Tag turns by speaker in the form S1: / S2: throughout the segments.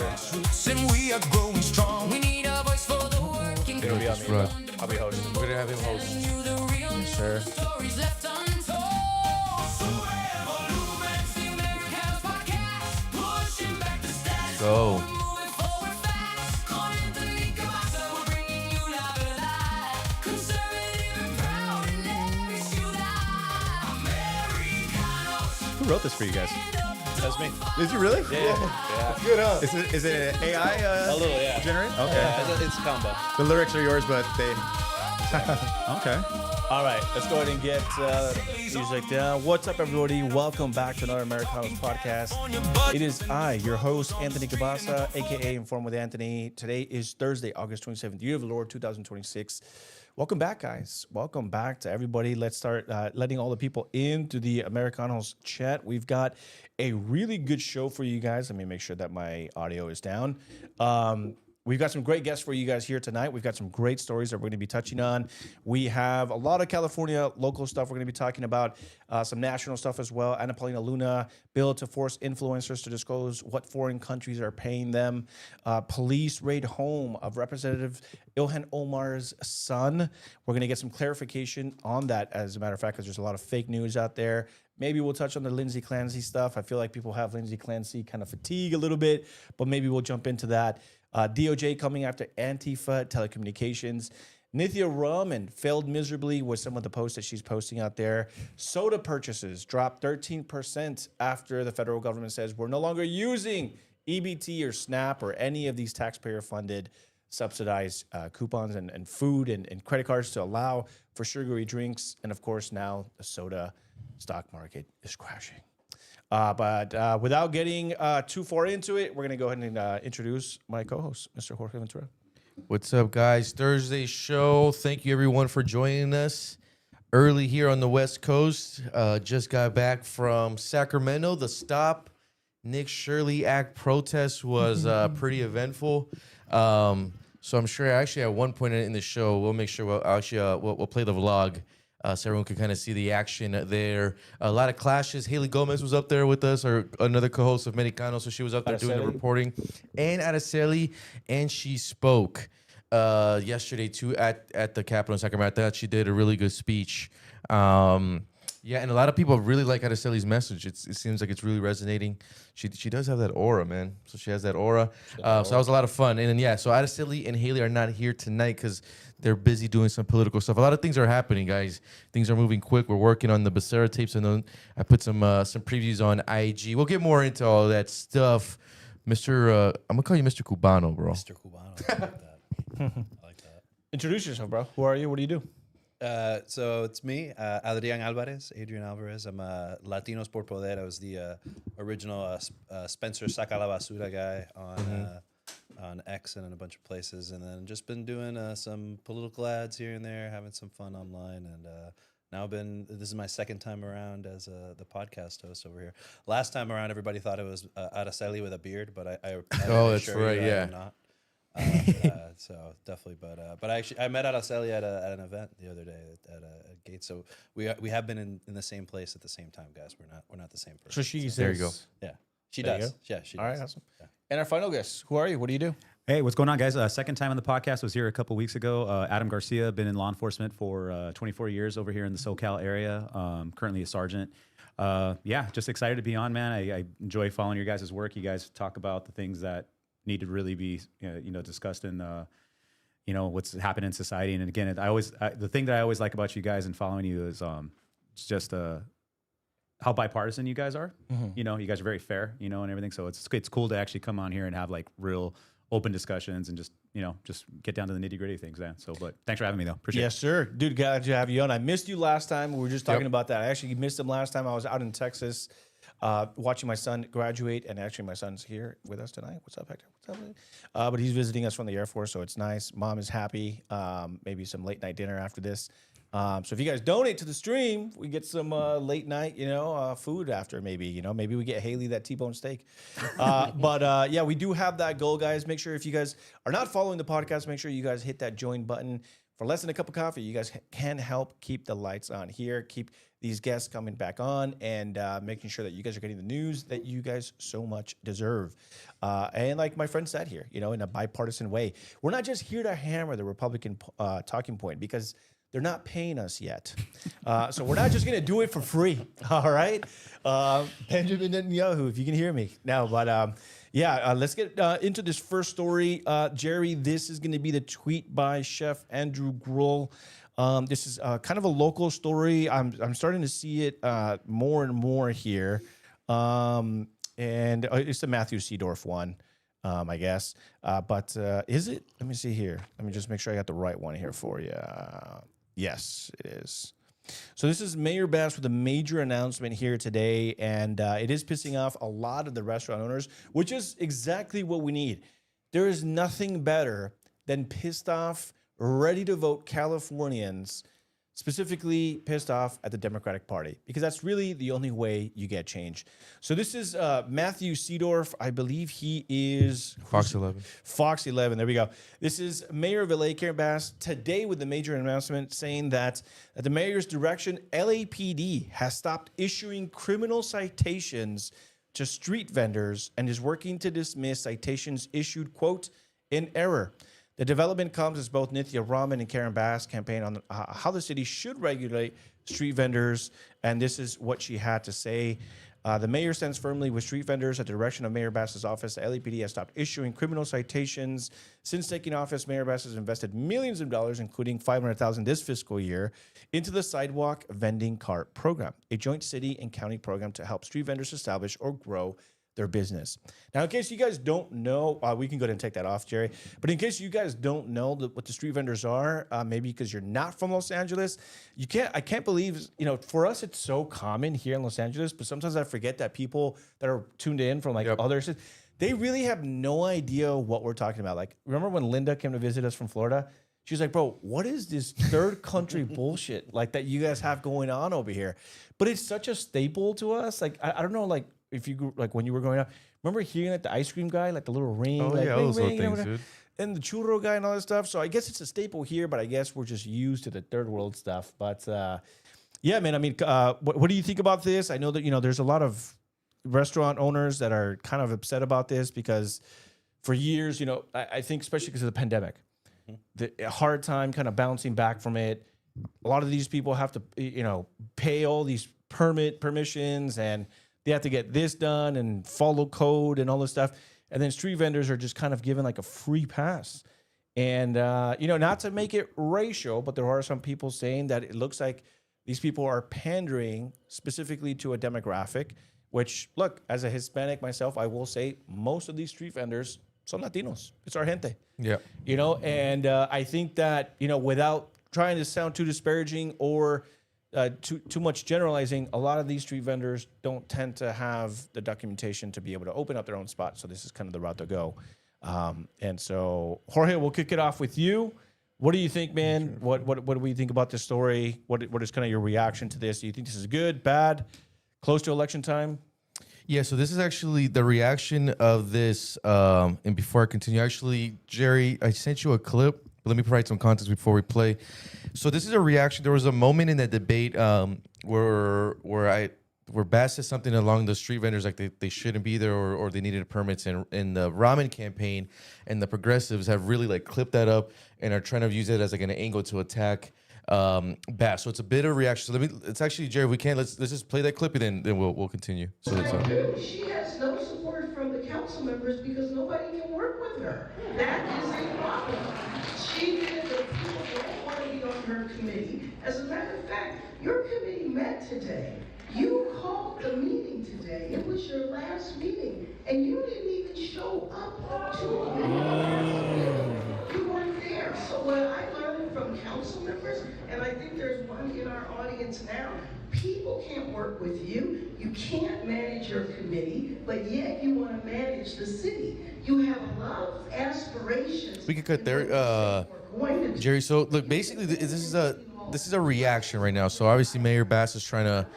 S1: And we are growing strong. We need a voice for the working.
S2: It'll be on me.
S3: Right.
S2: I'll be hosting.
S3: We're gonna have him host.
S2: Yes, sir.
S1: Stories left untold. The Americanos podcast. Pushing back the status
S3: Go.
S1: moving forward fast. On Anthony Cabasa, we're bringing you live and live. Conservative and proud in every shoe line. Americanos.
S4: Who wrote this for you guys?
S2: That's me.
S4: Did you really?
S2: Yeah.
S3: Good, huh?
S4: Is it an AI
S2: A little, yeah.
S4: generated? Okay.
S2: Yeah, it's a combo.
S4: The lyrics are yours, but they. Okay.
S2: All right, let's go ahead and get music down. What's up, everybody? Welcome back to another Americanos podcast. It is I, your host, Anthony Cabasa, a.k.a. Inform with Anthony. Today is Thursday, August 27th, year of the Lord, 2026. Welcome back, guys. Welcome back to everybody. Let's start letting all the people into the Americanos chat. We've got a really good show for you guys. Let me make sure that my audio is down. We've got some great guests for you guys here tonight. We've got some great stories that we're going to be touching on. We have a lot of California local stuff we're going to be talking about, some national stuff as well. Anna Paulina Luna, bill to force influencers to disclose what foreign countries are paying them. Police raid home of Representative Ilhan Omar's son. We're going to get some clarification on that, as a matter of fact, because there's a lot of fake news out there. Maybe we'll touch on the Lindsay Clancy stuff. I feel like people have Lindsay Clancy kind of fatigue a little bit, but maybe we'll jump into that. DOJ coming after Antifa, telecommunications. Nithya Raman failed miserably with some of the posts that she's posting out there. Soda purchases dropped 13% after the federal government says we're no longer using EBT or SNAP or any of these taxpayer-funded subsidized coupons and food and credit cards to allow for sugary drinks. And of course, now the soda stock market is crashing. But without getting too far into it, we're going to go ahead and introduce my co-host, Mr. Jorge Ventura.
S3: What's up, guys? Thursday show. Thank you, everyone, for joining us early here on the West Coast. Just got back from Sacramento. The Stop Nick Shirley Act protest was pretty eventful. So I'm sure actually at one point in the show, we'll make sure we'll play the vlog. So everyone can kind of see the action there. A lot of clashes. Haley Gomez was up there with us, or another co-host of Americanos, so she was up there doing the reporting. And Araceli, and she spoke yesterday too at the Capitol in Sacramento. I thought she did a really good speech. Yeah, and a lot of people really like Araceli's message. It seems like it's really resonating. She does have that aura, man. So she has that aura. So that was a lot of fun. And then, yeah, so Araceli and Haley are not here tonight because they're busy doing some political stuff. A lot of things are happening, guys. Things are moving quick. We're working on the Becerra tapes, and then I put some previews on IG. We'll get more into all that stuff. I'm going to call you Mr. Cubano, bro.
S5: Mr. Cubano, I like that. I like that.
S2: Introduce yourself, bro. Who are you? What do you do?
S5: So it's me, Adrian Alvarez. I'm a Latinos por Poder. I was the original Spencer Saca la Basura guy on X and in a bunch of places, and then just been doing some political ads here and there, having some fun online, and now this is my second time around as the podcast host over here. Last time around, everybody thought it was Araceli with a beard, but I
S3: Oh, that's right, yeah.
S5: I'm not. So definitely, but I met Araceli at an event the other day at Gates. So we have been in the same place at the same time, guys. We're not the same person.
S2: So she's
S3: There you go.
S5: Yeah, she
S2: There you
S5: does.
S2: go.
S5: Yeah, she
S2: All
S5: does.
S2: right, awesome.
S5: Yeah.
S2: And our final guest, who are you? What do you do?
S4: Hey, what's going on, guys? Second time on the podcast. Was here a couple weeks ago. Adam Garcia, been in law enforcement for 24 years over here in the SoCal area. Currently a sergeant. Yeah, just excited to be on, man. I enjoy following your guys' work. You guys talk about the things that need to really be, discussed in, what's happening in society. And again, the thing that I always like about you guys and following you is just how bipartisan you guys are. You guys are very fair, and everything. So it's cool to actually come on here and have like real open discussions and just get down to the nitty gritty things, man. So, but thanks for having me though. Appreciate it.
S2: Yes, sir. Dude, glad to have you on. I missed you last time. We were just talking about that. I actually missed him last time. I was out in Texas watching my son graduate, and actually my son's here with us tonight. What's up, Hector? What's up, buddy? But he's visiting us from the Air Force, so it's nice. Mom is happy. Maybe some late night dinner after this. So if you guys donate to the stream, we get some late night, food after maybe, maybe we get Haley that T-bone steak. But yeah, we do have that goal, guys. Make sure if you guys are not following the podcast, make sure you guys hit that join button. For less than a cup of coffee, you guys can help keep the lights on here, keep these guests coming back on and making sure that you guys are getting the news that you guys so much deserve. And like my friend said here, in a bipartisan way, we're not just here to hammer the Republican talking point because they're not paying us yet. So we're not just going to do it for free. All right. Benjamin Netanyahu, if you can hear me now, but let's get into this first story. Jerry, this is going to be the tweet by Chef Andrew Grohl. This is kind of a local story. I'm starting to see it more and more here. And it's the Matthew Seedorf one, I guess. But is it? Let me see here. Let me just make sure I got the right one here for you. Yes, it is. So this is Mayor Bass with a major announcement here today, and it is pissing off a lot of the restaurant owners, which is exactly what we need. There is nothing better than pissed off, ready to vote Californians, specifically pissed off at the Democratic Party, because that's really the only way you get change. So this is Matthew Seedorf. I believe he is
S3: Fox 11.
S2: Fox 11. There we go. This is Mayor of LA, Karen Bass, today with the major announcement saying that at the mayor's direction, LAPD has stopped issuing criminal citations to street vendors and is working to dismiss citations issued, quote, in error. The development comes as both Nithya Raman and Karen Bass campaign on how the city should regulate street vendors, and this is what she had to say. The mayor stands firmly with street vendors at the direction of Mayor Bass's office. The LAPD has stopped issuing criminal citations. Since taking office, Mayor Bass has invested millions of dollars, including $500,000 this fiscal year, into the Sidewalk Vending Cart Program, a joint city and county program to help street vendors establish or grow their business. Now, in case you guys don't know, we can go ahead and take that off, Jerry. But in case you guys don't know what the street vendors are, maybe because you're not from Los Angeles, I can't believe, for us, it's so common here in Los Angeles, but sometimes I forget that people that are tuned in from other cities, they really have no idea what we're talking about. Like, remember when Linda came to visit us from Florida? She was like, bro, what is this third country bullshit that you guys have going on over here? But it's such a staple to us. Like, I don't know, if you grew, when you were growing up, remember hearing the ice cream guy, the little ring,
S3: Oh, yeah,
S2: ring,
S3: those little
S2: ring,
S3: things, dude.
S2: and the churro guy and all that stuff. So I guess it's a staple here, but I guess we're just used to the third world stuff. But yeah, man, I mean, what do you think about this? I know that, there's a lot of restaurant owners that are kind of upset about this because for years, I think especially because of the pandemic, the hard time kind of bouncing back from it. A lot of these people have to, pay all these permissions, and they have to get this done and follow code and all this stuff. And then street vendors are just kind of given a free pass. And, not to make it racial, but there are some people saying that it looks like these people are pandering specifically to a demographic, which, look, as a Hispanic myself, I will say most of these street vendors son Latinos. It's our gente.
S3: Yeah.
S2: And I think that, without trying to sound too disparaging or too much generalizing, a lot of these street vendors don't tend to have the documentation to be able to open up their own spot. So this is kind of the route to go. And so, Jorge, we'll kick it off with you. What do you think, man? Sure. What do we think about this story? What is kind of your reaction to this? Do you think this is good, bad, close to election time?
S3: Yeah, so this is actually the reaction of this. And before I continue, actually, Jerry, I sent you a clip. Let me provide some context before we play. So this is a reaction. There was a moment in that debate where Bass said something along the street vendors like they shouldn't be there or they needed permits. And the ramen campaign and the progressives have really clipped that up and are trying to use it as an angle to attack Bass. So it's a bit of a reaction. So it's actually, Jerry, if we can, let's just play that clip and then we'll continue. So
S6: She has no support from the council members because nobody can work with her. That is a problem. She did the people don't want to be on her committee. As a matter of fact, your committee met today. You called the meeting today. It was your last meeting, and you didn't even show up to the meeting. You weren't there. So what I learned from council members, and I think there's one in our audience now, people can't work with you. You can't manage your committee, but yet you want to manage the city. You have a lot of aspirations.
S3: We could cut there, Jerry. So look, basically, this is a reaction right now. So obviously, Mayor Bass is trying to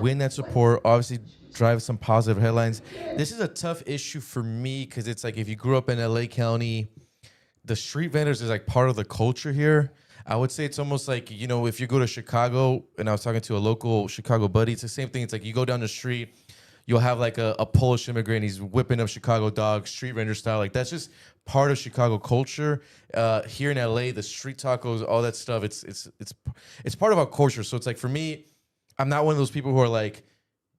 S3: win that support. Obviously, drive some positive headlines. This is a tough issue for me because it's if you grew up in LA County, the street vendors is part of the culture here. I would say it's almost like, you know, if you go to Chicago, and I was talking to a local Chicago buddy, it's the same thing. It's like you go down the street, you'll have like a Polish immigrant, he's whipping up Chicago dogs, street vendor style. Like that's just part of Chicago culture. Here in LA, the street tacos, all that stuff, it's part of our culture. So it's like, for me, I'm not one of those people who are like,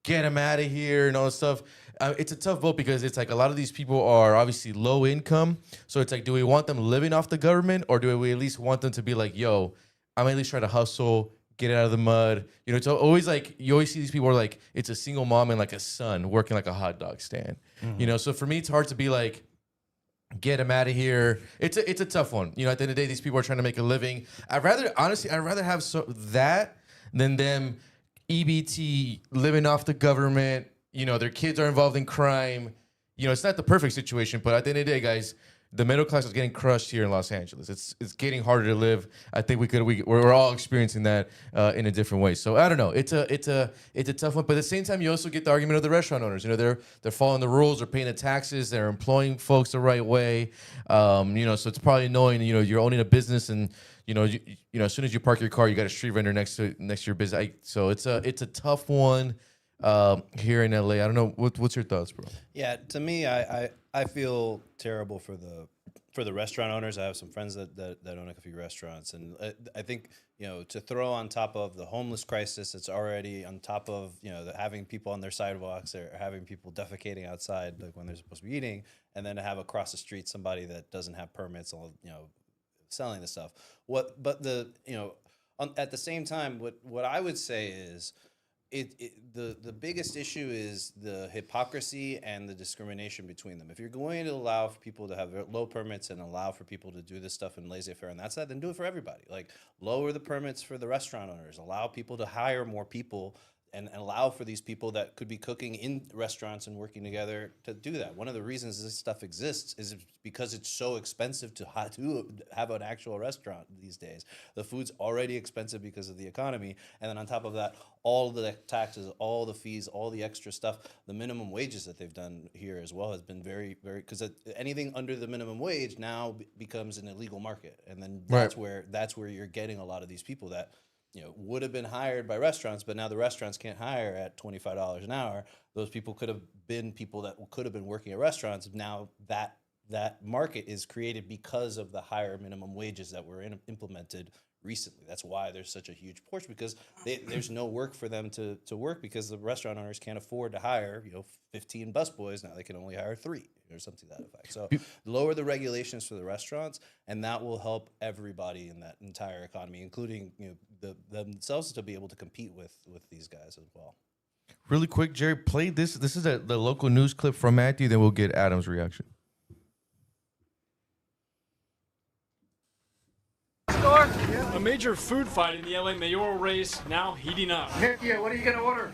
S3: get them out of here and all that stuff. It's a tough vote because it's like a lot of these people are obviously low income. So it's like, do we want them living off the government, or do we at least want them to be like, yo, I'm at least trying to hustle, get it out of the mud. You know, it's always like, you always see these people who are like, it's a single mom and like a son working like a hot dog stand. You know, so for me, it's hard to be like, get them out of here. It's a tough one. You know, at the end of the day, these people are trying to make a living. I'd rather have that than them EBT, living off the government. You know, their kids are involved in crime. You know, it's not the perfect situation, but at the end of the day, guys, the middle class is getting crushed here in Los Angeles. It's getting harder to live. I think we're all experiencing that in a different way. So I don't know. It's a tough one, but at the same time, you also get the argument of the restaurant owners. You know, they're following the rules, they're paying the taxes, they're employing folks the right way. You know, so it's probably annoying. You know, you're owning a business, and you know, as soon as you park your car, you got a street vendor next to your business. So it's a tough one here in LA. I don't know. What's your thoughts, bro?
S5: Yeah, to me, I feel terrible for the restaurant owners. I have some friends that own a few restaurants, and I think, you know, to throw on top of the homeless crisis, it's already on top of, you know, having people on their sidewalks or having people defecating outside like when they're supposed to be eating, and then to have across the street somebody that doesn't have permits, you know, selling the stuff. At the same time, what I would say is, the biggest issue is the hypocrisy and the discrimination between them. If you're going to allow for people to have low permits and allow for people to do this stuff in laissez-faire and that's that, then do it for everybody. Like, lower the permits for the restaurant owners, allow people to hire more people, and allow for these people that could be cooking in restaurants and working together to do that. One of the reasons this stuff exists is because it's so expensive to have an actual restaurant these days. The food's already expensive because of the economy. And then on top of that, all the taxes, all the fees, all the extra stuff, the minimum wages that they've done here as well has been very, very, because anything under the minimum wage now becomes an illegal market. And then that's where you're getting a lot of these people that, you know, would have been hired by restaurants, but now the restaurants can't hire at $25 an hour. Those people could have been people that could have been working at restaurants. Now that market is created because of the higher minimum wages that were implemented recently. That's why there's such a huge portion, because there's no work for them to work, because the restaurant owners can't afford to hire, you know, 15 busboys. Now they can only hire 3 or something to that effect. So lower the regulations for the restaurants, and that will help everybody in that entire economy, including, you know, themselves, to be able to compete with these guys as well.
S3: Really quick, Jerry, play this. This is the local news clip from Matthew, then we'll get Adam's reaction.
S7: A major food fight in the LA mayoral race now heating up.
S8: Nithya, what are you going to order?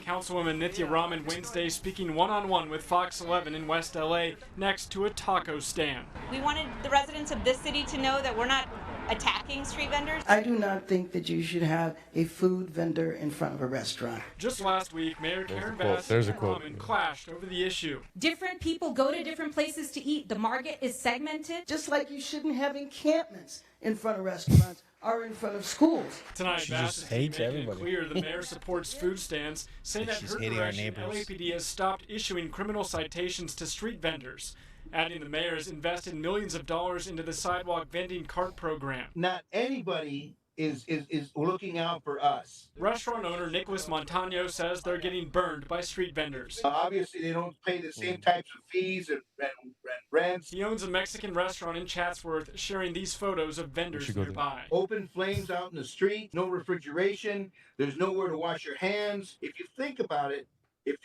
S7: Councilwoman Nithya Raman Wednesday speaking one-on-one with Fox 11 in West LA next to a taco stand.
S9: We wanted the residents of this city to know that we're not attacking street vendors.
S6: I do not think that you should have a food vendor in front of a restaurant.
S7: Just last week, Mayor Karen Bass and Raman clashed over the issue.
S9: Different people go to different places to eat. The market is segmented.
S6: Just like you shouldn't have encampments in front of restaurants or in front of schools.
S7: Tonight, Bass is making it clear the mayor supports food stands, saying that her direction, LAPD has stopped issuing criminal citations to street vendors. Adding the mayor has invested millions of dollars into the sidewalk vending cart program.
S8: Not anybody is looking out for us.
S7: Restaurant owner Nicholas Montano says they're getting burned by street vendors.
S8: Obviously, they don't pay the same types of fees and rents.
S7: He owns a Mexican restaurant in Chatsworth, sharing these photos of vendors nearby.
S8: Open flames out in the street, no refrigeration, there's nowhere to wash your hands. If you think about it, if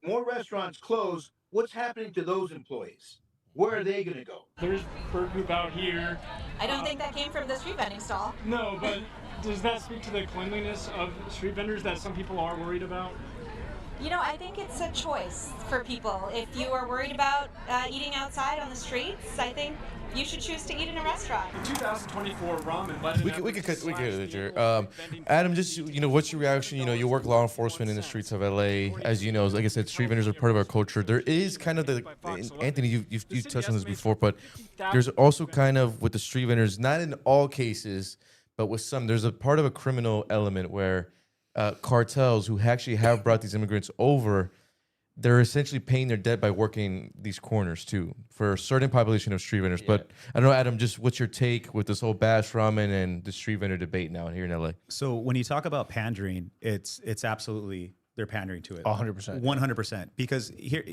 S8: more restaurants close, what's happening to those employees? Where are they going to go?
S7: There's bird poop out here.
S9: I don't think that came from the street vending stall.
S7: No, but does that speak to the cleanliness of street vendors that some people are worried about?
S9: I think it's a choice for people. If you are worried about eating outside on the streets, I think you should choose to eat in a restaurant.
S7: In 2024, ramen led
S3: We could cut it here. Adam, just what's your reaction? You work law enforcement in the streets of LA. As you know, like I said, street vendors are part of our culture. There is kind of Anthony, you touched on this before, but there's also kind of with the street vendors, not in all cases, but with some, there's a part of a criminal element where cartels who actually have brought these immigrants over, they're essentially paying their debt by working these corners too for a certain population of street vendors. Yeah. But I don't know, Adam, just what's your take with this whole bash ramen and the street vendor debate now here in LA?
S4: So when you talk about pandering, it's absolutely, they're pandering to it.
S2: 100%.
S4: 100%. Because here,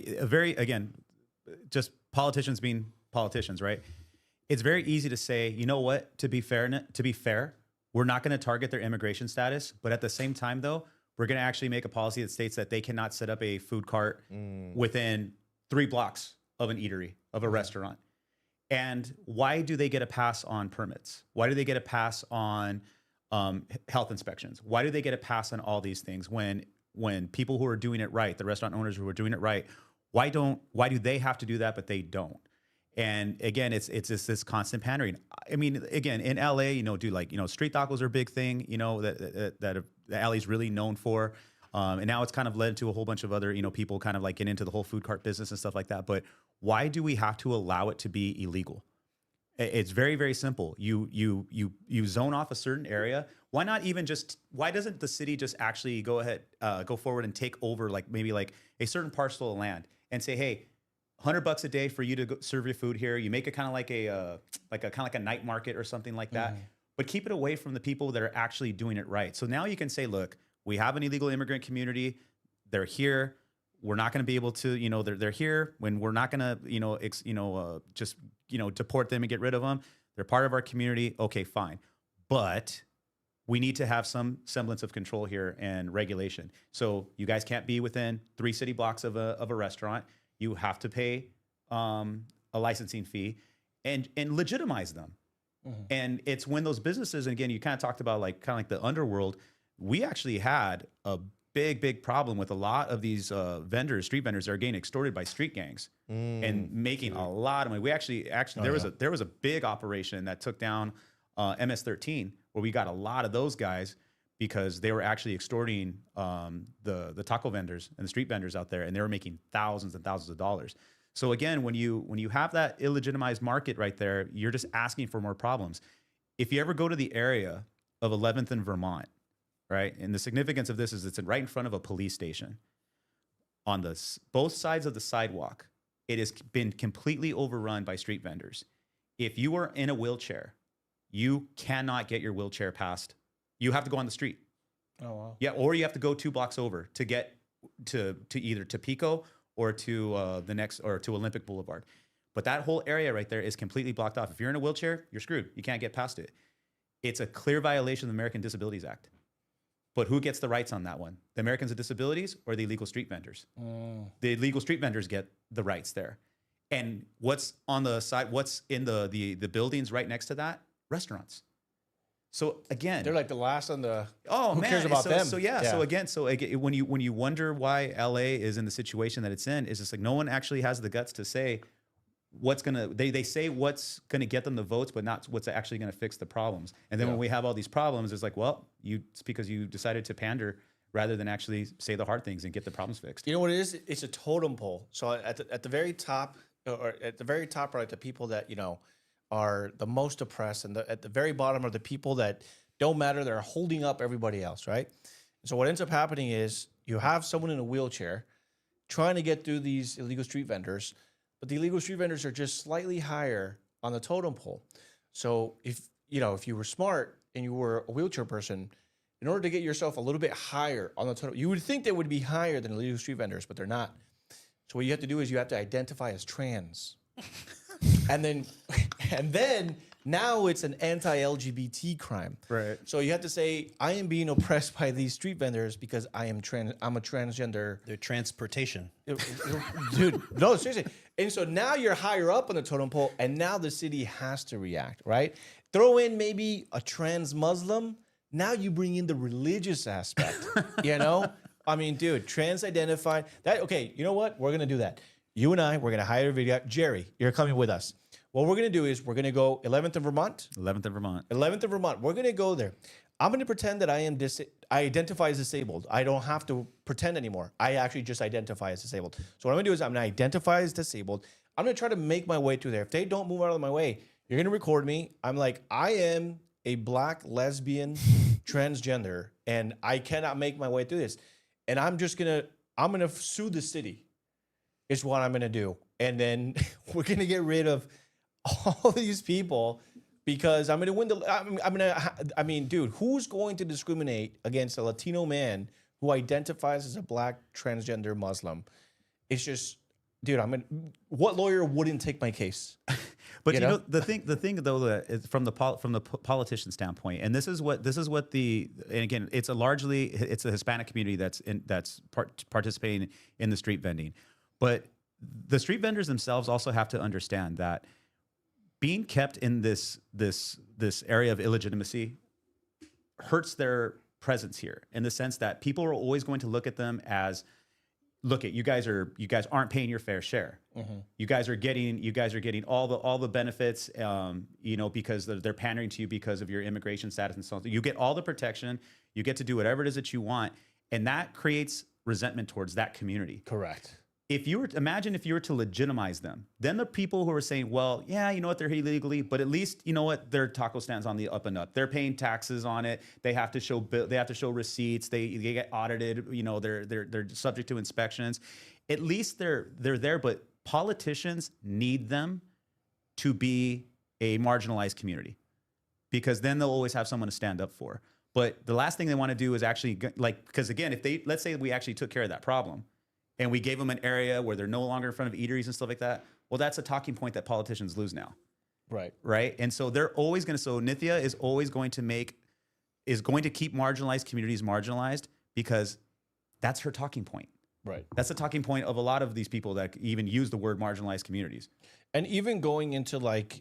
S4: just politicians being politicians, right? It's very easy to say, you know what, to be fair, we're not going to target their immigration status. But at the same time, though, we're going to actually make a policy that states that they cannot set up a food cart within 3 blocks of an eatery, of a restaurant. And why do they get a pass on permits? Why do they get a pass on health inspections? Why do they get a pass on all these things when people who are doing it right, the restaurant owners who are doing it right, why do they have to do that, but they don't? And again, it's just this constant pandering. I mean, again, in LA, street tacos are a big thing, that LA is really known for. And now it's kind of led to a whole bunch of other, people kind of like get into the whole food cart business and stuff like that. But why do we have to allow it to be illegal? It's very, very simple. You zone off a certain area. Why doesn't the city just actually go forward and take over maybe a certain parcel of land and say, hey, $100 a day for you to serve your food here. You make it kind of like a night market or something like that, but keep it away from the people that are actually doing it right. So now you can say, look, we have an illegal immigrant community. They're here. We're not going to be able to, they're here when we're not going to, just deport them and get rid of them. They're part of our community. Okay, fine. But we need to have some semblance of control here and regulation. So you guys can't be within 3 city blocks of a restaurant. You have to pay a licensing fee and legitimize them. And it's when those businesses, and again, you kind of talked about kind of like the underworld. We actually had a big problem with a lot of these street vendors that are getting extorted by street gangs and making a lot of money. We actually there was a big operation that took down MS-13 where we got a lot of those guys because they were actually extorting the taco vendors and the street vendors out there, and they were making thousands and thousands of dollars. So again, when you have that illegitimized market right there, you're just asking for more problems. If you ever go to the area of 11th and Vermont, right, and the significance of this is it's right in front of a police station. On both sides of the sidewalk, it has been completely overrun by street vendors. If you are in a wheelchair, you cannot get your wheelchair past. You have to go on the street. Oh, wow. Yeah, or you have to go 2 blocks over to get to either to Pico or to to Olympic Boulevard. But that whole area right there is completely blocked off. If you're in a wheelchair, you're screwed. You can't get past it. It's a clear violation of the American Disabilities Act. But who gets the rights on that one? The Americans with Disabilities or the illegal street vendors? The illegal street vendors get the rights there. And what's on the side? What's in the buildings right next to that? Restaurants. So again,
S2: they're like the last on the.
S4: Oh,
S2: who
S4: man,
S2: cares about them?
S4: So when you wonder why LA is in the situation that it's in, is just like no one actually has the guts to say what's gonna. They say what's gonna get them the votes, but not what's actually gonna fix the problems. And then when we have all these problems, it's like, well, it's because you decided to pander rather than actually say the hard things and get the problems fixed.
S2: You know what it is? It's a totem pole. So at the very top, or at the very top, are like the people that are the most oppressed, and at the very bottom are the people that don't matter. They're holding up everybody else, right? And so what ends up happening is you have someone in a wheelchair trying to get through these illegal street vendors, but the illegal street vendors are just slightly higher on the totem pole. So if you were smart and you were a wheelchair person, in order to get yourself a little bit higher on the totem, you would think they would be higher than illegal street vendors, but they're not. So what you have to do is you have to identify as trans. And then now it's an anti-LGBT crime. Right. So you have to say, I am being oppressed by these street vendors because I'm a transgender.
S5: They're transportation.
S2: Dude, no, seriously. And so now you're higher up on the totem pole, and now the city has to react, right? Throw in maybe a trans Muslim. Now you bring in the religious aspect, I mean, dude, trans-identified. That okay? You know what? We're gonna do that. You and I, we're gonna hire a video. Jerry, you're coming with us. What we're gonna do is we're gonna go 11th of Vermont.
S4: 11th of Vermont.
S2: 11th of Vermont. We're gonna go there. I'm gonna pretend that I identify as disabled. I don't have to pretend anymore. I actually just identify as disabled. So what I'm gonna do is I'm gonna identify as disabled. I'm gonna try to make my way through there. If they don't move out of my way, you're gonna record me. I'm like, I am a black lesbian transgender, and I cannot make my way through this. And I'm gonna sue the city. Is what I'm gonna do, and then we're gonna get rid of all these people because I'm gonna win I mean, dude, who's going to discriminate against a Latino man who identifies as a black transgender Muslim? It's just, dude, what lawyer wouldn't take my case?
S4: But you know the thing though, that is from the politician standpoint, and this is what and again, it's a Hispanic community that's participating in the street vending, but the street vendors themselves also have to understand that being kept in this area of illegitimacy hurts their presence here, in the sense that people are always going to look at them as, look at you guys aren't paying your fair share. Mm-hmm. You guys are getting all the benefits, because they're pandering to you because of your immigration status and so on. You get all the protection, you get to do whatever it is that you want, and that creates resentment towards that community.
S2: Correct.
S4: Imagine if you were to legitimize them, then the people who are saying, well, yeah, you know what, they're here illegally, but at least you know what, their taco stands on the up and up. They're paying taxes on it. They have to show receipts. They get audited. They're subject to inspections. At least they're there. But politicians need them to be a marginalized community, because then they'll always have someone to stand up for. But the last thing they want to do is actually because again, let's say we actually took care of that problem, and we gave them an area where they're no longer in front of eateries and stuff like that, well, that's a talking point that politicians lose now. Right. And so they're always going to, Nithya is always going to keep marginalized communities marginalized, because that's her talking point.
S2: Right.
S4: That's the talking point of a lot of these people that even use the word marginalized communities.
S2: And even going into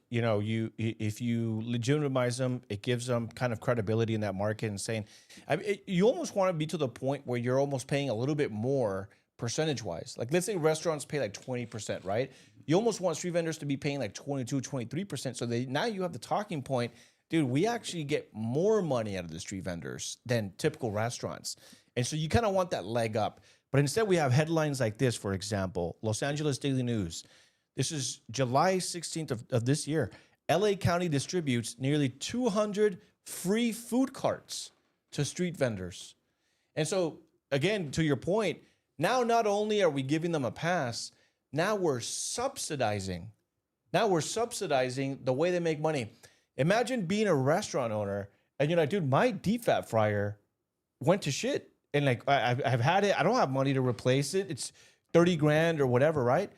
S2: if you legitimize them, it gives them kind of credibility in that market, and saying, you almost want to be to the point where you're almost paying a little bit more percentage-wise. Like, let's say restaurants pay like 20%, right? You almost want street vendors to be paying like 22, 23%. So now you have the talking point, dude, we actually get more money out of the street vendors than typical restaurants. And so you kind of want that leg up. But instead we have headlines like this, for example, Los Angeles Daily News. This is July 16th of this year. LA County distributes nearly 200 free food carts to street vendors. And so, again, to your point, now not only are we giving them a pass, now we're subsidizing. The way they make money. Imagine being a restaurant owner and you're like, dude, my deep fat fryer went to shit. And like, I've had it. I don't have money to replace it. It's 30 grand or whatever, right?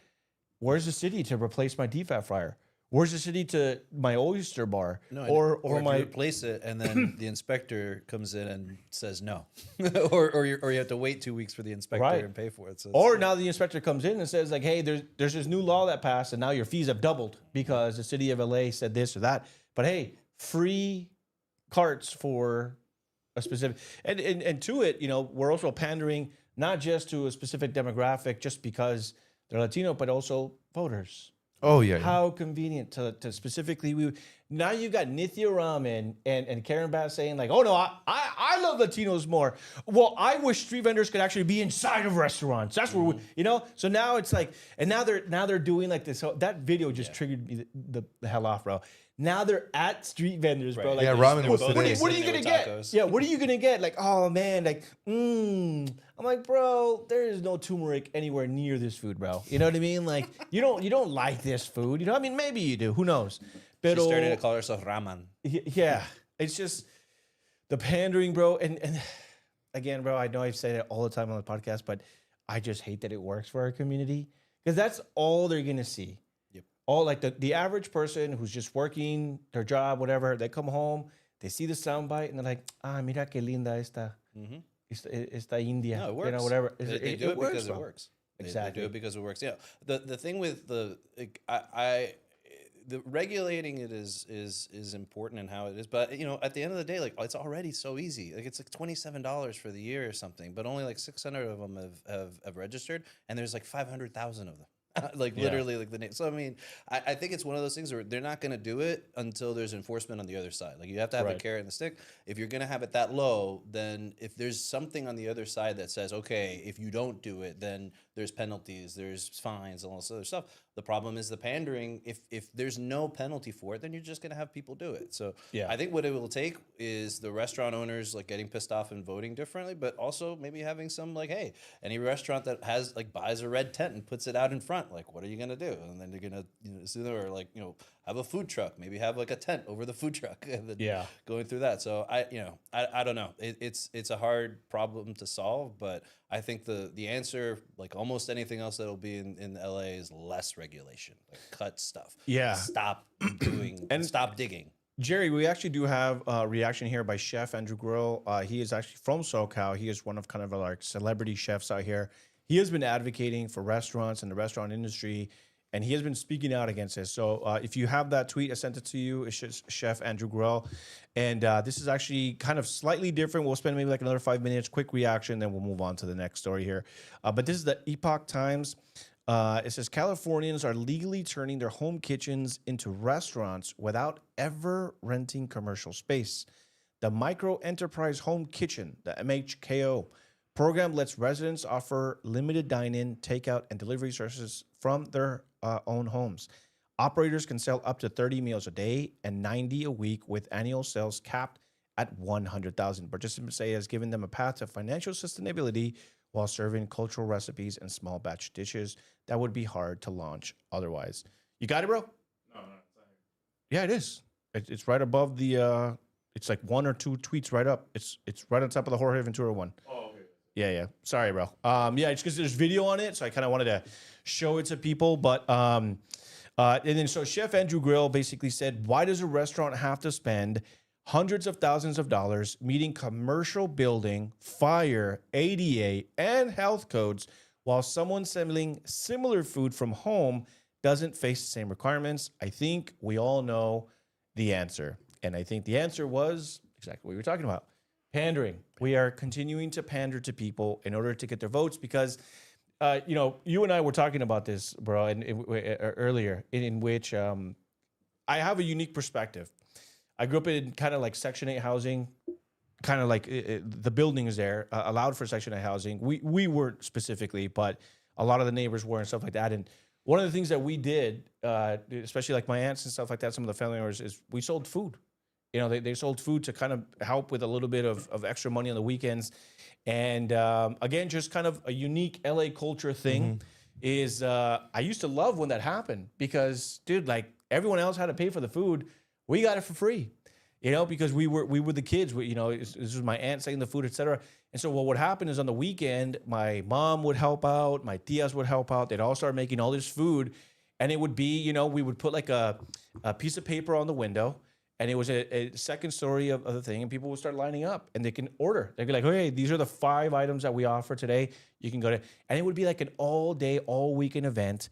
S2: Where's the city to replace my deep fat fryer? Where's the city to my oyster bar?
S5: No,
S2: or my
S5: you replace it, and then the inspector comes in and says no, or you have to wait 2 weeks for the inspector and pay for it. So
S2: now the inspector comes in and says like, hey, there's this new law that passed, and now your fees have doubled because the city of LA said this or that. But hey, free carts for a specific and to it, we're also pandering not just to a specific demographic just because they're Latino, but also voters.
S3: Oh, yeah.
S2: How convenient to specifically now you got Nithya Raman and Karen Bass saying like, oh no, I love Latinos more. Well, I wish street vendors could actually be inside of restaurants. That's where so now it's like, and now they're doing like this. So that video just triggered me the hell off, bro. Now they're at street vendors, bro. Like,
S3: ramen was today.
S2: What are you gonna get? Yeah, what are you gonna get? Like, oh man, like, I'm like, bro, there is no turmeric anywhere near this food, bro. You know what I mean? Like, you don't like this food. I mean, maybe you do. Who knows?
S5: She started to call herself ramen.
S2: Yeah, it's just the pandering, bro. And again, bro, I know I've said it all the time on the podcast, but I just hate that it works for our community, because that's all they're gonna see. All like the average person who's just working their job, whatever, they come home, they see the soundbite, and they're like, mira que linda esta, esta India.
S5: No, it works.
S2: Whatever.
S5: They do it because it works.
S2: Exactly.
S5: They do it because it works. Yeah. The thing with the regulating it is important in how it is, but at the end of the day, like it's already so easy. Like it's like $27 for the year or something, but only like 600 of them have registered, and there's like 500,000 of them. Like literally like the name. So I mean, I think it's one of those things where they're not going to do it until there's enforcement on the other side. Like you have to have a carrot and the stick. If you're going to have it that low, then if there's something on the other side that says, okay, if you don't do it, then there's penalties, there's fines, all this other stuff. The problem is the pandering. If there's no penalty for it, then you're just going to have people do it. So I think what it will take is the restaurant owners like getting pissed off and voting differently, but also maybe having some like, hey, any restaurant that has like buys a red tent and puts it out in front, like what are you going to do? And then you're going to or like have a food truck, maybe have like a tent over the food truck, and then going through that. So I don't know. It's a hard problem to solve, but I think the answer, like almost anything else that'll be in LA, is less regulation. Like cut stuff.
S2: Yeah.
S5: Stop doing and stop digging.
S2: Jerry, we actually do have a reaction here by Chef Andrew Grill. He is actually from SoCal. He is one of kind of our celebrity chefs out here. He has been advocating for restaurants and the restaurant industry, and he has been speaking out against this. So if you have that tweet, I sent it to you. It's just Chef Andrew Grill. And this is actually kind of slightly different. We'll spend maybe like another 5 minutes, quick reaction, then we'll move on to the next story here. But this is the Epoch Times. It says Californians are legally turning their home kitchens into restaurants without ever renting commercial space. The Micro Enterprise Home Kitchen, the MHKO program, lets residents offer limited dine-in, takeout, and delivery services from their own homes. Operators can sell up to 30 meals a day and 90 a week, with annual sales capped at 100,000. Participants say it has given them a path to financial sustainability while serving cultural recipes and small batch dishes that would be hard to launch otherwise. You got it, bro? No, it's not here. Yeah, it is. It's right above the. It's like one or two tweets right up. It's right on top of the Jorge Ventura one. Oh, okay. Yeah. Sorry, bro. Yeah, it's because there's video on it, so I kind of wanted to show it to people. But and then so Chef Andrew Grill basically said, why does a restaurant have to spend hundreds of thousands of dollars meeting commercial building, fire, ADA, and health codes while someone selling similar food from home doesn't face the same requirements? I think we all know the answer. And I think the answer was exactly what we were talking about. Pandering. We are continuing to pander to people in order to get their votes because, you and I were talking about this, bro, earlier, in which I have a unique perspective. I grew up in kind of like Section 8 housing, kind of like the buildings there allowed for Section 8 housing. We weren't specifically, but a lot of the neighbors were and stuff like that. And one of the things that we did, especially like my aunts and stuff like that, some of the family members, is we sold food. They sold food to kind of help with a little bit of extra money on the weekends. And again, just kind of a unique LA culture thing is I used to love when that happened because, dude, like everyone else had to pay for the food. We got it for free, because we were the kids. This was my aunt selling the food, etc. And so what would happen is on the weekend, my mom would help out, my tias would help out. They'd all start making all this food, and it would be, we would put like a piece of paper on the window, and it was a second story of the thing, and people would start lining up, and they can order. They'd be like, "Hey, these are the 5 items that we offer today. You can go to," and it would be like an all-day, all-weekend event.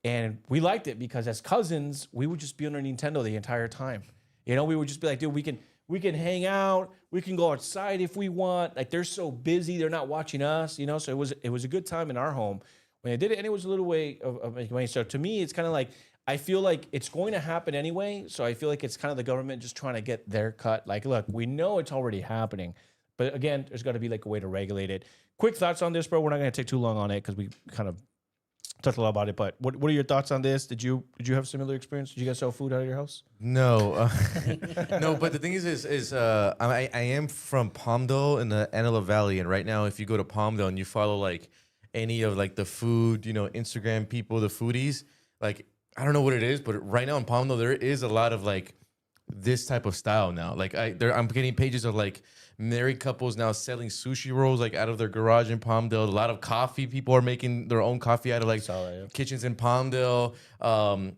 S2: And we liked it because as cousins, we would just be on our Nintendo the entire time. We would just be like, dude, we can hang out. We can go outside if we want. Like, they're so busy. They're not watching us, So it was a good time in our home when they did it. And it was a little way of making money. So to me, it's kind of like, I feel like it's going to happen anyway. So I feel like it's kind of the government just trying to get their cut. Like, look, we know it's already happening. But again, there's got to be like a way to regulate it. Quick thoughts on this, bro. We're not going to take too long on it because we kind of talked a lot about it, but what are your thoughts on this? Did you have a similar experience? Did you guys sell food out of your house?
S3: No, no. But the thing is I am from Palmdale in the Antelope Valley, and right now, if you go to Palmdale and you follow like any of like the food, Instagram people, the foodies, like I don't know what it is, but right now in Palmdale there is a lot of like this type of style now. Like I'm getting pages of like married couples now selling sushi rolls like out of their garage in Palmdale. A lot of coffee people are making their own coffee out of like kitchens in Palmdale.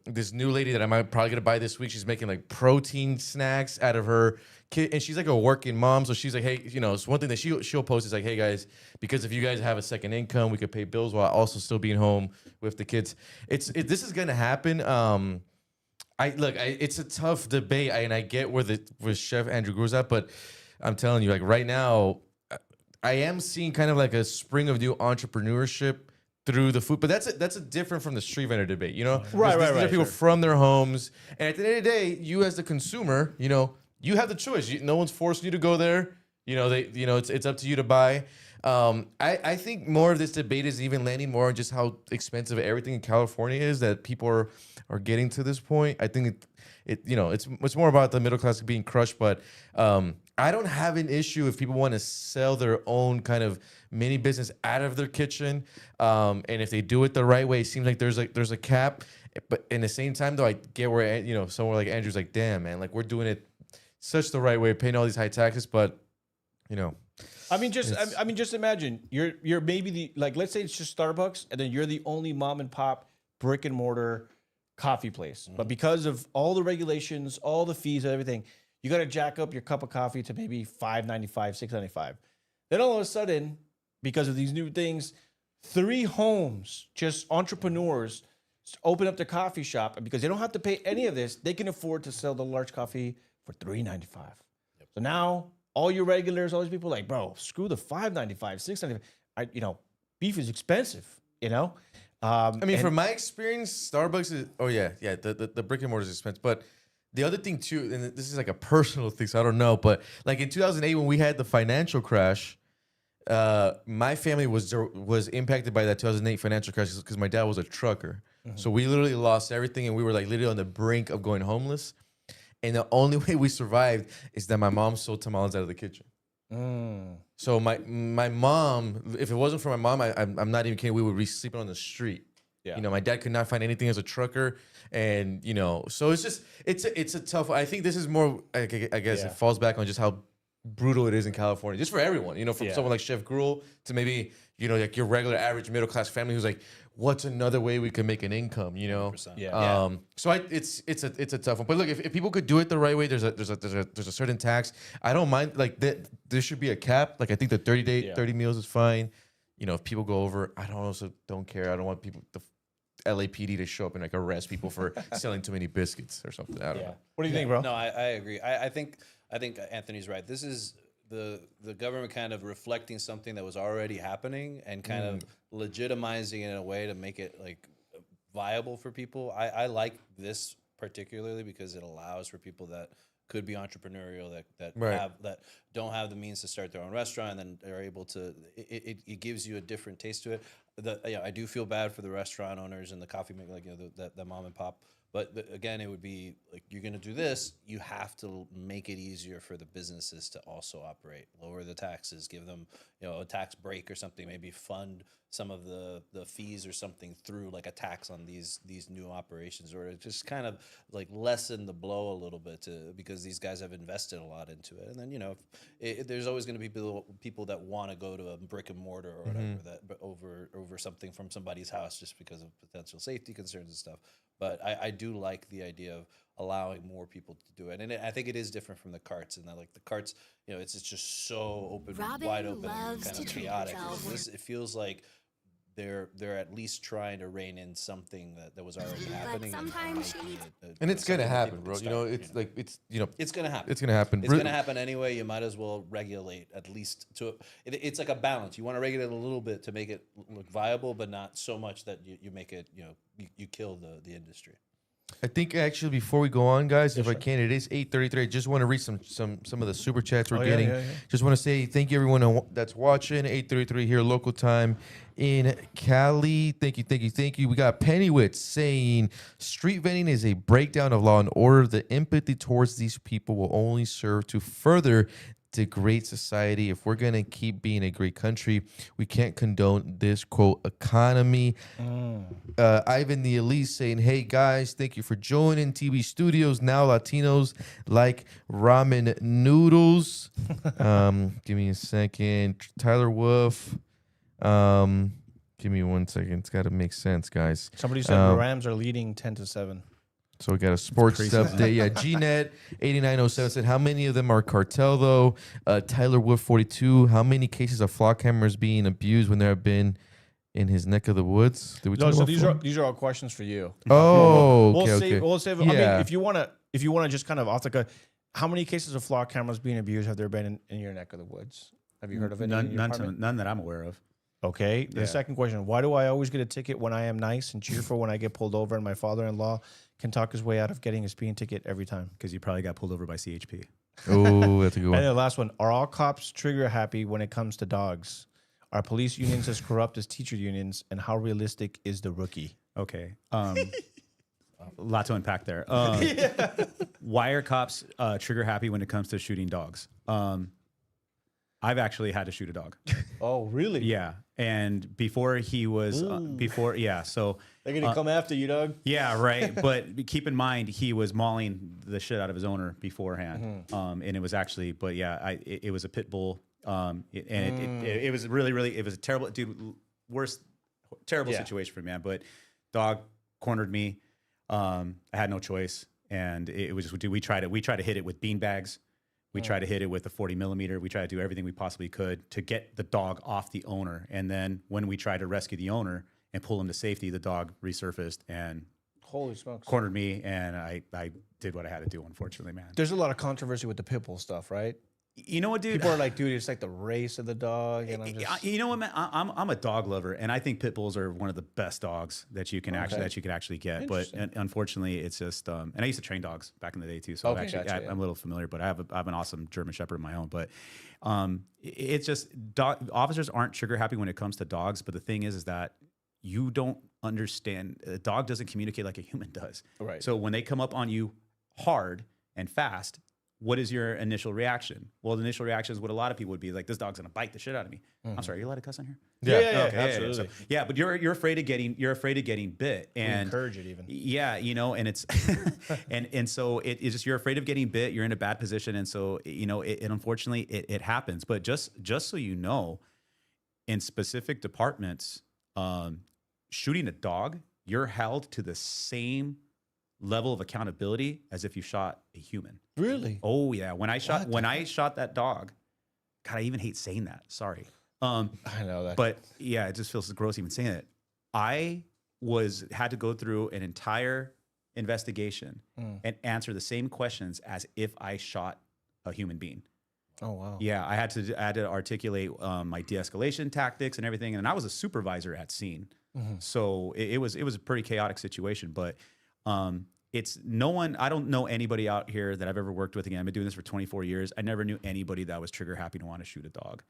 S3: This new lady that I might probably gonna buy this week, she's making like protein snacks out of her kid, and she's like a working mom, so she's like, hey, it's one thing that she'll post is like, hey guys, because if you guys have a second income, we could pay bills while also still being home with the kids. This is gonna happen. It's a tough debate, and I get where Chef Andrew Gru's at, but I'm telling you, like right now, I am seeing kind of like a spring of new entrepreneurship through the food, but that's a different from the street vendor debate, you know?
S2: Right.
S3: These are people from their homes, and at the end of the day, you as the consumer, you know, you have the choice. No one's forcing you to go there. You know, it's up to you to buy. I think more of this debate is even landing more on just how expensive everything in California is, that people are getting to this point. I think it's more about the middle class being crushed, but I don't have an issue if people want to sell their own kind of mini business out of their kitchen, and if they do it the right way. It seems like there's a cap, but in the same time though, I get where somewhere like Andrew's like, damn man, like we're doing it such the right way, paying all these high taxes, but
S2: I mean, just imagine you're maybe let's say it's just Starbucks, and then you're the only mom and pop brick and mortar coffee place. Mm-hmm. But because of all the regulations, all the fees, and everything, you got to jack up your cup of coffee to maybe $5.95, $6.95. Then all of a sudden, because of these new things, 3 homes, just entrepreneurs, open up their coffee shop, and because they don't have to pay any of this, they can afford to sell the large coffee for $3.95. Yep. So now all your regulars, all these people, like, bro, screw the $5.95, $6.95. Beef is expensive.
S3: From my experience, Starbucks is the brick and mortar is expensive. But the other thing too, and this is like a personal thing, so I don't know, but like in 2008 when we had the financial crash, my family was impacted by that 2008 financial crash because my dad was a trucker. Mm-hmm. So we literally lost everything, and we were like literally on the brink of going homeless. And the only way we survived is that my mom sold tamales out of the kitchen. So my mom, if it wasn't for my mom, I'm not even kidding, we would be sleeping on the street. Yeah. My dad could not find anything as a trucker, and so it's a tough. I think this is more. I guess it falls back on just how brutal it is in California, just for everyone. From someone like Chef Gruel to maybe like your regular average middle class family who's like, what's another way we can make an income? So it's a tough one. But look, if people could do it the right way, there's a certain tax. I don't mind. Like there should be a cap. Like I think the 30 meals is fine. If people go over, I don't care. I don't want the LAPD to show up and like arrest people for selling too many biscuits or something. I don't know.
S2: What do you think, bro?
S5: No, I agree. I think Anthony's right. This is the government kind of reflecting something that was already happening and kind of legitimizing it in a way to make it like viable for people. I like this particularly because it allows for people that could be entrepreneurial, that don't have the means to start their own restaurant, and then are able to. It gives you a different taste to it. I do feel bad for the restaurant owners and the coffee maker, the mom and pop. But again, it would be like, you're going to do this, you have to make it easier for the businesses to also operate. Lower the taxes, give them a tax break or something, maybe fund some of the fees or something through like a tax on these new operations, or just kind of like lessen the blow a little bit because these guys have invested a lot into it. And then there's always going to be people that want to go to a brick and mortar or whatever over something from somebody's house just because of potential safety concerns and stuff. But I do like the idea of allowing more people to do it, and I think it is different from the carts. And like the carts, it's just so wide open, and kind of chaotic. It feels like they're at least trying to rein in something that was already happening.
S3: And it's gonna happen, bro. It's gonna happen.
S5: It's gonna happen.
S3: It's
S5: gonna happen anyway. You might as well regulate at least it's like a balance. You want to regulate a little bit to make it look viable, but not so much that you make it you kill the industry.
S3: I think actually before we go on, guys, if I can, it is 8:33. I just want to read some of the super chats we're getting. Just want to say thank you everyone that's watching. 8:33 here, local time in Cali. Thank you. We got Pennywitz saying street vending is a breakdown of law and order. The empathy towards these people will only serve to further degrade society. If we're gonna keep being a great country, we can't condone this quote economy. Ivan the Elite saying, hey guys, thank you for joining TV Studios. Now Latinos like ramen noodles. Give me a second. Tyler Wolf. Give me 1 second. It's got to make sense, guys.
S2: Somebody said the Rams are leading 10-7.
S3: So we got a sports update. Yeah, GNet 8907 said, how many of them are cartel though? Tyler Wood 42, how many cases of flock hammers being abused when there have been in his neck of the woods. Did we
S2: No,
S3: talk
S2: so
S3: about
S2: these are all questions for you.
S3: Oh,
S2: We'll
S3: okay,
S2: save.
S3: okay.
S2: We'll save. I
S3: Yeah.
S2: mean, if you wanna just kind of off the cut, how many cases of flock cameras being abused have there been in your neck of the woods? Have you heard of it?
S4: None that I'm aware of.
S2: Okay. The second question: why do I always get a ticket when I am nice and cheerful when I get pulled over, and my father-in-law can talk his way out of getting a speeding ticket every time?
S4: Because you probably got pulled over by CHP.
S3: Oh, that's a good
S2: And
S3: one.
S2: the last one: are all cops trigger happy when it comes to dogs? Are police unions as corrupt as teacher unions? And how realistic is the rookie?
S4: Okay. A lot to unpack there. Why are cops trigger happy when it comes to shooting dogs? I've actually had to shoot a dog.
S2: Oh, really?
S4: Yeah. And before he was, so.
S2: They're gonna come after you, dog.
S4: Yeah, right. But keep in mind, he was mauling the shit out of his owner beforehand. And it was actually, but yeah, it was a pit bull. It was really, it was a terrible, dude, terrible situation for me, man. But dog cornered me. I had no choice. And it was just, we tried to hit it with bean bags. We tried to hit it with a 40 millimeter. We tried to do everything we possibly could to get the dog off the owner. And then when we tried to rescue the owner and pull him to safety, the dog resurfaced and
S2: Holy smokes.
S4: cornered me. And I did what I had to do, unfortunately, man.
S2: There's a lot of controversy with the pit bull stuff, right?
S4: You know what, dude?
S2: People are like, dude, it's like the race of the dog. And I'm just...
S4: You know what, man? I'm a dog lover, and I think pit bulls are one of the best dogs that you can actually get. But unfortunately, it's just and I used to train dogs back in the day too, so I'm a little familiar. But I have an awesome German Shepherd of my own. But it's just officers aren't trigger happy when it comes to dogs. But the thing is that you don't understand. A dog doesn't communicate like a human does.
S2: Right.
S4: So when they come up on you hard and fast, what is your initial reaction? Well, the initial reaction is what a lot of people would be like, this dog's gonna bite the shit out of me. I'm sorry, are you allowed to cuss on here?
S2: Yeah,
S4: Okay,
S2: absolutely.
S4: So, but you're afraid of getting bit. And
S2: encourage it even.
S4: Yeah, and it's and so it's just you're afraid of getting bit, you're in a bad position. And so, it unfortunately it happens. But just so you know, in specific departments, shooting a dog, you're held to the same level of accountability as if you shot a human.
S2: Really?
S4: Oh yeah. When I shot that dog, God, I even hate saying that. Sorry.
S2: I know that.
S4: But yeah, it just feels gross even saying it. I had to go through an entire investigation and answer the same questions as if I shot a human being.
S2: Oh wow.
S4: Yeah, I had to articulate my de-escalation tactics and everything, and I was a supervisor at scene, so it was a pretty chaotic situation. But it's no one. I don't know anybody out here that I've ever worked with. Again, I've been doing this for 24 years. I never knew anybody that was trigger happy to want to shoot a dog.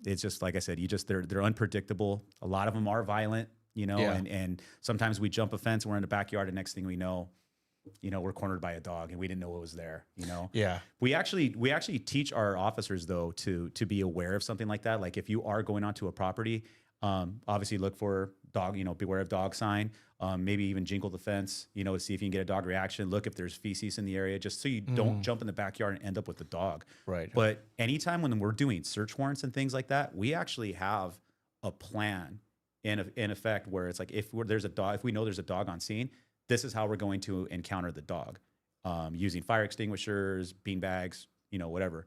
S4: It's just like I said, they're unpredictable. A lot of them are violent, and sometimes we jump a fence, we're in the backyard, and next thing we know, we're cornered by a dog and we didn't know it was there,
S2: Yeah.
S4: We actually teach our officers though to be aware of something like that. Like if you are going onto a property, obviously look for dog, beware of dog sign, maybe even jingle the fence, to see if you can get a dog reaction. Look if there's feces in the area, just so you don't jump in the backyard and end up with the dog.
S2: Right.
S4: But anytime when we're doing search warrants and things like that, we actually have a plan in effect where it's like, if we know there's a dog on scene, this is how we're going to encounter the dog, using fire extinguishers, bean bags, whatever.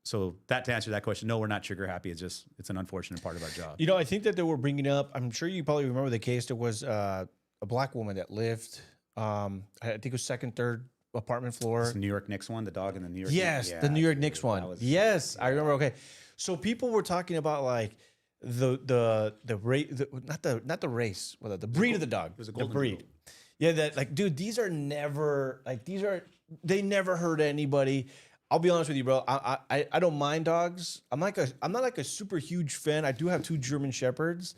S4: So to answer that question, no, we're not trigger happy. It's an unfortunate part of our job.
S2: I think that they were bringing up, I'm sure you probably remember the case. There was a black woman that lived, I think it was second, third apartment floor.
S4: This New York Knicks one, the dog in the New York
S2: Yes,
S4: Knicks.
S2: the New York Knicks one. Yes, I remember. Okay. So people were talking about like the race, well, the breed of the dog. It
S4: was a
S2: the
S4: golden
S2: breed.
S4: doodle.
S2: Yeah, that like, dude, they never hurt anybody. I'll be honest with you, bro. I don't mind dogs. I'm not like a super huge fan. I do have 2 German Shepherds.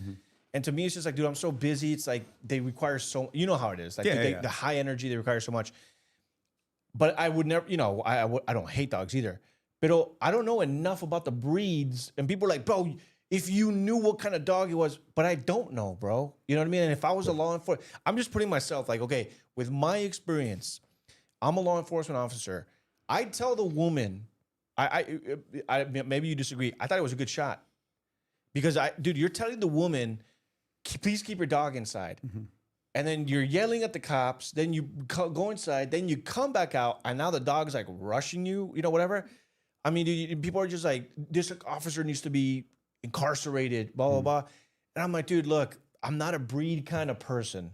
S2: And to me, it's just like, dude, I'm so busy. It's like they require so, you know how it is. Like the high energy, they require so much. But I would never, I don't hate dogs either. But I don't know enough about the breeds. And people are like, bro, if you knew what kind of dog it was, but I don't know, bro. You know what I mean? And if I was a law enforcement, I'm just putting myself like, okay, with my experience, I'm a law enforcement officer. I'd tell the woman, I maybe you disagree. I thought it was a good shot because dude, you're telling the woman, please keep your dog inside. And then you're yelling at the cops. Then you go inside. Then you come back out, and now the dog's like rushing you. Whatever. I mean, dude, people are just like, this officer needs to be incarcerated. Blah blah blah. And I'm like, dude, look, I'm not a breed kind of person.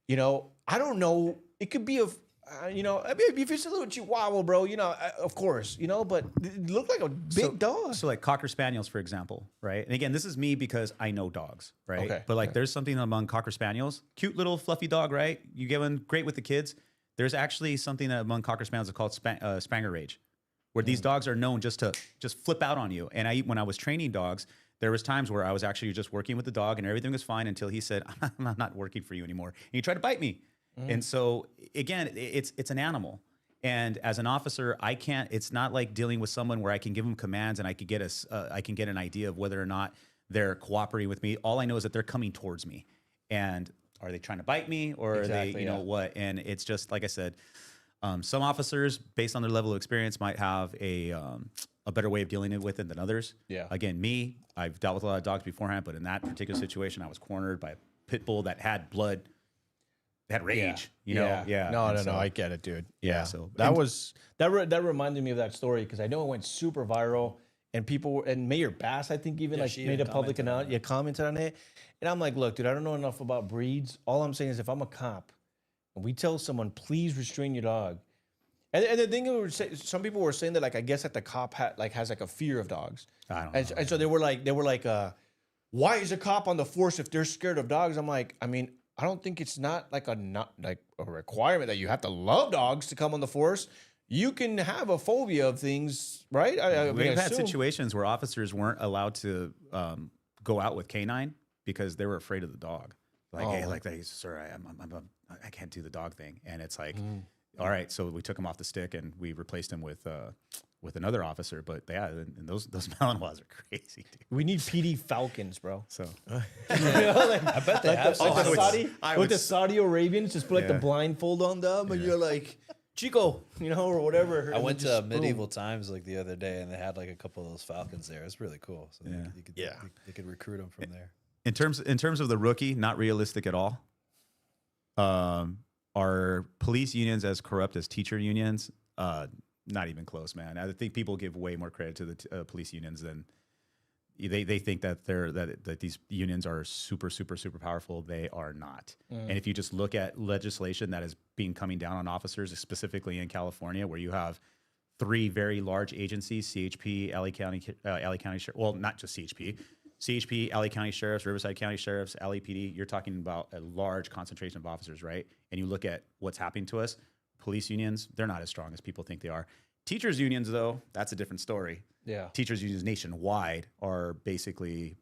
S2: You know, I don't know. It could be you know, I mean, if it's a little Chihuahua, bro, you know, of course, you know, but it looked like a big dog.
S4: So like Cocker Spaniels, for example, right? And again, this is me because I know dogs, right?
S2: Okay.
S4: But like there's something among Cocker Spaniels, cute little fluffy dog, right? You get one great with the kids. There's actually something among Cocker Spaniels called Spanger Rage, where these dogs are known just to flip out on you. And when I was training dogs, there was times where I was actually just working with the dog and everything was fine until he said, I'm not working for you anymore. And he tried to bite me. And so again, it's an animal. And as an officer, I can't, it's not like dealing with someone where I can give them commands and I can get an idea of whether or not they're cooperating with me. All I know is that they're coming towards me. And are they trying to bite me or are they, you know what? And it's just, like I said, some officers, based on their level of experience, might have a better way of dealing with it than others.
S2: Yeah.
S4: Again, me, I've dealt with a lot of dogs beforehand, but in that particular situation, I was cornered by a pit bull that had blood, had rage. You know,
S2: No, I get it, dude. Yeah.
S4: So
S2: that reminded me of that story because I know it went super viral and people and Mayor Bass, I think, even like made a public announcement. Yeah, commented on it, and I'm like, look, dude, I don't know enough about breeds. All I'm saying is, if I'm a cop and we tell someone, please restrain your dog. And the thing some people were saying that, like, I guess that the cop has like a fear of dogs.
S4: I don't know.
S2: And so they were like, why is a cop on the force if they're scared of dogs? I'm like, I mean, I don't think it's not like a requirement that you have to love dogs to come on the force. You can have a phobia of things, right?
S4: We've had situations where officers weren't allowed to go out with canine because they were afraid of the dog. Like, hey, like, sir, I can't do the dog thing, and it's like, all right. So we took him off the stick and we replaced him with another officer. But yeah, and those Malinois are crazy, dude.
S2: We need PD Falcons, bro.
S4: So
S2: I bet they have the Saudi Arabians just put like the blindfold on them, and you're like, Chico, you know, or whatever.
S5: I went to Medieval Times like the other day, and they had like a couple of those falcons there. It's really cool. So they could recruit them from there.
S4: In terms of the rookie, not realistic at all. Are police unions as corrupt as teacher unions? Not even close, man. I think people give way more credit to the police unions than they think that that these unions are super powerful. They are not. And if you just look at legislation that is coming down on officers, specifically in California, where you have 3 very large agencies: CHP, LA County, well, not just CHP, LA County Sheriffs, Riverside County Sheriffs, LAPD. You're talking about a large concentration of officers, right? And you look at what's happening to us. Police unions, they're not as strong as people think they are. Teachers unions, though, that's a different story.
S2: Yeah.
S4: Teachers unions nationwide are basically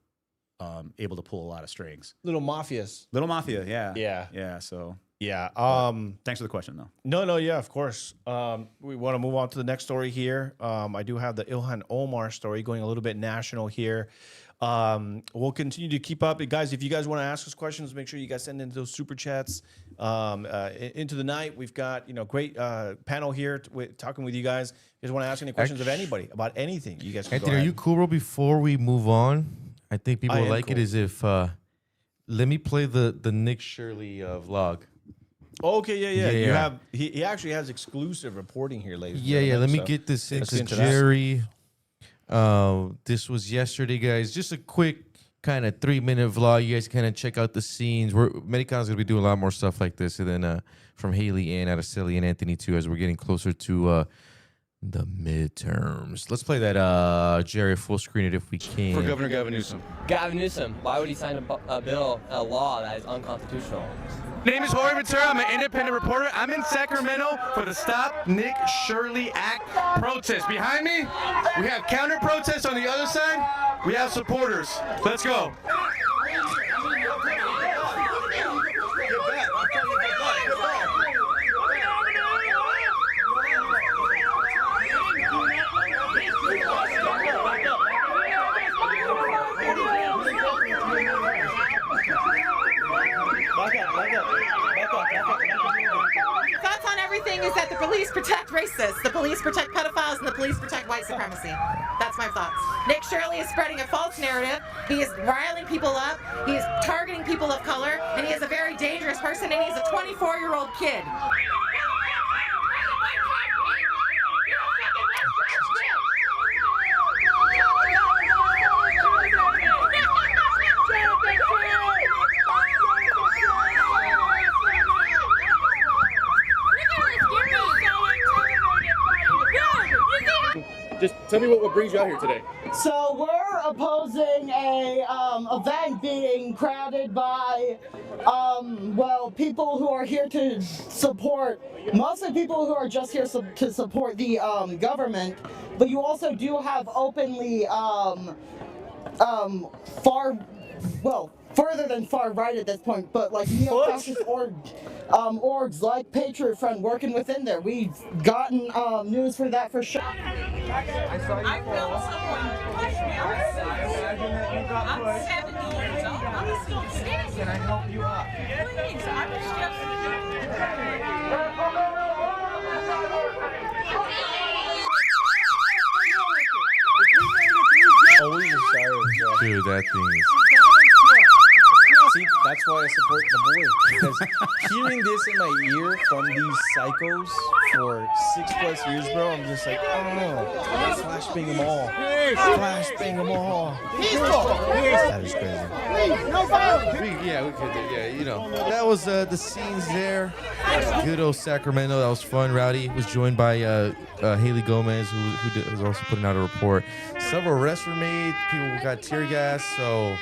S4: able to pull a lot of strings.
S2: Little mafias.
S4: Little mafia, yeah.
S2: Yeah.
S4: Yeah, so.
S2: Yeah.
S4: Thanks for the question, though.
S2: No, yeah, of course. We want to move on to the next story here. I do have the Ilhan Omar story going a little bit national here. We'll continue to keep up. Guys, if you guys want to ask us questions, make sure you guys send in those super chats into the night. We've got, great panel here talking with you guys. If you guys want to ask any questions of anybody about anything, you guys can
S3: Anthony,
S2: go ahead.
S3: are you cool, bro? Before we move on, I think people like
S2: cool.
S3: it as if let me play the Nick Shirley vlog.
S2: Okay, yeah.
S3: Yeah.
S2: You have he actually has exclusive reporting here, ladies.
S3: Yeah. Let me get this into Jerry. This was yesterday, guys. Just a quick kind of 3-minute vlog. You guys kind of check out the scenes. Americanos gonna be doing a lot more stuff like this, and then from Haley and Araceli and Anthony too, as we're getting closer to the midterms. Let's play that, Jerry. Full screen it if we can.
S10: For Governor Gavin Newsom. Gavin Newsom. Why would he sign a law that is unconstitutional?
S11: Name is Jorge Ventura. I'm an independent reporter. I'm in Sacramento for the Stop Nick Shirley Act protest. Behind me, we have counter protests. On the other side, we have supporters. Let's go.
S12: Thoughts on everything is that the police protect racists, the police protect pedophiles, and the police protect white supremacy. That's my thoughts. Nick Shirley is spreading a false narrative. He is riling people up. He is targeting people of color, and he is a very dangerous person, and he's a 24-year-old kid.
S11: Tell me what brings you out here today.
S13: So we're opposing a event being crowded by, people who are here to support, mostly people who are just here to support the government, but you also do have openly further than far right at this point, but like neo-fascist orgs like Patriot Front working within there. We've gotten news for that for sure.
S1: I felt someone push me. I'm 70 years old. I'm still standing. Can I help you up? Please, I was just.
S2: Oh, we just sirens, bro.
S3: Dude, that thing is.
S2: See, that's why I support the boy. Because hearing this in my ear from these psychos for 6+ years, bro, I'm just like, oh, flashbang them all. Flashbang them all. That is crazy.
S3: No violence. We could. Yeah, you know. That was the scenes there. Good old Sacramento. That was fun. Rowdy was joined by Haley Gomez, who was also putting out a report. Several arrests were made. People got tear gas. So.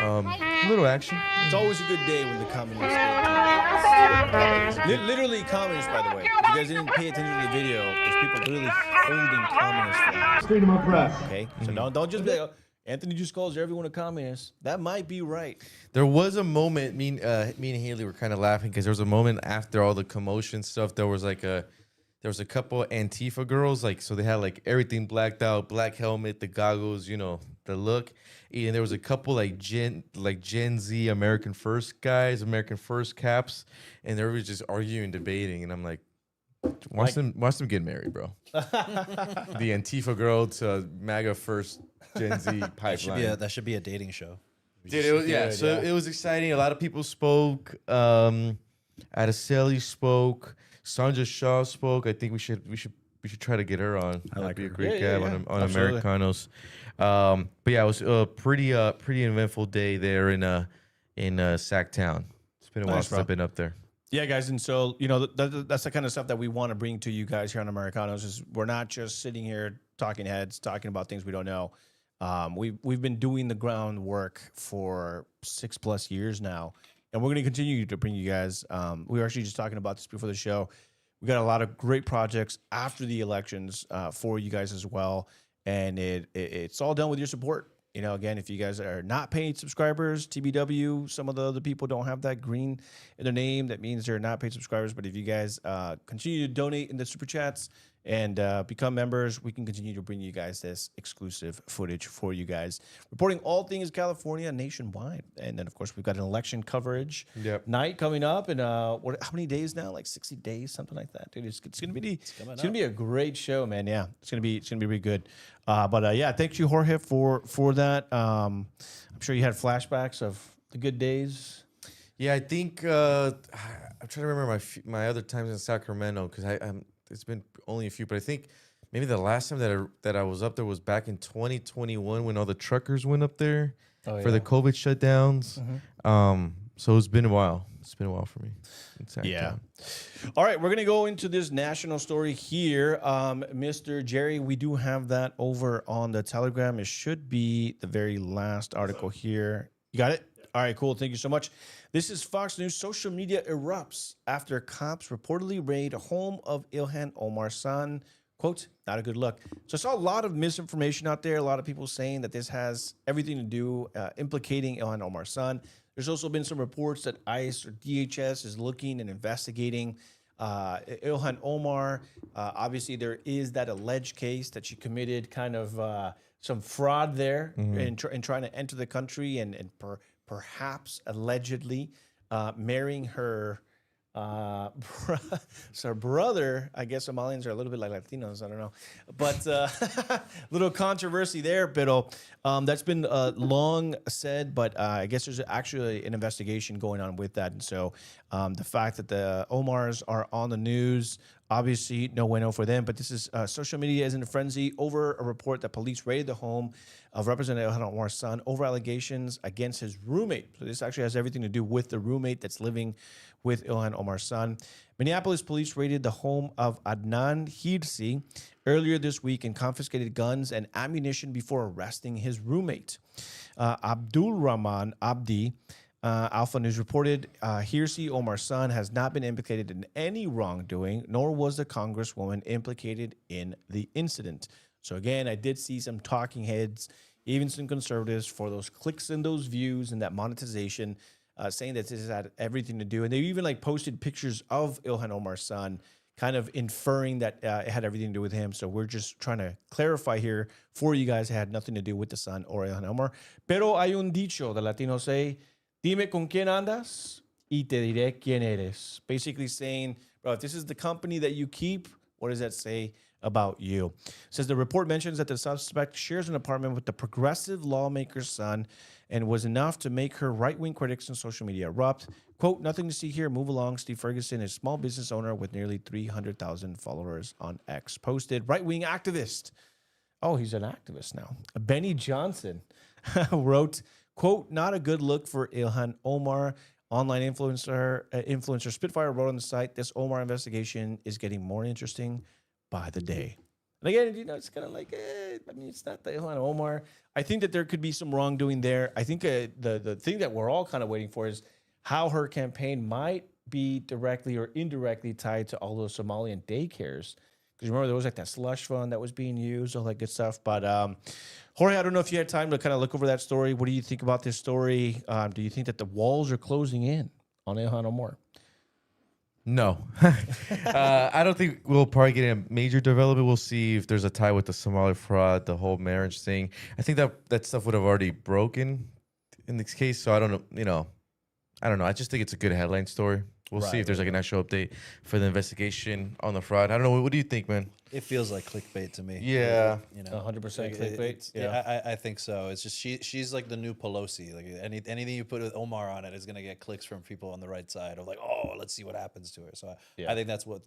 S3: A little action.
S2: It's always a good day when the communists literally communists, by the way. If you guys didn't pay attention to the video, there's people literally holding communist flags.
S8: Freedom of press.
S2: Okay, so don't just be like, oh, Anthony just calls everyone a communist. That might be right.
S3: There was a moment. Me and Haley were kind of laughing because there was a moment after all the commotion stuff. There was a couple Antifa girls, so they had everything blacked out, black helmet, the goggles, the look. And there was a couple Gen Z American First guys, American First caps, and they were just arguing, debating, and I'm like, watch them get married, bro. The Antifa girl to MAGA First Gen Z pipeline.
S5: That should be a dating show.
S3: Dude, it was, it was exciting. A lot of people spoke. Adeseli spoke. Sandra Shaw spoke. I think we should try to get her on. That'd be a great gab on Americanos. But yeah, it was a pretty eventful day there in Sacktown. It's been a while since I've been up there.
S2: Yeah, guys, and so that's the kind of stuff that we want to bring to you guys here on Americanos. Is we're not just sitting here talking heads, talking about things we don't know. We've been doing the groundwork for 6+ years now, and we're going to continue to bring you guys. We were actually just talking about this before the show. We got a lot of great projects after the elections for you guys as well. And it's all done with your support. Again, if you guys are not paid subscribers, TBW, some of the other people don't have that green in their name. That means they're not paid subscribers. But if you guys continue to donate in the super chats and become members, we can continue to bring you guys this exclusive footage for you guys, reporting all things California nationwide. And then, of course, we've got an election coverage night coming up. And how many days now? 60 days, something like that, dude. It's gonna be a great show, man. Yeah, it's gonna be really good. But thank you, Jorge, for that. I'm sure you had flashbacks of the good days.
S3: Yeah, I think I'm trying to remember my other times in Sacramento because it's been only a few, but I think maybe the last time that I was up there was back in 2021 when all the truckers went up there for the COVID shutdowns. So it's been a while. It's been a while for me.
S2: Yeah. All right, we're going to go into this national story here. Mr. Jerry, we do have that over on the Telegram. It should be the very last article here. You got it? All right, cool. Thank you so much. This is Fox News. Social media erupts after cops reportedly raid a home of Ilhan Omar's son. Quote, not a good look. So I saw a lot of misinformation out there. A lot of people saying that this has everything to do implicating Ilhan Omar's son. There's also been some reports that ICE or DHS is looking and investigating Ilhan Omar. Obviously, there is that alleged case that she committed kind of some fraud there in trying to enter the country and perhaps allegedly marrying her brother. I guess Somalians are a little bit like Latinos. I don't know. But little controversy there, but that's been long said, but I guess there's actually an investigation going on with that. And so the fact that the Omars are on the news, obviously no bueno for them, but this is social media is in a frenzy over a report that police raided the home of Representative Ilhan Omar's son over allegations against his roommate. So this actually has everything to do with the roommate that's living with Ilhan Omar's son. Minneapolis police raided the home of Adnan Hirsi, earlier this week and confiscated guns and ammunition before arresting his roommate. Abdul Rahman Abdi, Alpha News reported, Hirsi Omar's son has not been implicated in any wrongdoing, nor was the Congresswoman implicated in the incident. So again, I did see some talking heads, even some conservatives, for those clicks and those views and that monetization, saying that this had everything to do. And they even like posted pictures of Ilhan Omar's son, kind of inferring that it had everything to do with him. So we're just trying to clarify here for you guys, it had nothing to do with the son or Ilhan Omar. Pero hay un dicho, the Latinos say, dime con quién andas y te diré quién eres. Basically saying, bro, if this is the company that you keep, what does that say about you? It says the report mentions that the suspect shares an apartment with the progressive lawmaker's son and was enough to make her right-wing critics on social media erupt. Quote, nothing to see here. Move along. Steve Ferguson, a small business owner with nearly 300,000 followers on X, posted right-wing activist. Oh, he's an activist now. Benny Johnson wrote, quote, not a good look for Ilhan Omar. Online influencer Spitfire wrote on the site, this Omar investigation is getting more interesting by the day. And again, you know, it's kind of like, I mean, it's not the Ilhan Omar. I think that there could be some wrongdoing there. I think the thing that we're all kind of waiting for is how her campaign might be directly or indirectly tied to all those Somalian daycares. Because remember, there was like that slush fund that was being used, all that good stuff. But Jorge, I don't know if you had time to kind of look over that story. What do you think about this story? Do you think that the walls are closing in on Ilhan Omar?
S3: No. I don't think we'll probably get a major development. We'll see if there's a tie with the Somali fraud, the whole marriage thing. I think that stuff would have already broken in this case. So I don't know, I don't know. I just think it's a good headline story. We'll see if there's like an actual update for the investigation on the fraud. I don't know. What do you think, man?
S5: It feels like clickbait to me.
S3: Yeah.
S2: 100% clickbait.
S5: Yeah, I think so. It's just she's like the new Pelosi. Like anything you put with Omar on it is gonna get clicks from people on the right side of like, oh, let's see what happens to her. So I think that's what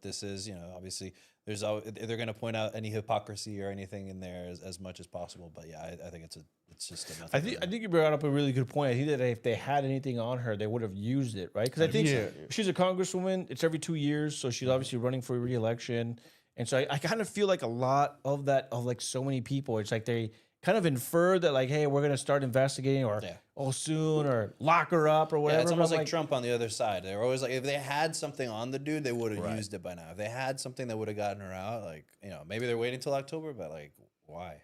S5: this is. Obviously they're gonna point out any hypocrisy or anything in there as much as possible. But yeah, I think it's just a method.
S2: I think you brought up a really good point. I think that if they had anything on her, they would have used it, right? Because I think she's a congresswoman. It's every 2 years, so she's obviously running for re-election. And so I kind of feel like a lot of that, of like so many people, it's like they kind of infer that like, hey, we're going to start investigating or soon or lock her up or whatever.
S5: Yeah, it's almost like Trump on the other side. They're always like, if they had something on the dude, they would have used it by now. If they had something that would have gotten her out, like, maybe they're waiting till October, but like, why?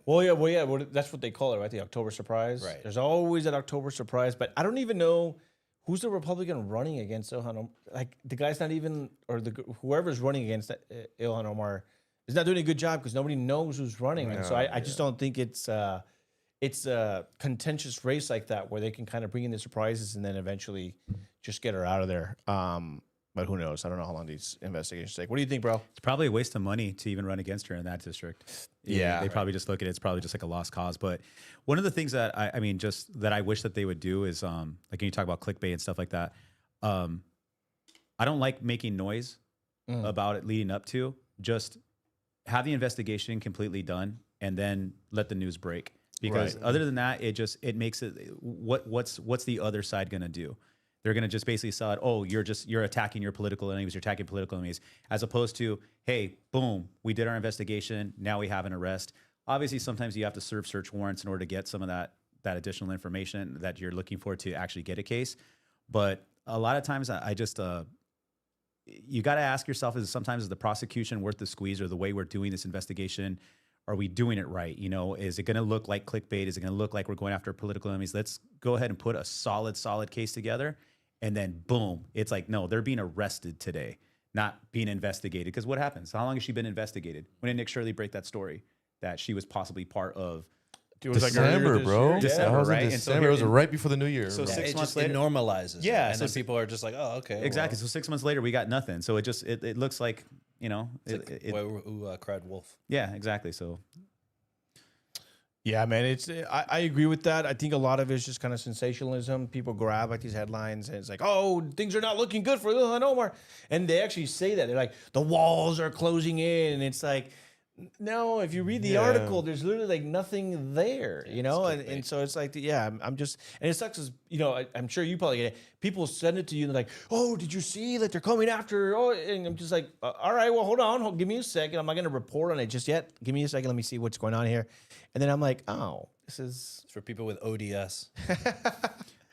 S2: Well, that's what they call it, right? The October surprise. Right. There's always that October surprise, but I don't even know who's the Republican running against Ilhan Omar. Like the guy's not even, or whoever's running against Ilhan Omar is not doing a good job because nobody knows who's running. And so I just don't think it's a contentious race like that where they can kind of bring in the surprises and then eventually just get her out of there. But who knows? I don't know how long these investigations take. What do you think, bro?
S4: It's probably a waste of money to even run against her in that district. Yeah, they probably just look at it. It's probably just like a lost cause. But one of the things that I wish that they would do is like when you talk about clickbait and stuff like that. I don't like making noise about it leading up to. Just have the investigation completely done and then let the news break. Because other than that, it makes it what's the other side gonna do? They're going to just basically sell it, oh, you're attacking your political enemies, you're attacking political enemies, as opposed to, hey, boom, we did our investigation, now we have an arrest. Obviously, sometimes you have to serve search warrants in order to get some of that additional information that you're looking for to actually get a case. But a lot of times I just, you got to ask yourself, is the prosecution worth the squeeze, or the way we're doing this investigation, are we doing it right? Is it going to look like clickbait? Is it going to look like we're going after political enemies? Let's go ahead and put a solid case together. And then boom, it's like, no, they're being arrested today, not being investigated. Because what happens? How long has she been investigated? When did Nick Shirley break that story that she was possibly part of?
S3: It was December, bro.
S4: December,
S3: right?
S4: And
S3: December. It was right before the new year.
S4: So 6 months
S5: it
S4: later,
S5: normalizes.
S4: Yeah,
S5: and then people are just like, oh, okay.
S4: Exactly. So 6 months later, we got nothing. So it looks like
S5: who cried wolf.
S4: Yeah, exactly. So.
S2: Yeah, man, I agree with that. I think a lot of it's just kind of sensationalism. People grab like these headlines and it's like, oh, things are not looking good for Ilhan Omar. And they actually say that. They're like, the walls are closing in. And it's like, No, if you read the article, there's literally like nothing there, you know, and so it's like, I'm just, and it sucks as, you know, I'm sure you probably get it. People send it to you and they're like, oh, did you see that they're coming after? Oh, and I'm just like, all right, well, hold on, give me a second. I'm not going to report on it just yet. Give me a second. Let me see what's going on here. And then I'm like, oh, this is
S5: It's for people with ODS.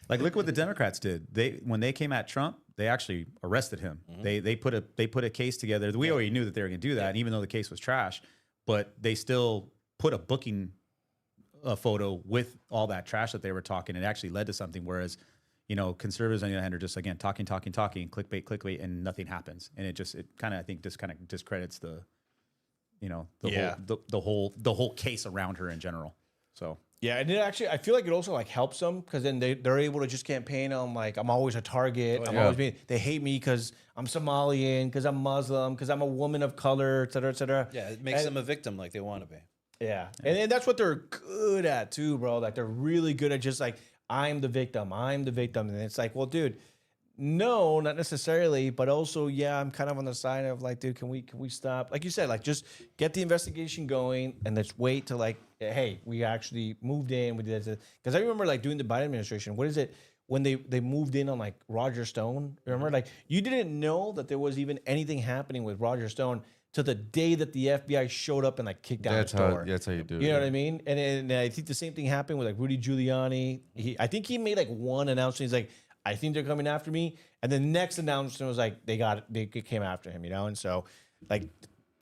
S4: Like, look what the Democrats did. When they came at Trump, they actually arrested him. They put a case together. We already knew that they were going to do that, and even though the case was trash, but they still put a booking photo with all that trash that they were talking. It actually led to something. Whereas, you know, conservatives on the other hand are just again talking, clickbait, and nothing happens. And it kind of, I think, just kind of discredits the, you know, the whole case around her in general. So.
S2: Yeah, and it actually, I feel like it also like helps them because then they're able to just campaign on like, I'm always a target. They hate me because I'm Somalian, because I'm Muslim, because I'm a woman of color, et cetera, et cetera.
S5: Yeah, it makes them a victim like they want to be.
S2: Yeah. And that's what they're good at too, bro. Like they're really good at just like, I'm the victim. And it's like, well, dude, no, not necessarily, but also, I'm kind of on the side of like, dude, can we stop? Like you said, like just get the investigation going and let's wait till like, hey, we actually moved in. We did this. Because I remember like doing the Biden administration. What is it? When they moved in on like Roger Stone, remember? Like you didn't know that there was even anything happening with Roger Stone to the day that the FBI showed up and like kicked down his door.
S3: That's how you do it.
S2: You know what I mean? And I think the same thing happened with like Rudy Giuliani. I think he made like one announcement. He's like, I think they're coming after me. And the next announcement was like, they came after him, you know? And so like,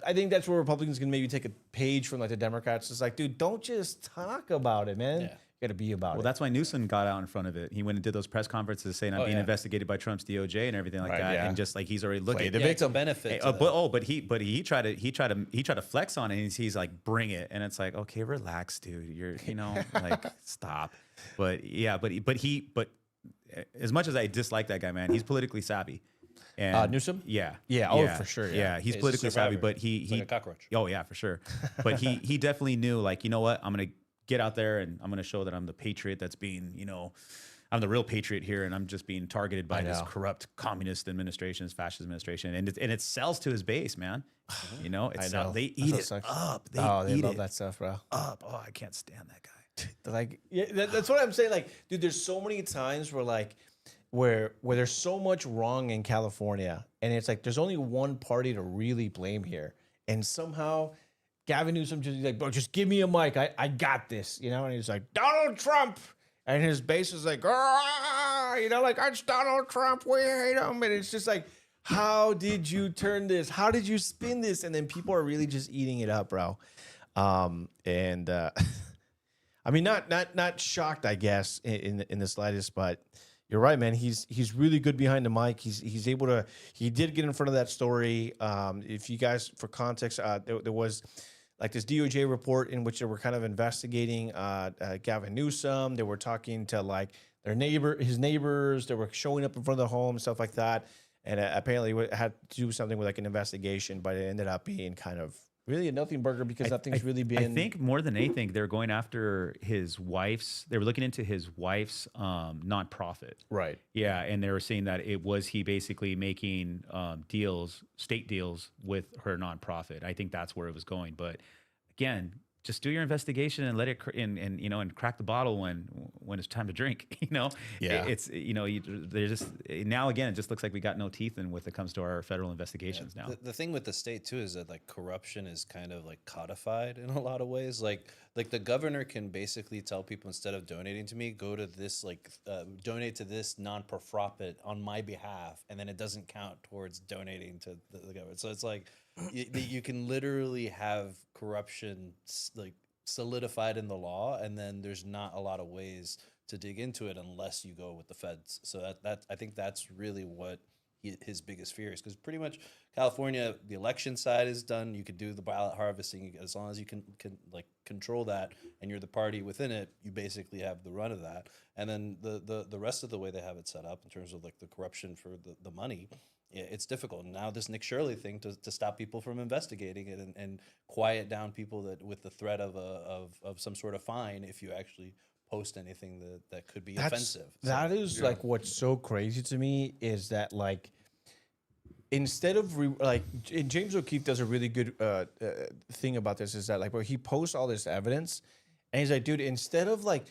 S2: I think that's where Republicans can maybe take a page from like the Democrats. It's like, dude, don't just talk about it, man. You got to be about it.
S4: Well, that's why Newsom got out in front of it. He went and did those press conferences saying I'm being investigated by Trump's DOJ and everything like that. And just like he's already looking
S5: at the victim benefit.
S4: But he tried to flex on it. And he's like, bring it. And it's like, okay, relax, dude. You're like stop. But as much as I dislike that guy, man, he's politically savvy. And
S2: Newsom?
S4: Yeah.
S2: For sure.
S4: Yeah, he's politically savvy, but he
S5: like a cockroach.
S4: Oh yeah, for sure. But he definitely knew, like, you know what? I'm gonna get out there and I'm gonna show that I'm the patriot that's being, I'm the real patriot here, and I'm just being targeted by this corrupt communist administration, this fascist administration, and it sells to his base, man. They eat it up. They love
S2: that stuff, bro.
S4: Up. Oh, I can't stand that guy.
S2: Like, that's what I'm saying. Like, dude, there's so many times where there's so much wrong in California, and it's like there's only one party to really blame here, and somehow Gavin Newsom just like, bro, just give me a mic, I got this, and he's like, Donald Trump, and his base is like, like, it's Donald Trump, we hate him, and it's just like, how did you turn this? How did you spin this? And then people are really just eating it up, bro. I mean, not shocked, I guess, in the slightest, but you're right, man. He's really good behind the mic. He's able to. He did get in front of that story. If you guys, for context, there was like this DOJ report in which they were kind of investigating Gavin Newsom. They were talking to like his neighbors. They were showing up in front of the home, stuff like that. And apparently it had to do something with like an investigation, but it ended up being kind of really a nothing burger because nothing's really been.
S4: I think more than anything, they're going after his wife's. They were looking into his wife's nonprofit.
S2: Right.
S4: Yeah, and they were saying that he basically making state deals with her nonprofit. I think that's where it was going. But again, just do your investigation and let it and crack the bottle when it's time to drink.
S2: Yeah.
S4: There's just now again it just looks like we got no teeth in when it comes to our federal investigations now.
S5: The thing with the state too is that like corruption is kind of like codified in a lot of ways. Like the governor can basically tell people, instead of donating to me, go to this donate to this non-profit on my behalf, and then it doesn't count towards donating to the government. So it's like you can literally have corruption like solidified in the law, and then there's not a lot of ways to dig into it unless you go with the feds. So that I think that's really what his biggest fear is, because pretty much California, the election side is done. You could do the ballot harvesting as long as you can like control that, and you're the party within it. You basically have the run of that, and then the rest of the way they have it set up in terms of like the corruption for the money. It's difficult. Now this Nick Shirley thing to stop people from investigating it and quiet down people that with the threat of some sort of fine if you actually post anything that could be offensive.
S2: That is like what's so crazy to me is that like instead of and James O'Keefe does a really good thing about this is that like where he posts all this evidence and he's like, dude, instead of like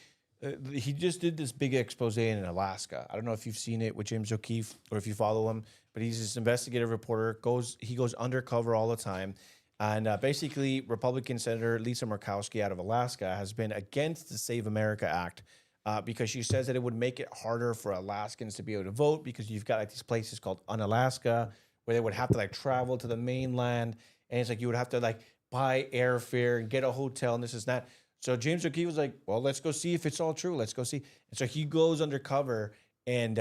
S2: he just did this big expose in Alaska. I don't know if you've seen it with James O'Keefe or if you follow him, but he's this investigative reporter. He goes undercover all the time, and basically Republican Senator Lisa Murkowski out of Alaska has been against the Save America Act. Because she says that it would make it harder for Alaskans to be able to vote because you've got like these places called Unalaska where they would have to like travel to the mainland, and it's like you would have to like buy airfare and get a hotel and this is that. So James O'Keefe was like, well, let's go see if it's all true. Let's go see. And so he goes undercover and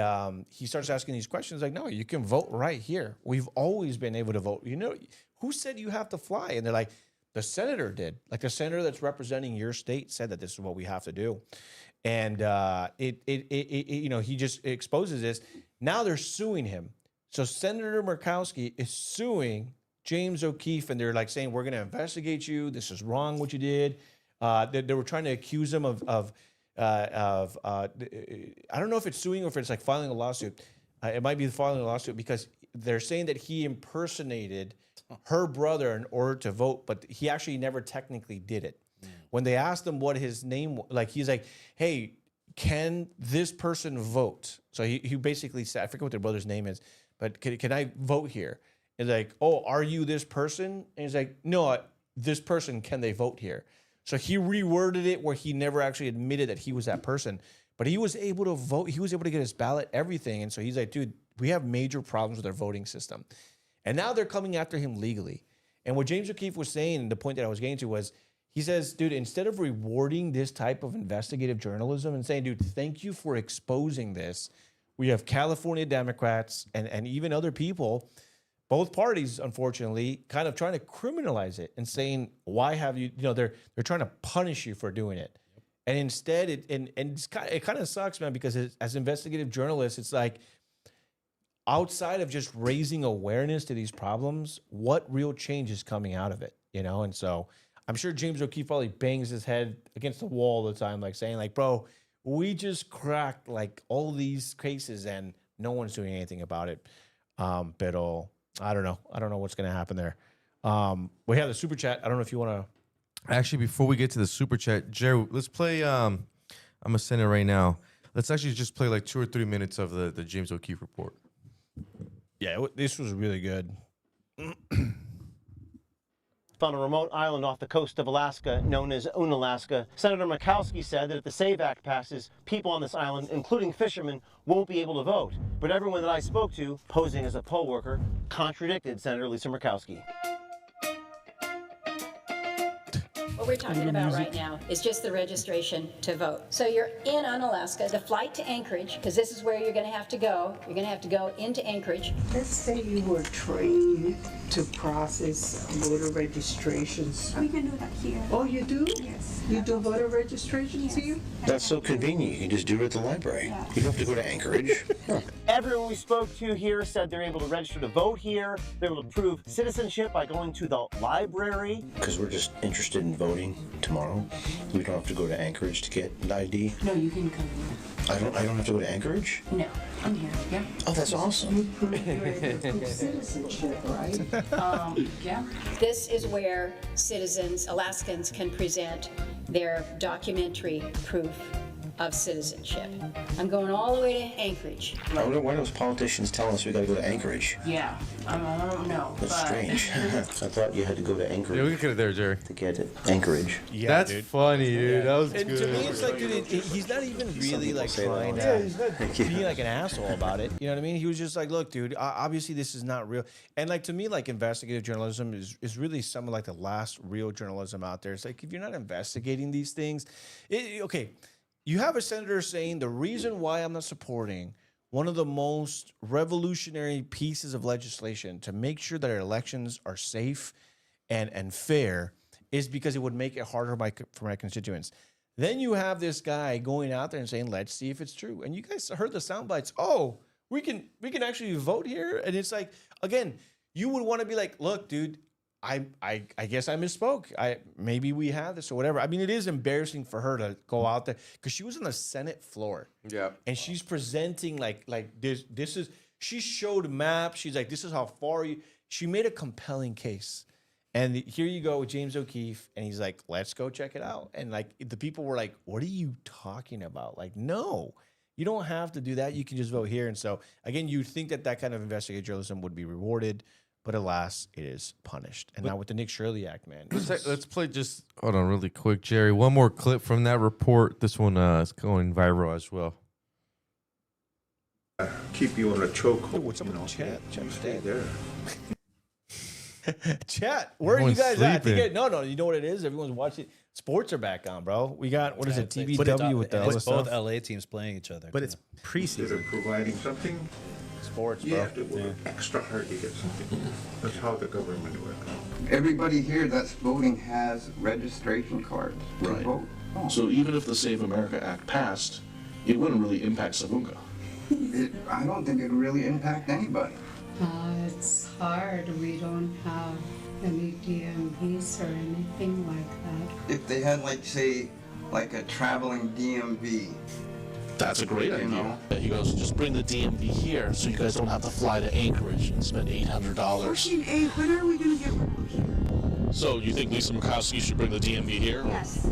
S2: he starts asking these questions like, no, you can vote right here. We've always been able to vote. You know, who said you have to fly? And they're like, the senator did. Like the senator that's representing your state said that this is what we have to do. And he just exposes this. Now they're suing him. So Senator Murkowski is suing James O'Keefe, and they're like saying, we're going to investigate you. This is wrong what you did. They were trying to accuse him of I don't know if it's suing or if it's like filing a lawsuit. It might be filing a lawsuit because they're saying that he impersonated her brother in order to vote, but he actually never technically did it. When they asked him what his name, like he's like, hey, can this person vote? So he basically said, I forget what their brother's name is, but can I vote here? And like, oh, are you this person? And he's like, no, this person, can they vote here? So he reworded it where he never actually admitted that he was that person, but he was able to vote. He was able to get his ballot, everything. And so he's like, dude, we have major problems with our voting system. And now they're coming after him legally. And what James O'Keefe was saying, the point that I was getting to was, he says, dude, instead of rewarding this type of investigative journalism and saying, dude, thank you for exposing this, we have California Democrats and even other people, both parties, unfortunately, kind of trying to criminalize it and saying, why have you, they're trying to punish you for doing it. And instead, it kind of sucks, man, because as investigative journalists, it's like, outside of just raising awareness to these problems, what real change is coming out of it, And so I'm sure James O'Keefe probably bangs his head against the wall all the time, like saying like, bro, we just cracked like all these cases and no one's doing anything about it. But I don't know. I don't know what's going to happen there. We have the super chat. I don't know if you want to.
S3: Actually, before we get to the super chat, Jerry, let's play. I'm going to send it right now. Let's actually just play like 2 or 3 minutes of the James O'Keefe report.
S2: Yeah, this was really good.
S14: On a remote island off the coast of Alaska known as Unalaska, Senator Murkowski said that if the SAVE Act passes, people on this island, including fishermen, won't be able to vote. But everyone that I spoke to, posing as a poll worker, contradicted Senator Lisa Murkowski.
S15: What we're talking about right now is just the registration to vote. So you're in Unalaska, the flight to Anchorage, because this is where you're going to have to go. You're going to have to go into Anchorage.
S16: Let's say you were trained to process voter registrations.
S17: We can do that here.
S16: Oh, you do?
S17: Yes.
S16: You do voter registrations here?
S18: That's so convenient. You can just do it at the library. Yeah. You don't have to go to Anchorage. Huh.
S14: Everyone we spoke to here said they're able to register to vote here. They're able to prove citizenship by going to the library.
S18: Because we're just interested in voting tomorrow. We don't have to go to Anchorage to get an ID.
S16: No, you can come here.
S18: I don't have to go to Anchorage?
S16: No, I'm here. Yeah.
S18: Oh, that's awesome.
S16: You prove you're able to prove citizenship, right? Yeah.
S15: This is where citizens, Alaskans, can present their documentary proof of citizenship. I'm going all the way to Anchorage.
S18: I wonder why those politicians tell us we gotta go to Anchorage.
S16: Yeah, I don't know.
S18: That's strange. I thought you had to go to Anchorage.
S3: Yeah, look at it there, Jerry.
S18: To get it. Anchorage.
S3: Yeah, that's funny, dude. That was
S2: and
S3: good.
S2: to me, it's like, dude, he's not even really like trying to be like an asshole about it. You know what I mean? He was just like, look, dude, obviously this is not real. And like to me, like investigative journalism is really some of like the last real journalism out there. It's like if you're not investigating these things, okay. You have a senator saying the reason why I'm not supporting one of the most revolutionary pieces of legislation to make sure that our elections are safe and fair is because it would make it harder for my constituents. Then you have this guy going out there and saying, let's see if it's true. And you guys heard the sound bites. Oh, we can actually vote here. And it's like, again, you would want to be like, look, dude, I guess I misspoke. Maybe we have this or whatever. I mean, it is embarrassing for her to go out there because she was on the Senate floor.
S3: Yeah.
S2: And she's presenting like this is She showed maps. She's like, this is how far you. She made a compelling case. And here you go with James O'Keefe, and he's like, let's go check it out. And like the people were like, what are you talking about? Like, no, you don't have to do that. You can just vote here. And so again, you'd think that that kind of investigative journalism would be rewarded, but alas, it is punished. And now with the Nick Shirley Act, man.
S3: Let's play just hold on really quick, Jerry. One more clip from that report. This one is going viral as well.
S17: Keep you on a chokehold.
S2: What's up with the chat?
S17: You stay there.
S2: Chat, where
S3: Everyone's
S2: are you guys at? I think
S3: sleeping.
S2: no, you know what it is? Everyone's watching. Sports are back on, bro. We got, what is it,
S5: It's like-
S2: TVW with the
S5: it's both
S2: stuff?
S5: LA teams playing each other.
S4: But it's
S17: Instead
S4: preseason.
S17: of providing something,
S2: Sports,
S17: you
S2: bro.
S17: have to work extra hard to get something. That's how the government works.
S19: Everybody here that's voting has registration cards to
S20: Right.
S19: vote.
S20: So even if the Save America Act passed, it wouldn't really impact Savunga.
S19: I don't think it really impact anybody.
S21: It's hard. We don't have any DMVs or anything like that.
S19: If they had, like, say, like a traveling DMV.
S20: That's a great
S19: You
S20: idea.
S19: know?
S20: He goes, just bring the DMV here so you guys don't have to fly to Anchorage and spend $800.
S16: Hey, when are we gonna get one here?
S20: So you think Lisa Murkowski should bring the DMV here?
S16: Yes.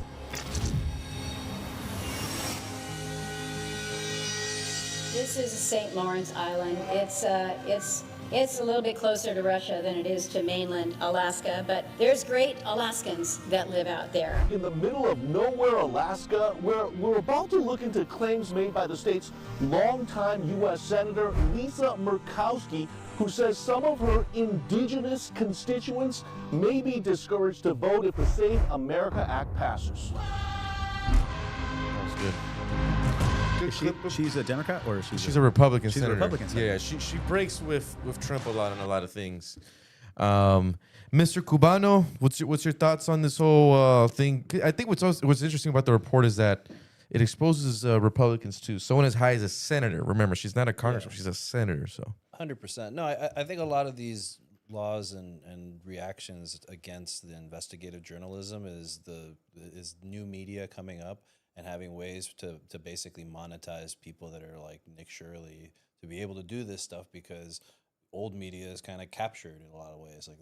S15: This is St. Lawrence Island. It's a little bit closer to Russia than it is to mainland Alaska, but there's great Alaskans that live out there.
S20: In the middle of nowhere, Alaska, we're about to look into claims made by the state's longtime U.S. Senator Lisa Murkowski, who says some of her indigenous constituents may be discouraged to vote if the Save America Act passes.
S3: That's good.
S4: She's a Democrat or
S3: She's a Republican
S4: She's a
S3: senator.
S4: Republican senator.
S3: Yeah, she breaks with Trump a lot on a lot of things. Mr. Cubano, what's your thoughts on this whole thing? I think what's interesting about the report is that it exposes Republicans too. Someone as high as a senator. Remember, she's not a congresswoman; she's a senator. So
S5: 100%. No, I think a lot of these laws and reactions against the investigative journalism is new media coming up and having ways to basically monetize people that are like Nick Shirley to be able to do this stuff, because old media is kind of captured in a lot of ways. Like,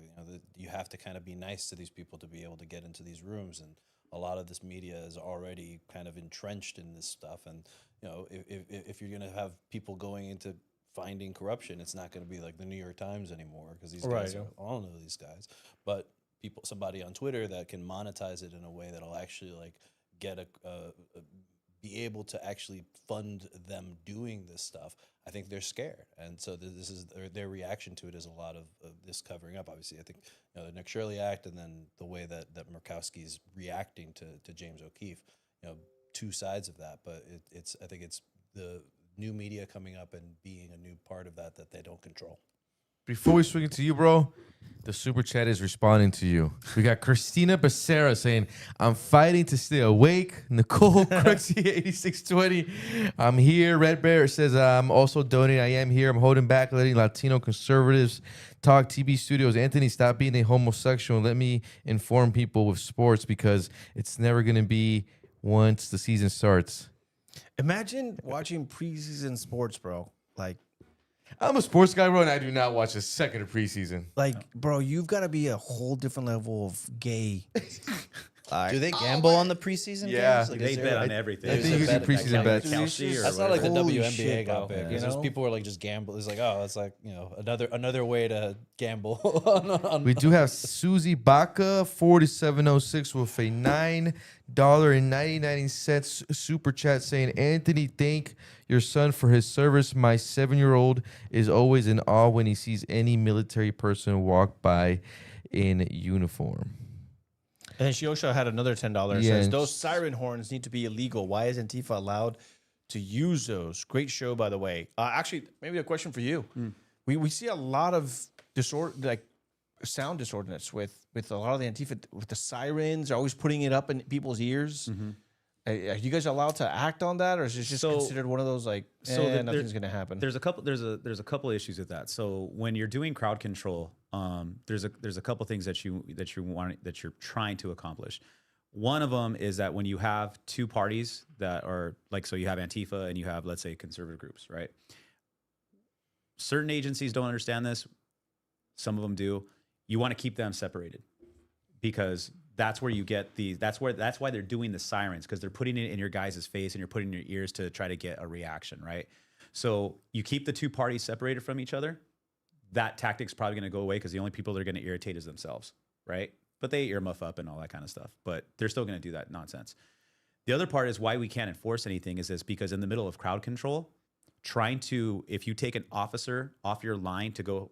S5: you have to kind of be nice to these people to be able to get into these rooms, and a lot of this media is already kind of entrenched in this stuff. And if you're gonna have people going into finding corruption, it's not going to be like the New York Times anymore, because these guys all know these guys. But somebody on Twitter that can monetize it in a way that'll actually like get be able to actually fund them doing this stuff, I think they're scared. And so this is their reaction to it is a lot of this covering up. Obviously, I think the Nick Shirley Act, and then the way that Murkowski's reacting to James O'Keefe, two sides of that. But I think it's the new media coming up and being a new part of that they don't control.
S3: before we swing it to you, bro, the super chat is responding to you. We got Christina Becerra saying, "I'm fighting to stay awake." Nicole Cruxy 8620, "I'm here." Red Bear says, "I'm also donating. I am here. I'm holding back, letting Latino conservatives talk." TB Studios, Anthony, stop being a homosexual. Let me inform people with sports, because it's never going to be once the season starts.
S2: Imagine watching preseason sports, bro. Like,
S3: I'm a sports guy, bro, and I do not watch a second of preseason.
S2: Like, bro, you've got to be a whole different level of gay.
S5: Do they gamble on the preseason games? Like,
S4: they bet on everything.
S3: I think you do preseason bets.
S5: That's not like the
S2: Holy
S5: WNBA
S2: shit,
S5: got
S2: bro.
S5: big.
S2: You know?
S5: People were like just gamble. It's like, oh, it's like, another way to gamble.
S3: We do have Susie Baca 4706 with a $9.99 super chat saying, "Anthony, thank your son for his service. My 7-year-old is always in awe when he sees any military person walk by in uniform."
S2: And then she also had another $10.
S3: Yeah,
S2: Says,
S3: and
S2: "Those siren horns need to be illegal. Why is Antifa allowed to use those?" Great show, by the way. Actually, maybe a question for you. We see a lot of sound disordinance with a lot of the Antifa, with the sirens. They're always putting it up in people's ears. Are you guys allowed to act on that, or is it just considered one of those nothing's going to happen?
S4: There's a couple issues with that. So when you're doing crowd control, there's a couple things that you're trying to accomplish. One of them is that when you have two parties that are like, so you have Antifa and you have, let's say, conservative groups, right? certain agencies don't understand this. Some of them do. You want to keep them separated because that's where you get that's why they're doing the sirens, because they're putting it in your guys' face and you're putting it in your ears to try to get a reaction, right? So you keep the two parties separated from each other. That tactic's probably going to go away because the only people that are going to irritate is themselves, right? But they earmuff up and all that kind of stuff. But they're still going to do that nonsense. The other part is why we can't enforce anything is this, because in the middle of crowd control, if you take an officer off your line to go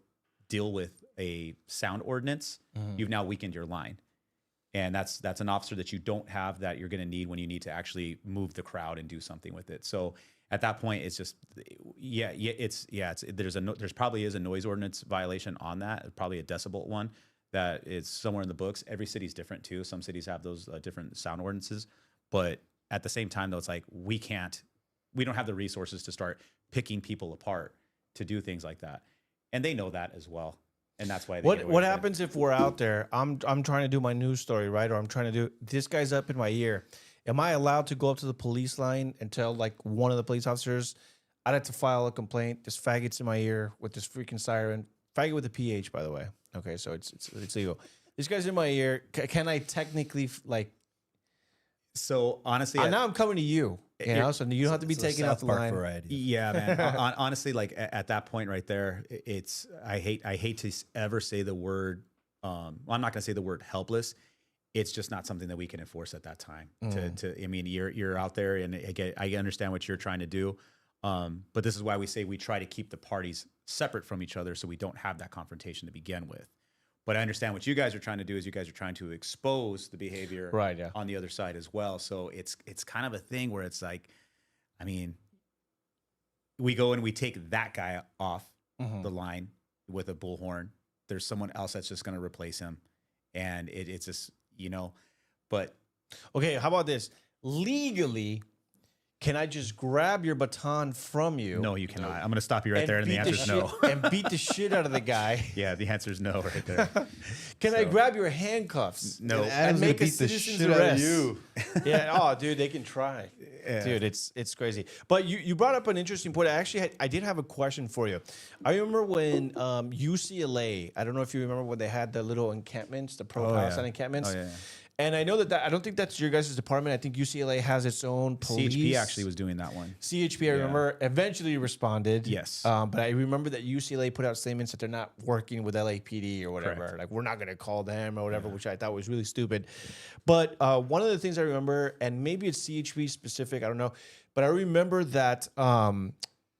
S4: deal with a sound ordinance, you've now weakened your line. And that's an officer that you don't have that you're going to need when you need to actually move the crowd and do something with it. So at that point, it's just, there's probably is a noise ordinance violation on that, probably a decibel one that is somewhere in the books. Every city's different too. Some cities have those different sound ordinances, but at the same time though, it's like, we don't have the resources to start picking people apart to do things like that. And they know that as well. And that's why
S2: what happens if we're out there? I'm trying to do my news story, right? Or I'm trying to do this guy's up in my ear. Am I allowed to go up to the police line and tell like one of the police officers, I'd have to file a complaint. This faggot's in my ear with this freaking siren. Faggot with a PH, by the way. Okay, so it's legal. This guy's in my ear. Can I technically like?
S4: So honestly,
S2: now I'm coming to you. You know, so you don't have to be taking out the line.
S5: Variety.
S4: Yeah, man. Honestly, like at that point right there, I hate to ever say the word. I'm not going to say the word helpless. It's just not something that we can enforce at that time. I mean, you're out there, and I understand what you're trying to do, but this is why we say we try to keep the parties separate from each other so we don't have that confrontation to begin with. But I understand what you guys are trying to do is you guys are trying to expose the behavior on the other side as well. So it's kind of a thing where it's like, I mean, we go and we take that guy off the line with a bullhorn. There's someone else that's just going to replace him. And it's just, but.
S2: Okay, how about this? Legally, can I just grab your baton from you?
S4: No, you cannot. I'm going to stop you right there, and the answer is no.
S2: And beat the shit out of the guy.
S4: Yeah, the answer is no right there.
S2: Can I grab your handcuffs?
S4: No.
S2: And make a citizen's arrest?
S3: you.
S2: Yeah. Oh, dude, they can try. Yeah. Dude, it's crazy. But you brought up an interesting point. I did have a question for you. I remember when UCLA, I don't know if you remember when they had the little encampments, the pro-Palestine encampments. Oh, yeah. And I know that I don't think that's your guys' department. I think UCLA has its own police.
S4: CHP actually was doing that one.
S2: CHP, I remember, eventually responded.
S4: Yes.
S2: But I remember that UCLA put out statements that they're not working with LAPD or whatever.
S4: Correct.
S2: Like, we're not going to call them or whatever, which I thought was really stupid. But one of the things I remember, and maybe it's CHP specific, I don't know, but I remember that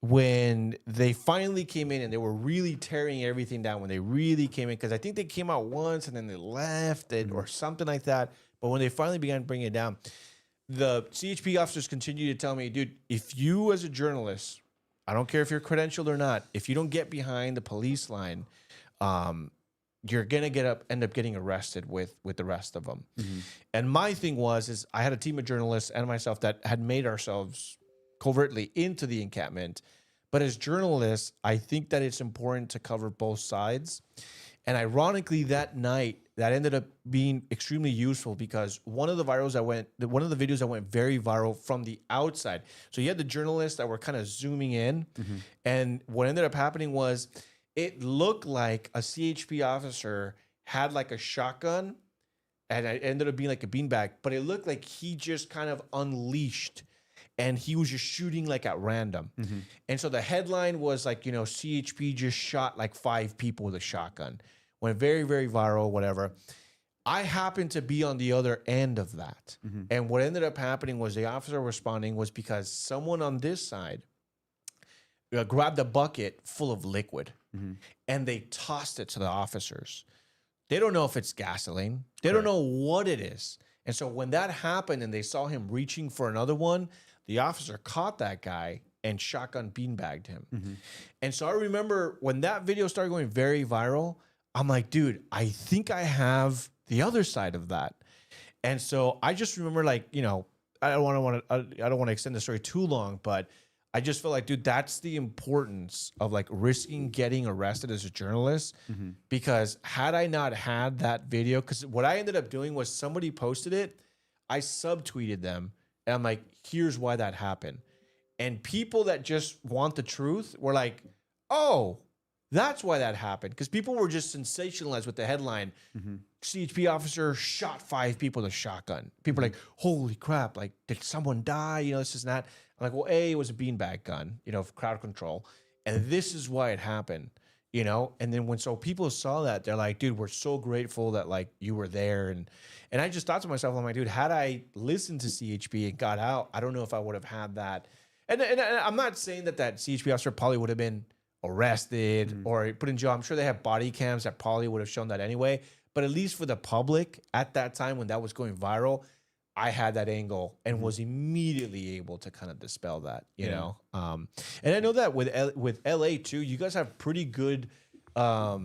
S2: when they finally came in and they were really tearing everything down, when they really came in, because I think they came out once and then they left or something like that. But when they finally began bringing it down, the CHP officers continued to tell me, dude, if you as a journalist, I don't care if you're credentialed or not, if you don't get behind the police line, you're going to end up getting arrested with the rest of them. And my thing is I had a team of journalists and myself that had made ourselves covertly into the encampment. But as journalists, I think that it's important to cover both sides. And ironically, that night, that ended up being extremely useful because one of the videos that went very viral from the outside. So you had the journalists that were kind of zooming in. And what ended up happening was it looked like a CHP officer had like a shotgun and it ended up being like a beanbag, but it looked like he just kind of unleashed and he was just shooting like at random. And so the headline was like, CHP just shot like 5 people with a shotgun. Went very, very viral, whatever. I happened to be on the other end of that. And what ended up happening was the officer responding was because someone on this side grabbed a bucket full of liquid and they tossed it to the officers. They don't know if it's gasoline. They don't know what it is. And so when that happened and they saw him reaching for another one, the officer caught that guy and shotgun beanbagged him. And so I remember when that video started going very viral, I'm like, dude, I think I have the other side of that. And so I just remember I don't want to extend the story too long, but I just feel like, dude, that's the importance of like risking getting arrested as a journalist. Because had I not had that video, because what I ended up doing was somebody posted it, I subtweeted them, and I'm like, here's why that happened. And people that just want the truth were like, oh, that's why that happened. Because people were just sensationalized with the headline, CHP officer shot 5 people with a shotgun. People are like, holy crap, like, did someone die? You know, this is not. I'm like, well, A, it was a beanbag gun, you know, for crowd control. And this is why it happened, you know? And then when people saw that, they're like, dude, we're so grateful that, like, you were there. And I just thought to myself, I'm like, dude, had I listened to CHP and got out, I don't know if I would have had that. And I'm not saying that CHP officer probably would have been arrested or put in jail. I'm sure they have body cams that probably would have shown that anyway. But at least for the public at that time when that was going viral, I had that angle and was immediately able to kind of dispel that, you know? And I know that with LA too, you guys have pretty good, I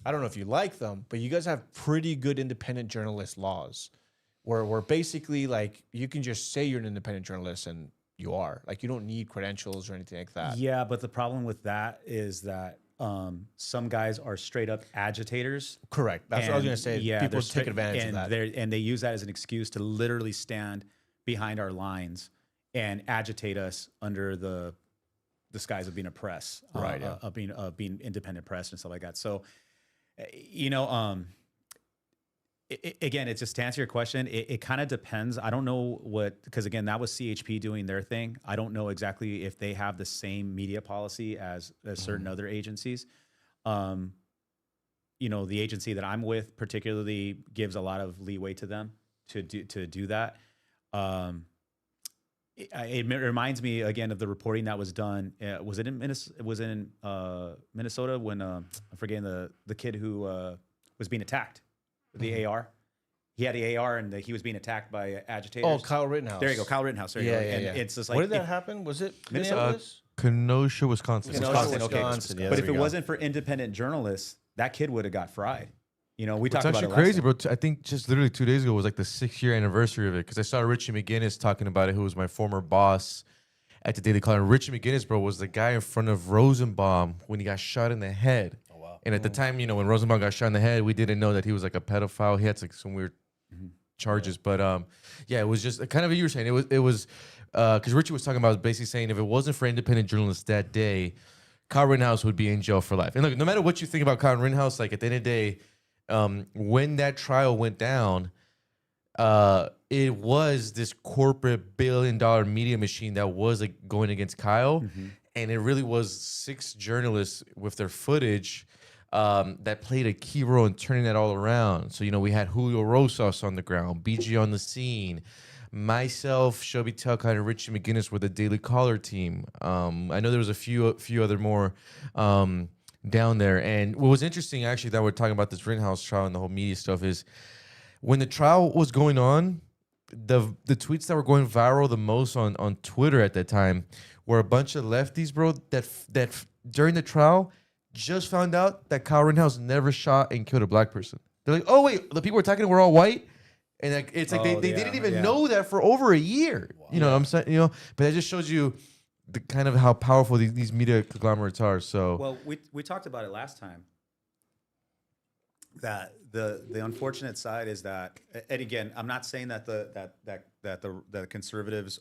S2: don't know if you like them, but you guys have pretty good independent journalist laws where basically like you can just say you're an independent journalist and you are. Like, you don't need credentials or anything like that.
S4: Yeah, but the problem with that is that some guys are straight up agitators.
S2: Correct. That's what I was going to say.
S4: Yeah,
S2: people take advantage of that.
S4: And they use that as an excuse to literally stand behind our lines and agitate us under the disguise of being a press,
S2: right?
S4: Of being independent press and stuff like that. So, you know, again, it's just to answer your question. It kind of depends. I don't know because again, that was CHP doing their thing. I don't know exactly if they have the same media policy as certain other agencies. You know, the agency that I'm with particularly gives a lot of leeway to them to do that. It reminds me again of the reporting that was done. Was it in Minnesota when I'm forgetting the kid who was being attacked? The AR. He had the AR and he was being attacked by agitators.
S2: Oh, Kyle Rittenhouse.
S4: There you go, Kyle Rittenhouse. There you go. And it's just like,
S2: where did that happen? Was it Minneapolis?
S3: Kenosha, Wisconsin.
S2: Wisconsin.
S4: Okay.
S2: Yeah,
S4: but if it wasn't for independent journalists, that kid would have got fried. You know, we talked about it.
S3: It's actually crazy, bro. I think just literally 2 days ago was like the 6-year anniversary of it because I saw Richie McGinnis talking about it, who was my former boss at the Daily Caller. And Richie McGinnis, bro, was the guy in front of Rosenbaum when he got shot in the head. Oh, wow. And at the time, you know, when Rosenbaum got shot in the head, we didn't know that he was like a pedophile. He had like some weird charges. But yeah, it was just kind of what you were saying. It was because Richie was talking about basically saying if it wasn't for independent journalists that day, Kyle Rittenhouse would be in jail for life. And look, no matter what you think about Kyle Rittenhouse, like at the end of the day, when that trial went down, it was this corporate billion-dollar media machine that was like going against Kyle, and it really was 6 journalists with their footage that played a key role in turning that all around. So, you know, we had Julio Rosas on the ground, BG on the scene, myself, Shelby Telkine, and Richie McGinnis were the Daily Caller team. I know there was a few other more down there. And what was interesting, actually, that we're talking about this Rittenhouse trial and the whole media stuff is when the trial was going on, the tweets that were going viral the most on Twitter at that time were a bunch of lefties, bro, that during the trial just found out that Kyle Rittenhouse never shot and killed a black person. They're like, oh, wait, the people we're talking were all white? And like, it's like they didn't even know that for over a year. Wow. You know what I'm saying? You know, but that just shows you the kind of how powerful these media conglomerates are. So
S4: well, we talked about it last time. That the unfortunate side is that, and again, I'm not saying that the conservatives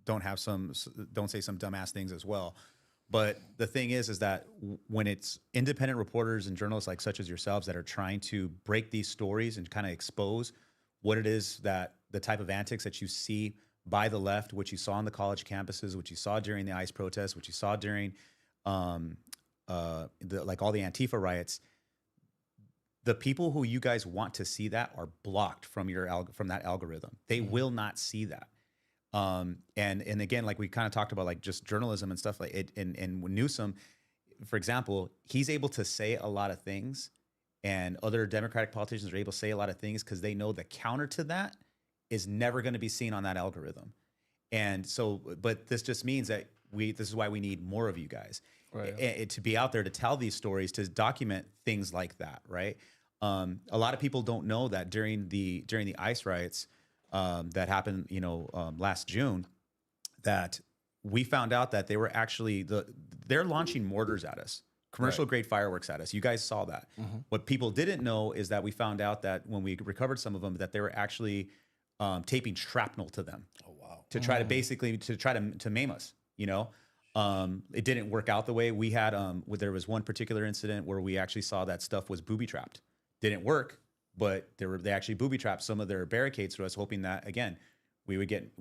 S4: don't say some dumbass things as well. But the thing is that when it's independent reporters and journalists like such as yourselves that are trying to break these stories and kind of expose what it is that the type of antics that you see by the left, which you saw on the college campuses, which you saw during the ICE protests, which you saw during all the Antifa riots, the people who you guys want to see that are blocked from from that algorithm. They will not see that. And again, like we kind of talked about, like just journalism and stuff like it. And Newsom, for example, he's able to say a lot of things, and other Democratic politicians are able to say a lot of things because they know the counter to that is never going to be seen on that algorithm. And so, but this just means that this is why we need more of you guys to be out there to tell these stories, to document things like that, right? A lot of people don't know that during the ICE riots that happened, last June, that we found out that they were actually they're launching mortars at us, commercial grade fireworks at us. You guys saw that. Mm-hmm. What people didn't know is that we found out that when we recovered some of them, that they were actually taping shrapnel to them. Oh wow! To try to basically to maim us, It didn't work out the way we had. There was one particular incident where we actually saw that stuff was booby trapped. Didn't work, but they actually booby trapped some of their barricades to us, hoping that again we would get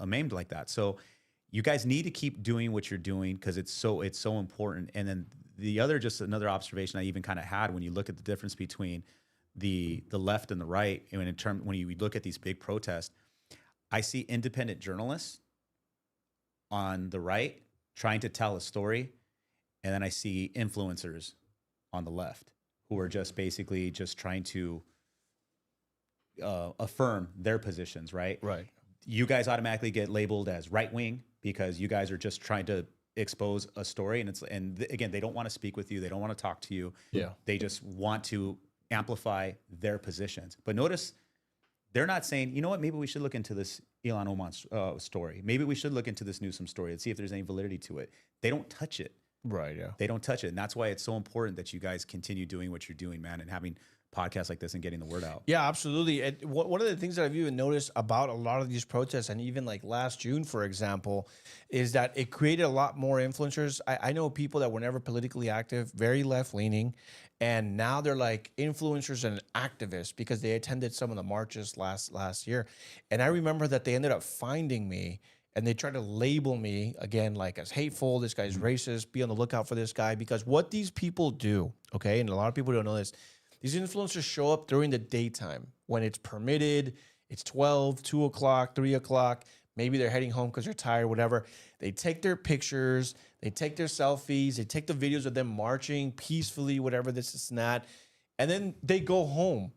S4: maimed like that. So you guys need to keep doing what you're doing because it's so important. And then just another observation I even kind of had when you look at the difference between the left and the right, and when you look at these big protests, I see independent journalists on the right trying to tell a story, and then I see influencers on the left who are just basically just trying to affirm their positions, right?
S2: Right.
S4: You guys automatically get labeled as right wing because you guys are just trying to expose a story, and again, they don't want to speak with you, they don't want to talk to you.
S2: Yeah.
S4: They just want to amplify their positions. But notice they're not saying, you know what, maybe we should look into this Ilhan Omar story. Maybe we should look into this Newsom story and see if there's any validity to it. They don't touch it.
S2: Right, yeah.
S4: They don't touch it. And that's why it's so important that you guys continue doing what you're doing, man, and having podcasts like this and getting the word out.
S2: Yeah, absolutely. And one of the things that I've even noticed about a lot of these protests, and even like last June, for example, is that it created a lot more influencers. I know people that were never politically active, very left-leaning, and now they're like influencers and activists because they attended some of the marches last year. And I remember that they ended up finding me and they tried to label me again like as hateful, this guy's racist, be on the lookout for this guy, because what these people do, okay, and a lot of people don't know this, these influencers show up during the daytime when it's permitted. It's 12, 2 o'clock, 3 o'clock. Maybe they're heading home because they're tired, whatever. They take their pictures, they take their selfies, they take the videos of them marching peacefully, whatever this and that, and then they go home.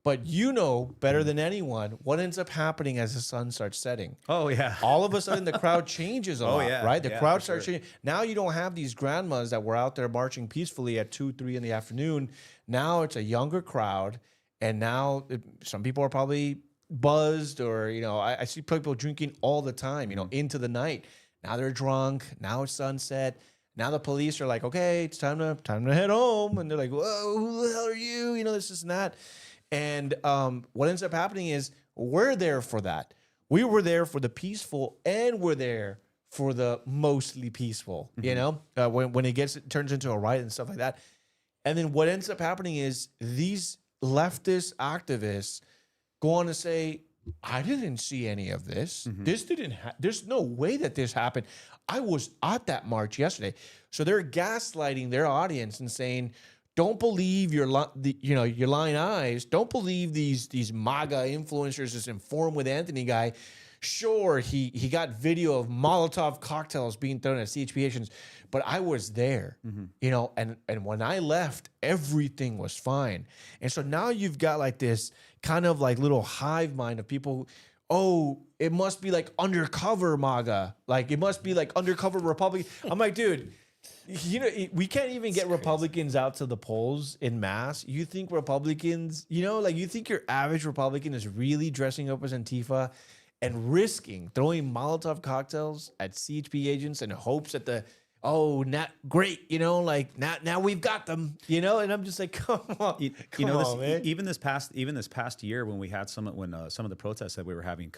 S2: But you know better than anyone what ends up happening as the sun starts setting.
S4: Oh, yeah.
S2: All of a sudden, the crowd changes a lot,
S4: yeah.
S2: right? The
S4: Yeah,
S2: crowd
S4: for
S2: starts
S4: sure.
S2: changing. Now you don't have these grandmas that were out there marching peacefully at 2, 3 in the afternoon. Now it's a younger crowd, and now some people are probably buzzed, or I see people drinking all the time, into the night. Now they're drunk. Now it's sunset. Now the police are like, okay, it's time to head home, and they're like, whoa, who the hell are you? This and that. And what ends up happening is we're there for that. We were there for the peaceful, and we're there for the mostly peaceful. When it turns into a riot and stuff like that. And then what ends up happening is these leftist activists go on to say, I didn't see any of this. This didn't. There's no way that this happened. I was at that march yesterday. So they're gaslighting their audience and saying, don't believe your lying eyes. Don't believe these MAGA influencers, this Inform with Anthony guy. Sure, he got video of Molotov cocktails being thrown at CHP agents, but I was there, and when I left, everything was fine. And so now you've got like this kind of like little hive mind of people. Oh, it must be like undercover MAGA. Like it must be like undercover Republican. I'm like, dude, we can't even get Republicans out to the polls in mass. You think Republicans, you think your average Republican is really dressing up as Antifa and risking throwing Molotov cocktails at CHP agents in hopes that not great, now we've got them, and I'm just like, come on, man.
S4: Even this past year when we had some of the protests that we were having,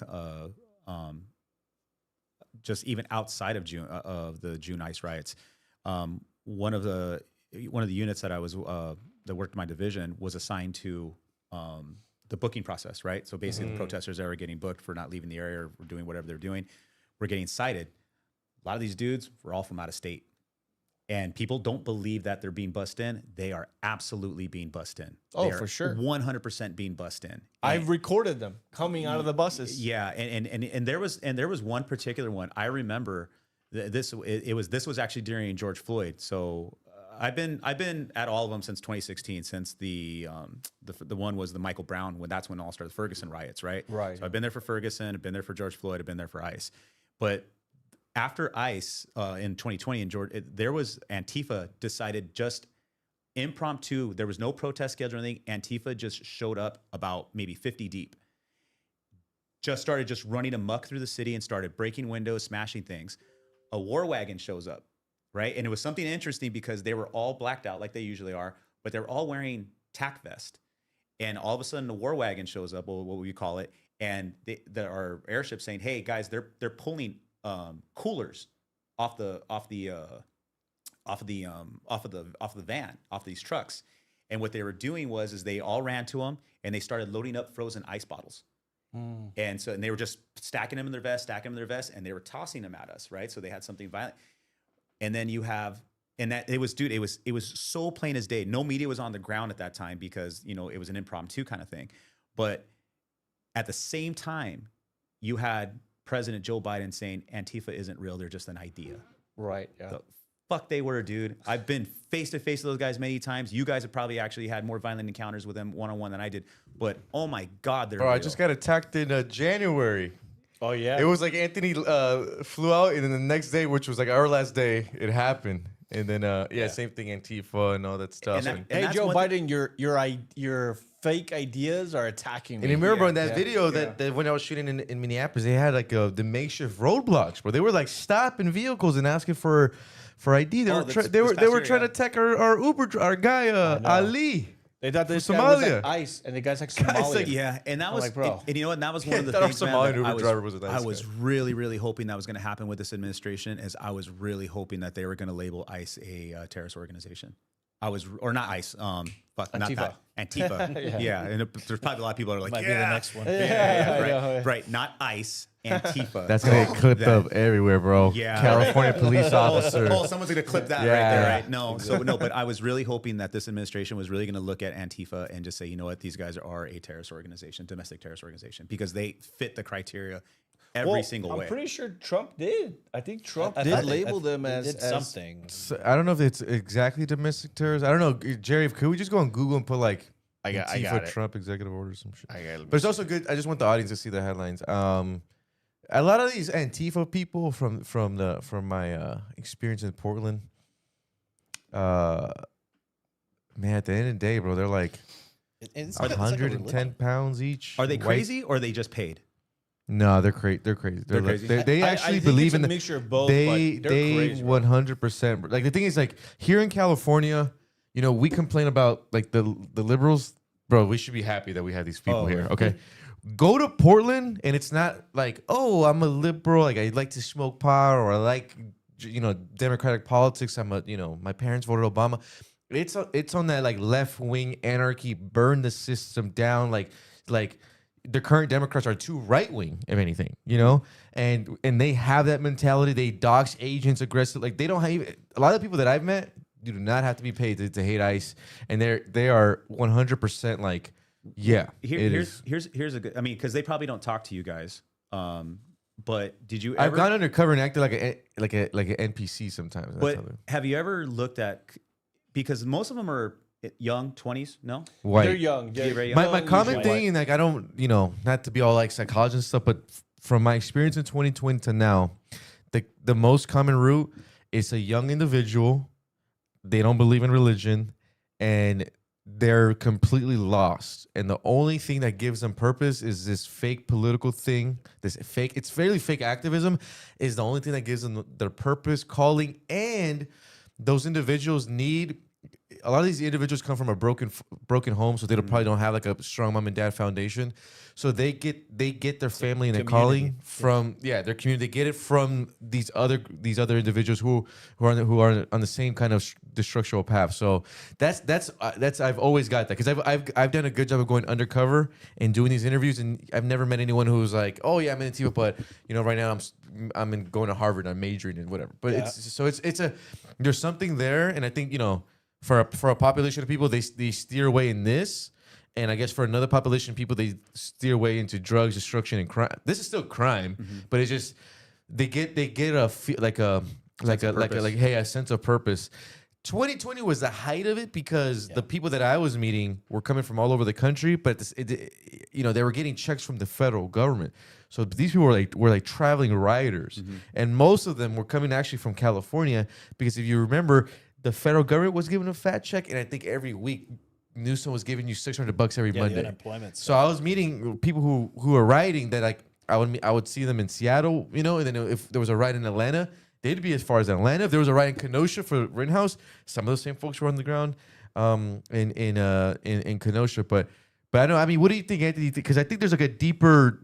S4: just even outside of June of the June ICE riots, one of the units that I was that worked in my division was assigned to the booking process, right? So basically, the protesters that were getting booked for not leaving the area or doing whatever they're doing were getting cited. A lot of these dudes were all from out of state. And people don't believe that they're being bussed in. They are absolutely being bussed in.
S2: Oh,
S4: They are
S2: for sure.
S4: 100% being bussed in.
S2: I've recorded them coming out of the buses.
S4: Yeah, and there was one particular one. I remember this was actually during George Floyd. So I've been at all of them since 2016, since the one was the Michael Brown, that's when all started, the Ferguson riots, right?
S2: Right.
S4: So I've been there for Ferguson, I've been there for George Floyd, I've been there for ICE. But after ICE in 2020 in Georgia, there was Antifa decided just impromptu. There was no protest schedule or anything. Antifa just showed up about maybe 50 deep. Just started running amok through the city and started breaking windows, smashing things. A war wagon shows up, right? And it was something interesting because they were all blacked out like they usually are, but they were all wearing tack vest. And all of a sudden, the war wagon shows up, or what we call it, and our airship saying, "Hey guys, they're pulling coolers off the van, off these trucks. And what they were doing was they all ran to them and they started loading up frozen ice bottles. And they were just stacking them in their vest, and they were tossing them at us, right? So they had something violent. And then you have, and that it was so plain as day. No media was on the ground at that time because, you know, it was an impromptu kind of thing. But at the same time, you had President Joe Biden saying Antifa isn't real, they're just an idea.
S2: Right. Yeah.
S4: The fuck they were, dude. I've been face to face with those guys many times. You guys have probably actually had more violent encounters with them one-on-one than I did. But oh my God, they're
S3: Bro,
S4: real.
S3: I just got attacked in January.
S2: Oh yeah.
S3: It was like Anthony flew out, and then the next day, which was like our last day, it happened. And then same thing, Antifa and all that stuff.
S2: Hey, Joe Biden, your fake ideas are attacking me.
S3: And you remember in that
S2: Yeah.
S3: video that when I was shooting in Minneapolis, they had like the makeshift roadblocks, bro. They were like stopping vehicles and asking for ID. They were trying to attack our Uber guy Ali.
S2: They thought this guy was like ICE, and the guy's like Somalian.
S4: Yeah, and that
S2: I'm
S4: was,
S2: like, bro.
S4: and you know what? That was one of the
S3: That our
S4: things, man,
S3: Somalian
S4: that
S3: Uber driver was a nice
S4: I was
S3: guy.
S4: really, really hoping that was going to happen with this administration. As I was really hoping that they were going to label ICE a terrorist organization. Or not ICE. Not
S2: Antifa.
S4: that. Antifa. yeah, and there's probably a lot of people that are like,
S2: Might be the next one.
S4: Right, not ICE. Antifa.
S3: That's gonna get clipped up everywhere, bro.
S4: Yeah.
S3: California police officer.
S4: Oh, someone's gonna clip that right there, right? No, but I was really hoping that this administration was really gonna look at Antifa and just say, you know what, these guys are a terrorist organization, domestic terrorist organization, because they fit the criteria every single way.
S2: I'm pretty sure Trump did. I think Trump did label them as
S5: something.
S3: So, I don't know if it's exactly domestic terrorism. I don't know, Jerry. Could we just go on Google and put like
S2: I got
S3: Antifa
S2: it.
S3: Trump executive order or some shit?
S2: I got it.
S3: But it's also good. I just want the audience to see the headlines. A lot of these Antifa people from my experience in Portland, man, at the end of the day, bro, they're like
S5: It's
S3: 110 pounds each.
S4: Are they
S3: White-
S4: crazy or are they just paid?
S3: No, they're crazy. They're crazy.
S4: They're
S3: like-
S4: crazy?
S3: They
S2: I
S3: actually
S2: think
S3: believe
S2: it's
S3: in
S2: a
S3: the
S2: mixture of both,
S3: They
S2: but they're crazy, bro.
S3: 100%. Like the thing is, like here in California, you know, we complain about like the liberals, bro. We should be happy that we have these people here. Okay. Go to Portland, and it's not like, oh, I'm a liberal, like I like to smoke pot, or I like, you know, Democratic politics. My parents voted Obama. It's on that like left wing anarchy, burn the system down. Like the current Democrats are too right wing, if anything, you know, and they have that mentality. They dox agents aggressive. Like they don't have a lot of the people that I've met. You do not have to be paid to hate ICE, and they are 100% like. Yeah,
S4: here's a good. I mean, because they probably don't talk to you guys. But did you ever?
S3: I've gone undercover and acted like an NPC sometimes.
S4: But have you ever looked at? Because most of them are young, 20s. No,
S3: white.
S2: They're young.
S4: They're very young.
S3: My common thing, and like I don't, you know, not to be all like psychology and stuff, but from my experience in 2020 to now, the most common route is a young individual. They don't believe in religion, and they're completely lost, and the only thing that gives them purpose is this fake political thing. It's fairly fake activism is the only thing that gives them their purpose, calling. And those individuals need, a lot of these individuals come from a broken home, so they probably don't have like a strong mom and dad foundation. So they get their family and their calling from their community. They get it from these other individuals who are on the same kind of the structural path. So that's I've always got that, because I've done a good job of going undercover and doing these interviews, and I've never met anyone who's like, oh yeah, I'm in Antifa, but you know right now I'm going to Harvard, I'm majoring in whatever. But there's something there, and I think, you know, for a population of people, they steer away in this. And I guess for another population of people, they steer away into drugs, destruction, and crime. This is still crime, but it's just they get a sense of purpose. 2020 was the height of it, because the people that I was meeting were coming from all over the country, but they were getting checks from the federal government. So these people were like traveling rioters, and most of them were coming actually from California, because if you remember, the federal government was giving a fat check, and I think every week Newsom was giving you $600 every Monday.
S5: The unemployment
S3: so I was meeting people who are rioting that like I would see them in Seattle, you know, and then if there was a riot in Atlanta, they'd be as far as Atlanta. If there was a riot in Kenosha for Rittenhouse, some of those same folks were on the ground in Kenosha. But But I know. I mean, what do you think, Anthony? Because I think there's like a deeper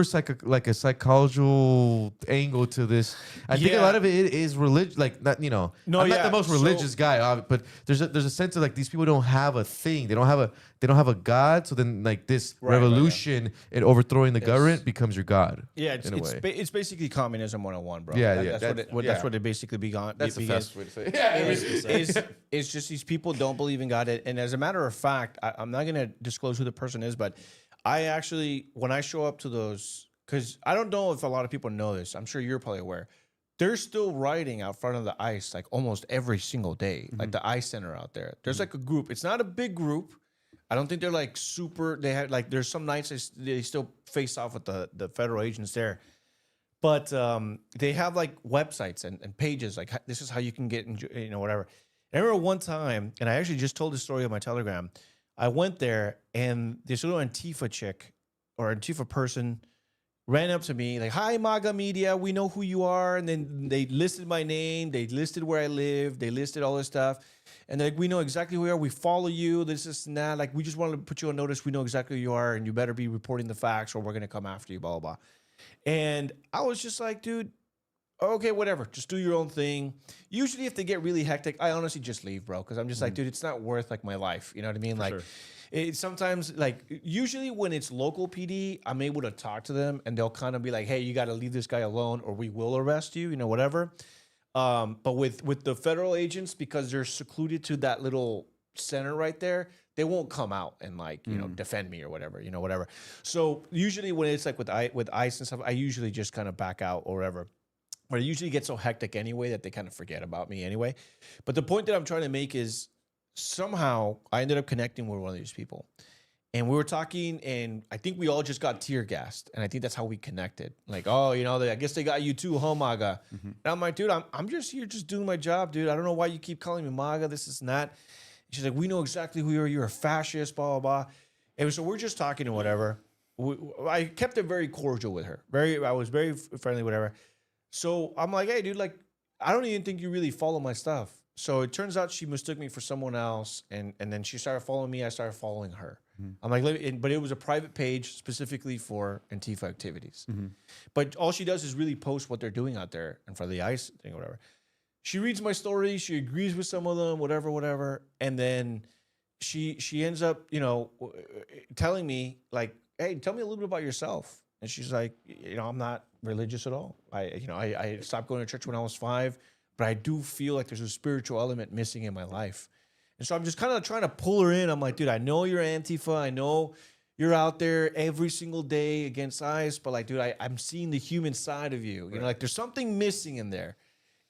S3: psychological angle to this. I think a lot of it is religion. Like, not I'm not the most religious guy, but there's a sense of like these people don't have a thing. They don't have a god. So then like this revolution and overthrowing the government becomes your god.
S2: Yeah, it's basically communism 101, bro.
S3: Yeah,
S2: that's what it basically began.
S3: That's the best way to say it.
S2: Yeah, it's just these people don't believe in God, and as a matter of fact, I'm not gonna disclose who the person is, but I actually, when I show up to those, because I don't know if a lot of people know this, I'm sure you're probably aware, they're still writing out front of the ICE like almost every single day, like the ICE center out there. There's like a group. It's not a big group. I don't think they're like super. They have like, there's some nights they still face off with the federal agents there, but they have like websites and pages like this is how you can get whatever. I remember one time, and I actually just told this story on my Telegram. I went there, and this little Antifa chick or Antifa person ran up to me like, "Hi, MAGA media, we know who you are." And then they listed my name, they listed where I live, they listed all this stuff, and they're like, "We know exactly who you are. We follow you. This and that. Like, we just wanted to put you on notice. We know exactly who you are, and you better be reporting the facts, or we're gonna come after you." Blah blah blah. And I was just like, dude. Okay, whatever. Just do your own thing. Usually, if they get really hectic, I honestly just leave, bro. Because I'm just like, dude, it's not worth like my life. You know what I mean? For like, it's sometimes like usually when it's local PD, I'm able to talk to them, and they'll kind of be like, "Hey, you got to leave this guy alone, or we will arrest you." Whatever. But with the federal agents, because they're secluded to that little center right there, they won't come out and like defend me or whatever. Whatever. So usually when it's like with ICE and stuff, I usually just kind of back out or whatever. But it usually gets so hectic anyway that they kind of forget about me anyway. But the point that I'm trying to make is somehow I ended up connecting with one of these people. And we were talking, and I think we all just got tear gassed. And I think that's how we connected. Like, oh, I guess they got you too, huh, MAGA? And I'm like, dude, I'm just here just doing my job, dude. I don't know why you keep calling me MAGA, this is that. And she's like, we know exactly who you are. You're a fascist, blah, blah, blah. And so we're just talking and whatever. I kept it very cordial with her. I was very friendly, whatever. So I'm like, hey, dude, like, I don't even think you really follow my stuff. So it turns out she mistook me for someone else, and then she started following me. I started following her. I'm like, but it was a private page specifically for Antifa activities. But all she does is really post what they're doing out there in front of the ICE thing or whatever. She reads my stories. She agrees with some of them, whatever. And then she ends up, telling me like, hey, tell me a little bit about yourself. And she's like, I'm not religious at all. I stopped going to church when I was 5, but I do feel like there's a spiritual element missing in my life. And so I'm just kind of trying to pull her in. I'm like, dude, I know you're Antifa. I know you're out there every single day against ICE, but like, dude, I'm seeing the human side of you. Like there's something missing in there.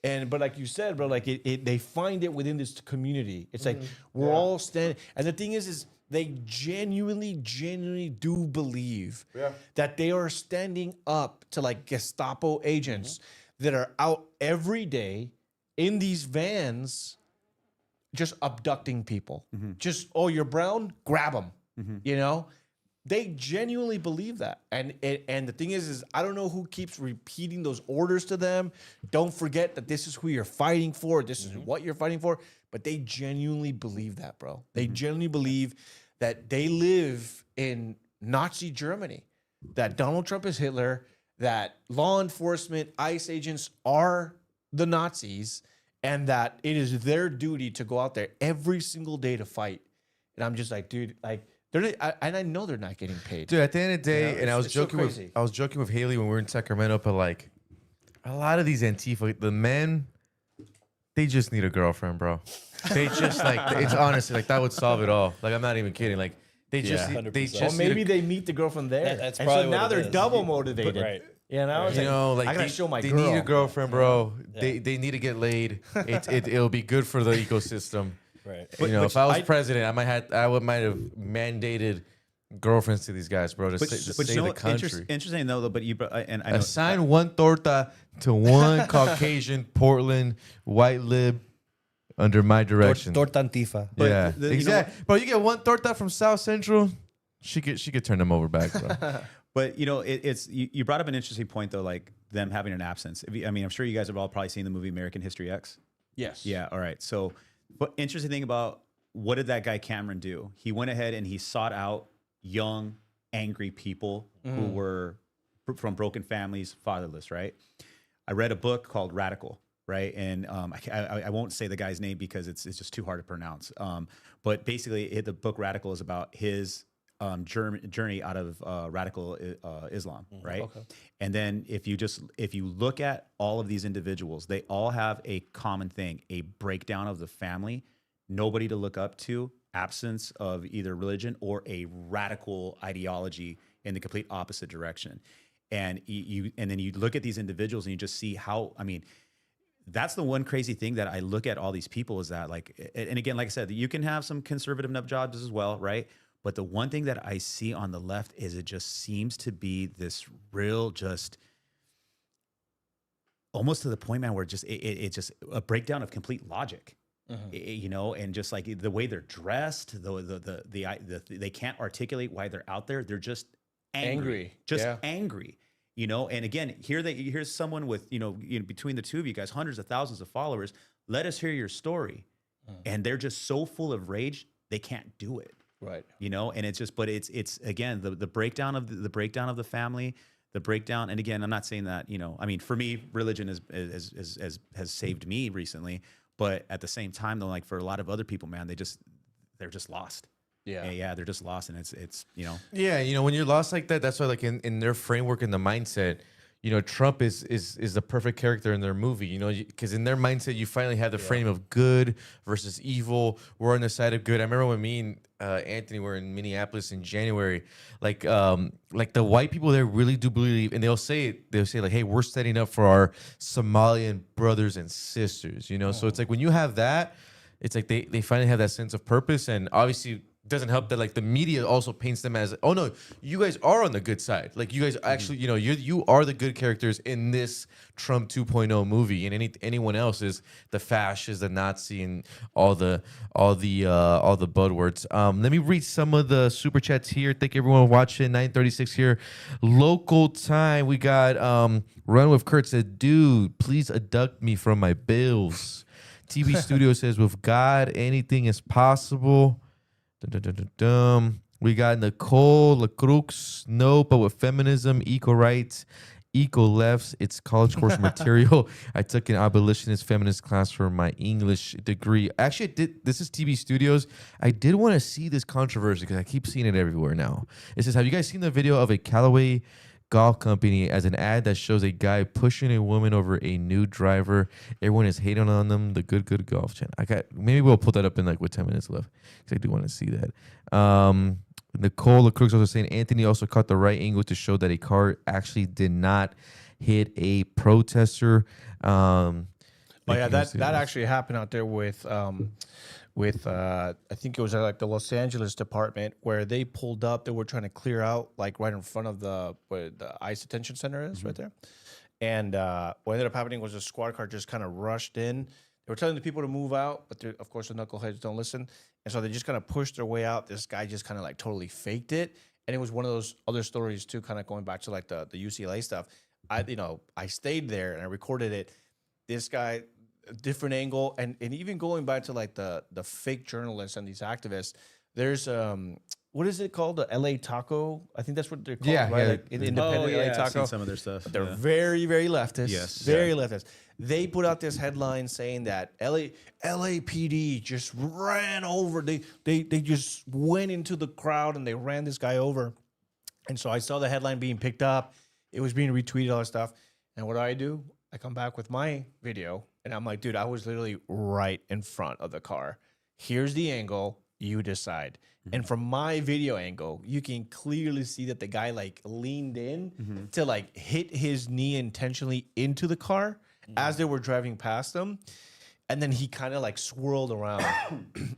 S2: But like you said, bro, like they find it within this community. It's like we're all standing. And the thing is they genuinely do believe that they are standing up to like Gestapo agents that are out every day in these vans just abducting people. Just, oh, you're brown? Grab them. They genuinely believe that. And the thing is I don't know who keeps repeating those orders to them. Don't forget that this is who you're fighting for. This is what you're fighting for. But they genuinely believe that, bro. They genuinely believe that they live in Nazi Germany, that Donald Trump is Hitler, that law enforcement, ICE agents are the Nazis, and that it is their duty to go out there every single day to fight. And I'm just like, dude, like, I know they're not getting paid.
S3: Dude, at the end of the day, and I was joking with Haley when we were in Sacramento, but like a lot of these Antifa, the men, they just need a girlfriend, bro. They just like, it's honestly like that would solve it all. Like, I'm not even kidding. Like they just
S2: or maybe they meet the girlful there.
S5: That's
S2: and
S5: probably
S2: so now
S5: what it
S2: they're
S5: is.
S2: double motivated.
S5: Right.
S2: Like I gotta show my girl.
S3: They need a girlfriend, bro. They need to get laid. It'll be good for the ecosystem.
S5: Right.
S3: If I was president, I might have mandated girlfriends to these guys, bro, to save the country.
S4: Interesting though, but I know,
S3: assign one torta to one Caucasian Portland white lib under my direction.
S5: Torta Antifa.
S3: Yeah, exactly. Bro, you get one torta from South Central, she could turn them over back, bro.
S4: But you brought up an interesting point though, like them having an absence. I'm sure you guys have all probably seen the movie American History X.
S2: Yes.
S4: Yeah. All right. So, but interesting thing about what did that guy Cameron do? He went ahead and he sought out young, angry people who were from broken families, fatherless, right? I read a book called Radical, right? And I won't say the guy's name because it's just too hard to pronounce. But basically, the book Radical is about his journey out of radical Islam, right? Okay. And then if you look at all of these individuals, they all have a common thing: a breakdown of the family, nobody to look up to, absence of either religion or a radical ideology in the complete opposite direction. And then you look at these individuals and you just see how, I mean, that's the one crazy thing that I look at all these people is that, like, and again, like I said, you can have some conservative enough jobs as well, right? But the one thing that I see on the left is it just seems to be this real, just almost to the point, man, where it's just a breakdown of complete logic. You know, and just like the way they're dressed, they can't articulate why they're out there. They're just angry. Angry. You know, and again, here's someone with, you know, between the two of you guys, hundreds of thousands of followers. Let us hear your story, and they're just so full of rage they can't do it.
S2: Right.
S4: You know, and it's just, but it's again the breakdown of the breakdown of the family. The breakdown, and again, I'm not saying that, you know, I mean, for me, religion has saved me recently. But at the same time, though, like for a lot of other people, man, they're just lost. Yeah, they're just lost, and it's you know.
S3: Yeah, you know, when you're lost like that, that's why, like in their framework and the mindset, you know, Trump is the perfect character in their movie. You know, because in their mindset, you finally have the frame of good versus evil. We're on the side of good. I remember when me and Anthony were in Minneapolis in January. Like the white people there really do believe, and they'll say like, hey, we're setting up for our Somalian brothers and sisters. You know, so it's like when you have that, it's like they finally have that sense of purpose, and obviously. Doesn't help that like the media also paints them as, oh no, you guys are on the good side. Like you guys actually, you know, you are the good characters in this Trump 2.0 movie, and anyone else is the fascist, the Nazi, and all the bud words. Let me read some of the super chats here. Thank everyone watching. 9:36 here, local time. We got Run with Kurt said, dude, please abduct me from my bills. TV Studio says, with God, anything is possible. We got Nicole LaCrux. No, but with feminism, eco rights, eco lefts, it's college course material. I took an abolitionist feminist class for my English degree. Actually, this is TV Studios. I did want to see this controversy because I keep seeing it everywhere now. It says, have you guys seen the video of a Callaway golf company as an ad that shows a guy pushing a woman over a new driver? Everyone is hating on them. The good golf channel. Maybe we'll put that up in like with 10 minutes left because I do want to see that. Nicole LaCrux also saying Anthony also caught the right angle to show that a car actually did not hit a protester.
S2: Oh yeah, that actually happened out there with I think it was like the Los Angeles department where they pulled up. They were trying to clear out like right in front of where the ICE detention center is right there. And what ended up happening was a squad car just kind of rushed in. They were telling the people to move out, but of course the knuckleheads don't listen. And so they just kind of pushed their way out. This guy just kind of like totally faked it. And it was one of those other stories too, kind of going back to like the UCLA stuff. I stayed there and I recorded it. This guy, different angle, and even going back to like the fake journalists and these activists, there's what is it called, the LA Taco? I think that's what they're called, right? Like independent LA Taco.
S4: I've seen some of their stuff.
S2: They're very leftist. Very leftist. They put out this headline saying that LAPD just ran over. They just went into the crowd and they ran this guy over. And so I saw the headline being picked up. It was being retweeted, all that stuff. And what do? I come back with my video, and I'm like, dude, I was literally right in front of the car. Here's the angle. You decide. And from my video angle, you can clearly see that the guy like leaned in to like hit his knee intentionally into the car as they were driving past them. And then he kind of like swirled around.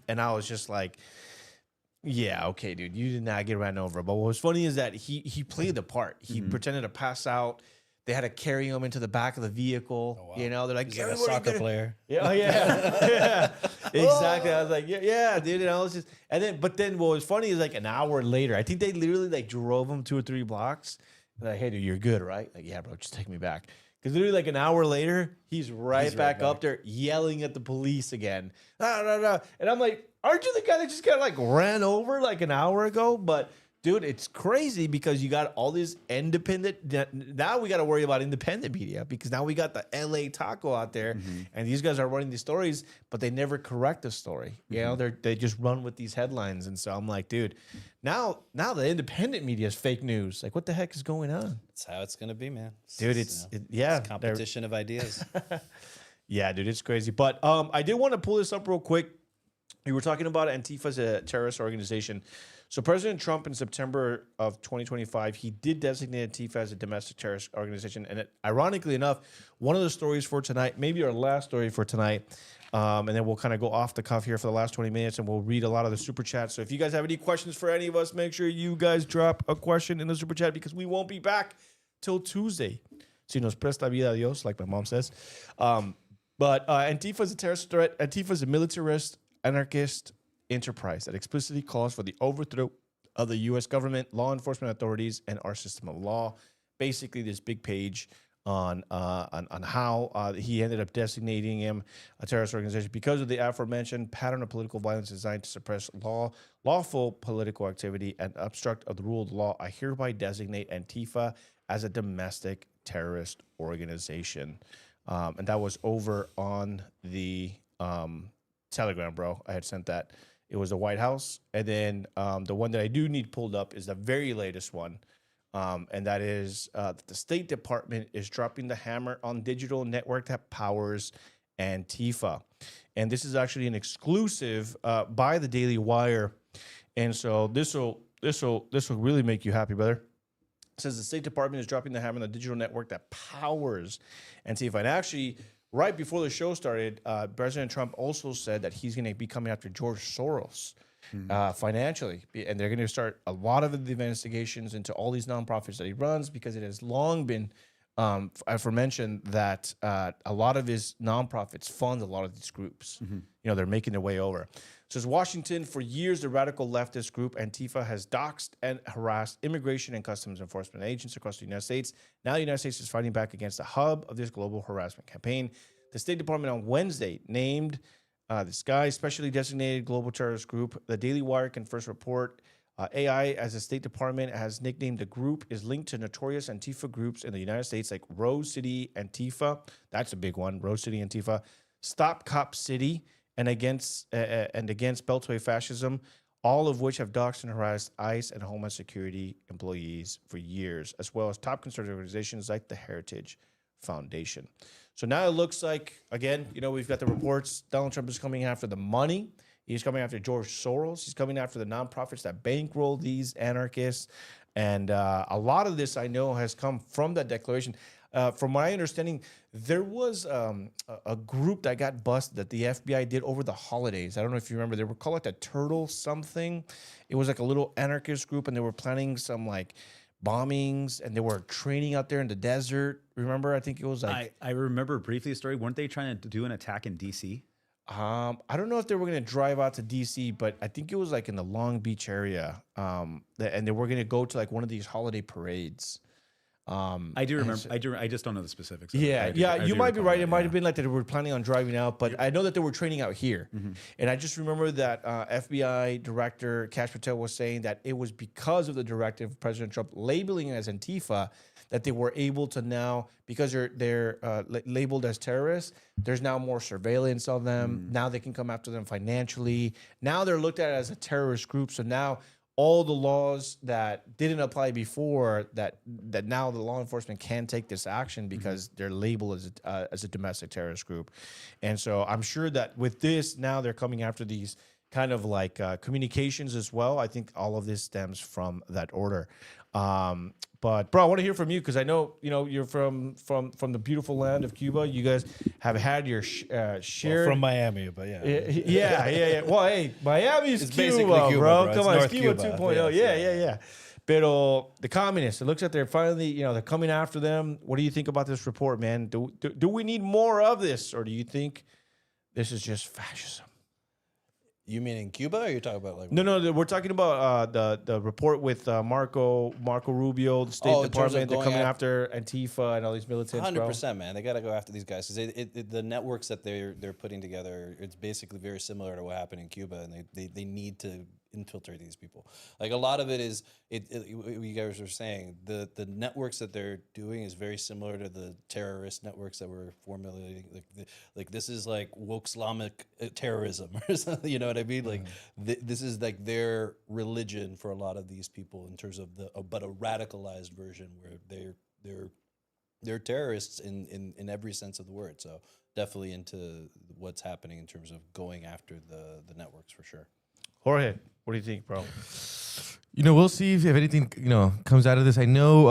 S2: And I was just like, yeah, okay, dude, you did not get ran over. But what was funny is that he played the part. He pretended to pass out. They had to carry him into the back of the vehicle. Oh, wow. You know, they're like,
S5: he's like a soccer player.
S2: Yeah, yeah. Exactly. I was like, yeah, dude. And I was but then what was funny is like an hour later, I think they literally like drove him 2 or 3 blocks. And like, hey, dude, you're good, right? Like, yeah, bro, just take me back. Because literally like an hour later, he's right back up there yelling at the police again. And I'm like, aren't you the guy that just got like ran over like an hour ago? But dude, it's crazy because you got all this independent. Now we got to worry about independent media because now we got the LA Taco out there, and these guys are running these stories, but they never correct the story. You know, they just run with these headlines, and so I'm like, dude, now the independent media is fake news. Like, what the heck is going on?
S5: That's how it's gonna be, man.
S2: Dude, it's
S5: competition of ideas.
S2: Yeah, dude, it's crazy. But I did want to pull this up real quick. We were talking about Antifa as a terrorist organization. So President Trump in September of 2025, he did designate Antifa as a domestic terrorist organization. And ironically enough, one of the stories for tonight, maybe our last story for tonight, and then we'll kind of go off the cuff here for the last 20 minutes and we'll read a lot of the super chats. So if you guys have any questions for any of us, make sure you guys drop a question in the super chat because we won't be back till Tuesday. Si nos presta vida Dios, like my mom says. But Antifa is a terrorist threat. Antifa is a militarist, anarchist enterprise that explicitly calls for the overthrow of the U.S. government, law enforcement authorities, and our system of law. Basically, this big page on how he ended up designating him a terrorist organization because of the aforementioned pattern of political violence designed to suppress lawful political activity and obstruct of the rule of the law. I hereby designate Antifa as a domestic terrorist organization. And that was over on the Telegram, bro. I had sent that. It was the White House. And then the one that I do need pulled up is the very latest one. And that is that the State Department is dropping the hammer on digital network that powers Antifa. And this is actually an exclusive by the Daily Wire. And so this will really make you happy, brother. It says the State Department is dropping the hammer on the digital network that powers Antifa. And actually, right before the show started, President Trump also said that he's going to be coming after George Soros financially. And they're going to start a lot of the investigations into all these nonprofits that he runs because it has long been aforementioned that a lot of his nonprofits fund a lot of these groups. You know, they're making their way over. It says Washington, for years, the radical leftist group Antifa has doxxed and harassed immigration and customs enforcement agents across the United States. Now the United States is fighting back against the hub of this global harassment campaign. The State Department on Wednesday named this guy specially designated global terrorist group. The Daily Wire can first report AI, as the State Department has nicknamed the group, is linked to notorious Antifa groups in the United States like Rose City Antifa. That's a big one. Rose City Antifa. Stop Cop City. And against Beltway fascism, all of which have doxxed and harassed ICE and Homeland Security employees for years, as well as top conservative organizations like the Heritage Foundation. So now it looks like, again, you know, we've got the reports. Donald Trump is coming after the money. He's coming after George Soros. He's coming after the nonprofits that bankroll these anarchists. And a lot of this, I know, has come from that declaration. From my understanding, there was a group that got busted that the FBI did over the holidays. I don't know if you remember. They were called like the Turtle something. It was like a little anarchist group, and they were planning some like bombings, and they were training out there in the desert. Remember? I think it was like...
S4: I remember briefly a story. Weren't they trying to do an attack in D.C.?
S2: I don't know if they were going to drive out to D.C., but I think it was like in the Long Beach area. And they were going to go to like one of these holiday parades.
S4: I do remember. I just don't know the specifics.
S2: Yeah, you might be right. It might have been like that they were planning on driving out, but I know that they were training out here. And I just remember that FBI Director Kash Patel was saying that it was because of the directive of President Trump labeling it as Antifa that they were able to now, because they're labeled as terrorists, there's now more surveillance of them. Now they can come after them financially. Now they're looked at as a terrorist group. So now all the laws that didn't apply before, that now the law enforcement can take this action because they're labeled as a domestic terrorist group. And so I'm sure that with this, now they're coming after these kind of like communications as well. I think all of this stems from that order. But bro, I want to hear from you because I know you're from the beautiful land of Cuba. You guys have had your share
S5: from Miami, but yeah.
S2: Yeah. Well, hey, Miami's
S5: it's
S2: Cuba,
S5: basically Cuba,
S2: bro. Come on,
S5: it's
S2: Cuba
S5: Cuba
S2: 2.0. Yeah. Pero the communists, it looks like they're finally, they're coming after them. What do you think about this report, man? Do we need more of this, or do you think this is just fascism?
S5: You mean in Cuba, or you're talking about like?
S2: No. We're talking about the report with Marco Rubio, the State Department. They're coming after Antifa and all these militants.
S5: 100%, man. They got to go after these guys because the networks that they're putting together, it's basically very similar to what happened in Cuba, and they need to infiltrate these people. Like a lot of it is you guys were saying the networks that they're doing is very similar to the terrorist networks that were formulating. Like this is like woke Islamic terrorism or something. You know what I mean? Like this is like their religion for a lot of these people in terms of but a radicalized version where they're terrorists in every sense of the word. So definitely into what's happening in terms of going after the networks for sure.
S2: Jorge, what do you think, bro?
S3: We'll see if anything, comes out of this. I know,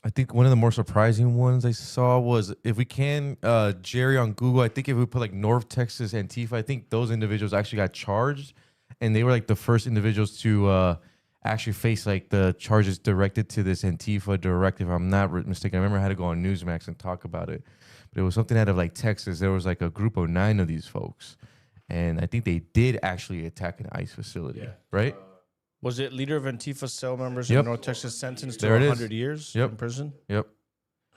S3: I think one of the more surprising ones I saw was if we can, Jerry on Google, I think if we put like North Texas Antifa, I think those individuals actually got charged, and they were like the first individuals to actually face like the charges directed to this Antifa directive. If I'm not mistaken. I remember I had to go on Newsmax and talk about it, but it was something out of like Texas. There was like a group of 9 of these folks. And I think they did actually attack an ICE facility, right?
S2: Was it leader of Antifa cell members
S3: Yep.
S2: in North Texas sentenced to
S3: There it is.
S2: 100 years in prison?
S3: Yep.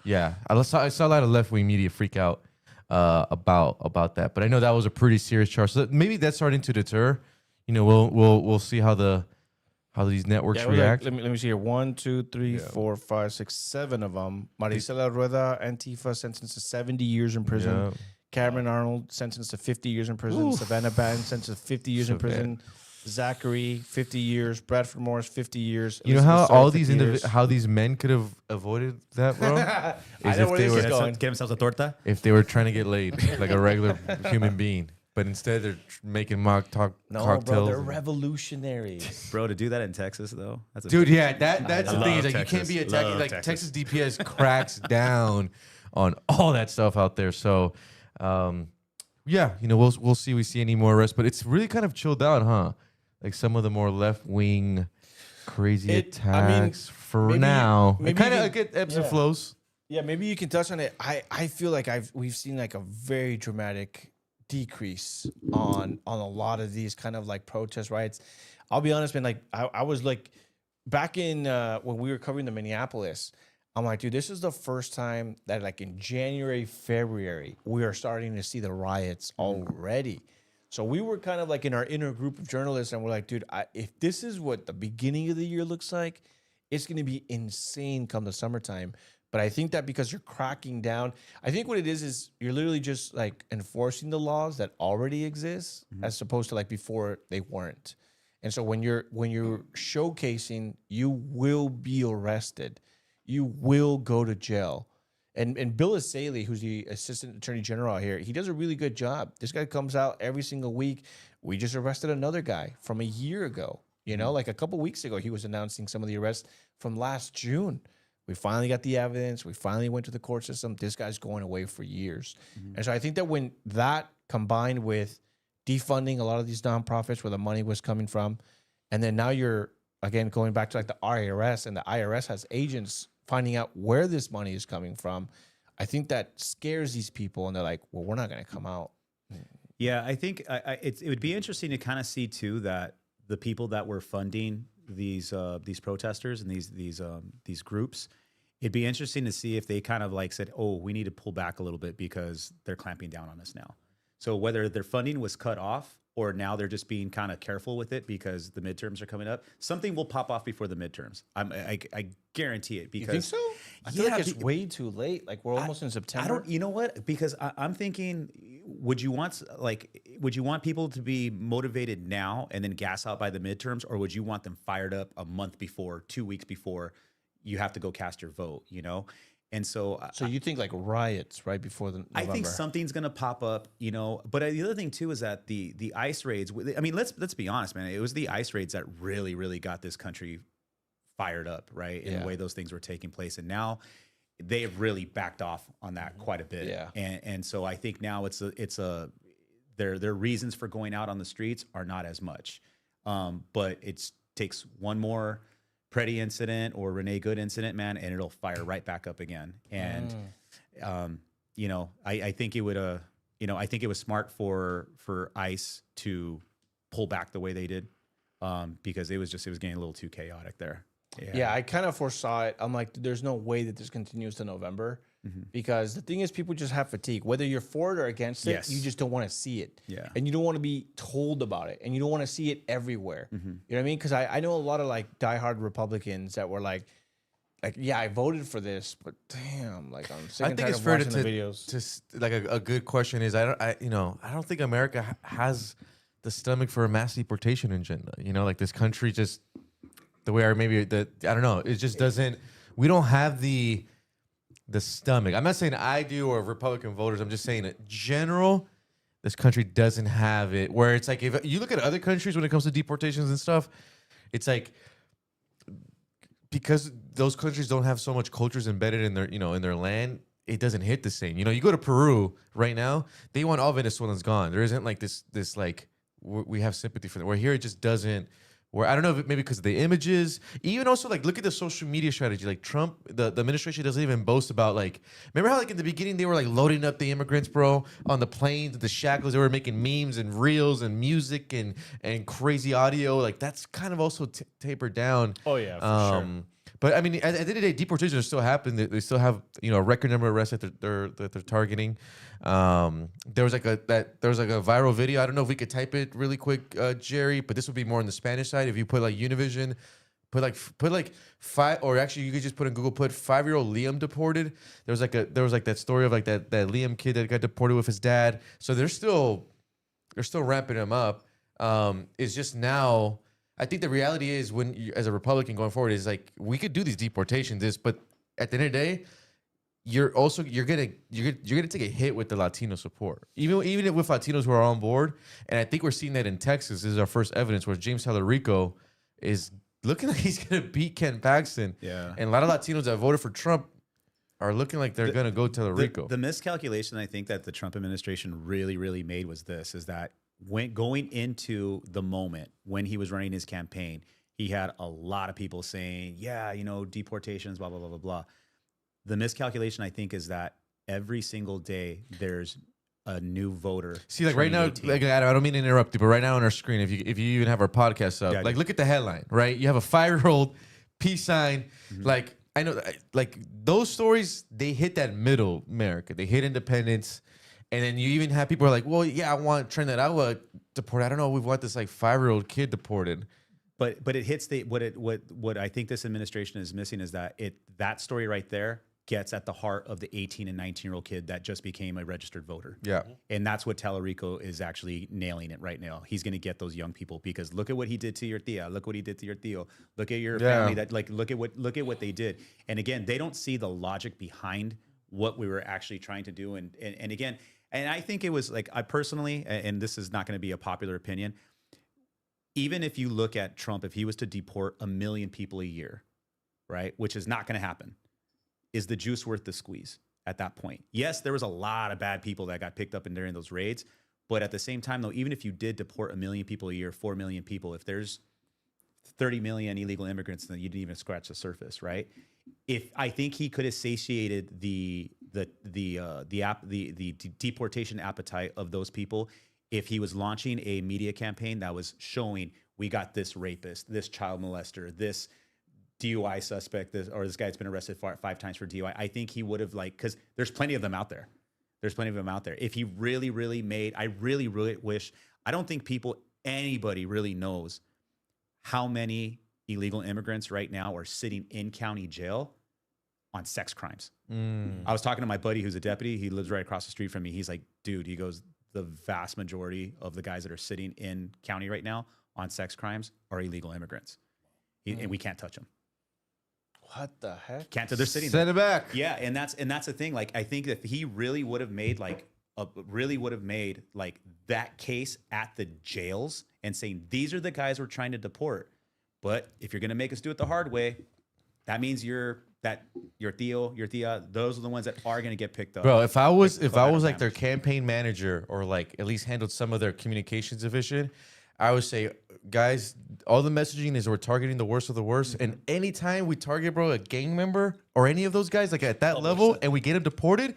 S3: Yeah, I saw a lot of left-wing media freak out about that, but I know that was a pretty serious charge. So maybe that's starting to deter. We'll see how these networks react.
S2: Let me see here. 1, 2, 3, 4, 5, 6, 7 of them. Maricela Rueda, Antifa, sentenced to 70 years in prison.
S3: Yeah.
S2: Cameron Arnold, sentenced to 50 years in prison.
S3: Oof.
S2: Savannah Batten, sentenced to 50 years in prison. Zachary, 50 years. Bradford Morris, 50 years.
S3: You know how
S2: Elizabeth
S3: all
S2: Soto,
S3: these
S2: 50 years.
S3: how these men could have avoided that, bro?
S2: I know where this is going.
S4: Get themselves a torta.
S3: If they were trying to get laid like a regular human being, but instead they're making mock cocktails.
S2: Bro, they're revolutionaries.
S4: Bro, to do that in Texas though, that's
S3: Dude, yeah, that's the thing. Is like you can't be
S4: Texas.
S3: attacking.
S4: Love
S3: Like
S4: Texas.
S3: Texas DPS cracks down on all that stuff out there. So, we'll see. We see any more arrests, but it's really kind of chilled out, huh? Like some of the more left wing crazy attacks for now. It kind of get ebbs and flows.
S2: Yeah, maybe you can touch on it. I feel like we've seen like a very dramatic decrease on a lot of these kind of like protest riots. I'll be honest, man. Like I was like back in when we were covering the Minneapolis. I'm like, dude, this is the first time that like in January, February, we are starting to see the riots already. So we were kind of like in our inner group of journalists, and we're like, dude, if this is what the beginning of the year looks like, it's going to be insane come the summertime. But I think that because you're cracking down, I think what it is you're literally just like enforcing the laws that already exist, as opposed to like before they weren't. And so when you're showcasing, you will be arrested. You will go to jail. And Bill Asaley, who's the Assistant Attorney General here, he does a really good job. This guy comes out every single week. We just arrested another guy from a year ago. Like a couple weeks ago, he was announcing some of the arrests from last June. We finally got the evidence. We finally went to the court system. This guy's going away for years. And so I think that when that combined with defunding a lot of these nonprofits where the money was coming from, and then now you're, again, going back to like the IRS, and the IRS has agents finding out where this money is coming from, I think that scares these people, and they're like, well, we're not going to come out.
S4: Yeah, I think it would be interesting to kind of see too that the people that were funding these protesters and these groups, it'd be interesting to see if they kind of like said, oh, we need to pull back a little bit because they're clamping down on us now. So whether their funding was cut off or now they're just being kind of careful with it because the midterms are coming up, something will pop off before the midterms. I guarantee it. Because,
S2: you think so? I feel like it's way too late. Like we're almost in September.
S4: I don't. You know what? Because I'm thinking, would you want people to be motivated now and then gas out by the midterms, or would you want them fired up a month before, 2 weeks before you have to go cast your vote? And so
S2: you think like riots right before the November?
S4: I think something's gonna pop up, But the other thing too is that the ICE raids. I mean, let's be honest, man. It was the ICE raids that really, really got this country fired up, right? In the way those things were taking place, and now they have really backed off on that quite a bit.
S2: Yeah.
S4: And so I think now their reasons for going out on the streets are not as much, but it takes one more Preddy incident or Renee Good incident, man, and it'll fire right back up again. And I think it I think it was smart for ICE to pull back the way they did, because it was getting a little too chaotic there.
S2: Yeah, I kind of foresaw it. I'm like, there's no way that this continues to November, because the thing is, people just have fatigue. Whether you're for it or against it, you just don't want to see it.
S4: Yeah.
S2: And you don't want to be told about it, and you don't want to see it everywhere. You know what I mean? Because I know a lot of like diehard Republicans that were like, yeah, I voted for this, but damn, like I'm sick and tired of watching the videos.
S3: Like a good question is, I don't think America has the stomach for a mass deportation agenda. Like this country just the way I don't know. It just doesn't. We don't have the stomach. I'm not saying I do or Republican voters. I'm just saying in general, this country doesn't have it. Where it's like, if you look at other countries when it comes to deportations and stuff, it's like, because those countries don't have so much cultures embedded in their, in their land, it doesn't hit the same. You go to Peru right now, they want all Venezuelans gone. There isn't like this like we have sympathy for them. Where here it just doesn't. Where I don't know if maybe because of the images, even also like look at the social media strategy. Like Trump, the administration doesn't even boast about like. Remember how like in the beginning they were like loading up the immigrants, bro, on the planes, the shackles. They were making memes and reels and music and crazy audio. Like that's kind of also tapered down.
S2: Oh yeah, for sure.
S3: But I mean, at the end of the day, deportations are still happening. They still have a record number of arrests that they're targeting. There was like a viral video. I don't know if we could type it really quick, Jerry, but this would be more on the Spanish side. If you put like Univision, put like five, or actually you could just put in Google, put 5-year-old Liam deported. There was like that story of like that Liam kid that got deported with his dad. So they're still ramping him up. It's just now. I think the reality is when you, as a Republican going forward, is like we could do these deportations, but at the end of the day, you're gonna take a hit with the Latino support, even with Latinos who are on board. And I think we're seeing that in Texas. This is our first evidence where James Talarico is looking like he's gonna beat Ken Paxton.
S4: Yeah,
S3: and a lot of Latinos that voted for Trump are looking like they're gonna go Talarico.
S4: The miscalculation I think that the Trump administration really made was this: is that when going into the moment when he was running his campaign, he had a lot of people saying, yeah, deportations, blah, blah, blah, blah, blah. The miscalculation, I think, is that every single day there's a new voter.
S3: See, like right now, like Adam, I don't mean to interrupt you, but right now on our screen, if you even have our podcast up, like look at the headline, right? You have a 5-year-old peace sign. Like I know, like those stories, they hit that middle America. They hit independence. And then you even have people who are like, well, yeah, I want Trinidad Agua deported. I don't know. We want this like 5-year-old kid deported.
S4: But it hits what I think this administration is missing is that that story right there gets at the heart of the 18 and 19-year-old kid that just became a registered voter. Yeah. And that's what Talarico is actually nailing it right now. He's going to get those young people because look at what he did to your tia. Look what he did to your tío. Look at your family. That like look at what they did. And again, they don't see the logic behind what we were actually trying to do. And again. And I think it was like, I personally, and this is not going to be a popular opinion, even if you look at Trump, if he was to deport 1 million people a year, right, which is not going to happen, is the juice worth the squeeze at that point? Yes, there was a lot of bad people that got picked up during those raids, but at the same time, though, even if you did deport 1 million people a year, 4 million people, if there's 30 million illegal immigrants, then you didn't even scratch the surface, right? I think he could have satiated the deportation appetite of those people if he was launching a media campaign that was showing we got this rapist, this child molester, this DUI suspect, this guy's been arrested 5 times for DUI. I think he would have because there's plenty of them out there. If he really made, I really wish, I don't think anybody really knows how many illegal immigrants right now are sitting in county jail on sex crimes. I was talking to my buddy who's a deputy. He lives right across the street from me. He's like, dude, he goes, the vast majority of the guys that are sitting in county right now on sex crimes are illegal immigrants. And we can't touch them.
S2: What the heck?
S4: Can't. They're sitting
S3: Send it back.
S4: Yeah, and that's the thing. Like, I think that he really would have made that case at the jails and saying, these are the guys we're trying to deport. But if you're going to make us do it the hard way, that means your tío, your tia, those are the ones that are going to get picked up.
S3: Bro, if I was like their campaign manager or like at least handled some of their communications division, I would say, guys, all the messaging is we're targeting the worst of the worst. And anytime we target, bro, a gang member or any of those guys, like at that level, and we get them deported,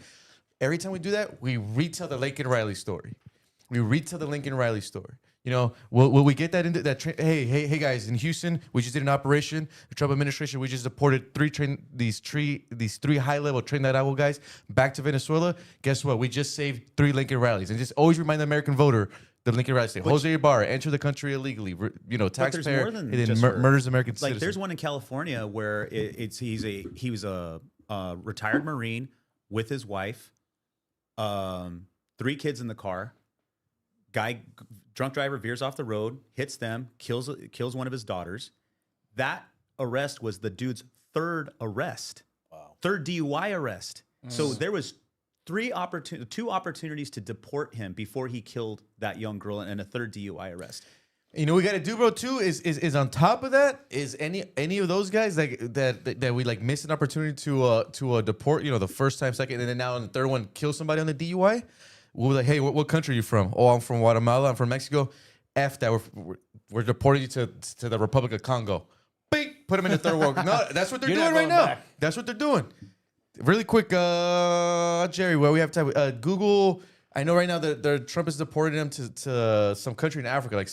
S3: Every time we do that, we retell the Lincoln Riley story. We retell the Lincoln Riley story. You know, will we get that into that? Hey, guys, in Houston, we just did an operation. The Trump administration, we just deported these three high-level Trinidad guys back to Venezuela. Guess what? We just saved 3 Lincoln Rileys. And just always remind the American voter, the Lincoln Riley state. Jose Ibarra entered the country illegally. You know, taxpayer, and then murders American citizens.
S4: Like, there's one in California where he was a retired Marine with his wife, 3 kids in the car. Drunk driver veers off the road, hits them, kills one of his daughters. That arrest was the dude's 3rd arrest. Wow. 3rd DUI arrest. So there was 2 opportunities to deport him before he killed that young girl, and a 3rd DUI arrest.
S3: You know what we got to do, bro, too, is on top of that, is any of those guys that we like miss an opportunity to deport, you know, the first time, second, and then now on the 3rd one kill somebody on the DUI. We'll be like, hey, what country are you from? Oh, I'm from Guatemala. I'm from Mexico. F that. We're deporting you to the Republic of Congo. Bing, put them in the 3rd world. No, that's what they're doing right now. Back. That's what they're doing. Really quick, Jerry, while we have time, Google. I know right now that Trump is deporting them to some country in Africa, like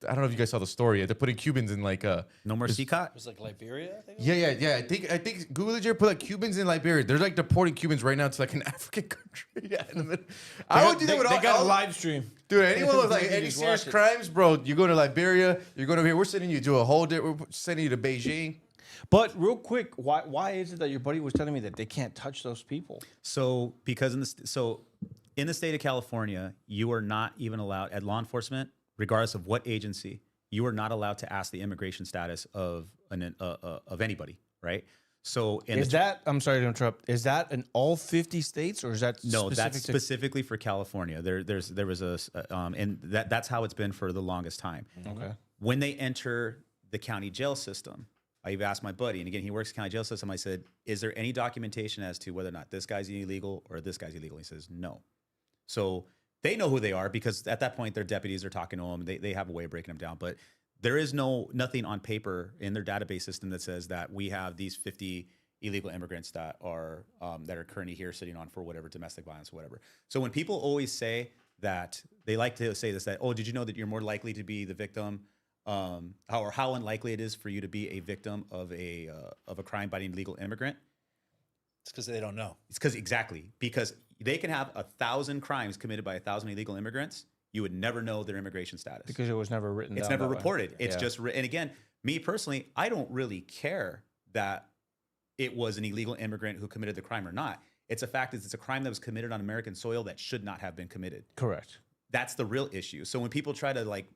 S3: I don't know if you guys saw the story. They're putting Cubans in like
S4: no more CCOT.
S5: It was like Liberia, I think.
S3: Yeah. I think Google it, Jerry, put like Cubans in Liberia. They're like deporting Cubans right now to like an African country. Yeah, in the middle. I would do that with all.
S2: They got a live stream,
S3: dude. Anyone with like any serious crimes, bro, you go to Liberia. You're going over here. We're sending you to a whole. We're sending you to Beijing.
S2: But real quick, why is it that your buddy was telling me that they can't touch those people?
S4: So because in the state of California, you are not even allowed at law enforcement, regardless of what agency. You are not allowed to ask the immigration status of anybody, right? So
S2: I'm sorry to interrupt. Is that in all 50 states, or is that
S4: that's specifically for California? There was and that's how it's been for the longest time.
S2: Okay.
S4: When they enter the county jail system, I've asked my buddy, and again, he works in the county jail system. I said, is there any documentation as to whether or not this guy's illegal or this guy's illegal? He says, no. So they know who they are, because at that point, their deputies are talking to them. They have a way of breaking them down. But there is nothing on paper in their database system that says that we have these 50 illegal immigrants that are currently here sitting on for whatever, domestic violence or whatever. So when people always say that, they like to say this, that, oh, did you know that you're more likely to be the victim, how unlikely it is for you to be a victim of a crime by an illegal immigrant?
S5: It's because they don't know.
S4: It's because they can have 1,000 crimes committed by 1,000 illegal immigrants. You would never know their immigration status
S2: because it was never written.
S4: It's never reported. It's just and again, me personally, I don't really care that it was an illegal immigrant who committed the crime or not. It's a fact that it's a crime that was committed on American soil that should not have been committed.
S2: Correct.
S4: That's the real issue. So when people try to like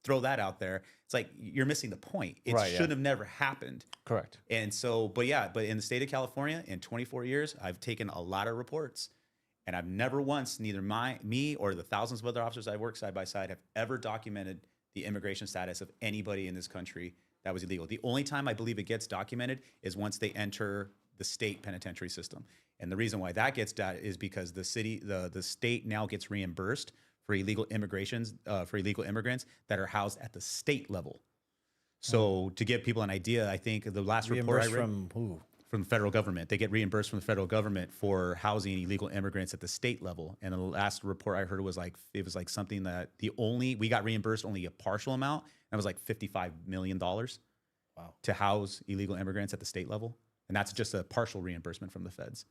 S4: throw that out there, it's like you're missing the point. It should have never happened.
S2: Correct.
S4: And so, but in the state of California, in 24 years, I've taken a lot of reports, and I've never once, neither me or the thousands of other officers I work side by side, have ever documented the immigration status of anybody in this country that was illegal. The only time I believe it gets documented is once they enter the state penitentiary system. And the reason why that gets done is because the state now gets reimbursed for illegal immigrants that are housed at the state level. So to give people an idea, I think the last report I read
S2: from who?
S4: From the federal government. They get reimbursed from the federal government for housing illegal immigrants at the state level. And the last report I heard was something that we got reimbursed only a partial amount. That was like $55 million to house illegal immigrants at the state level. And that's just a partial reimbursement from the feds.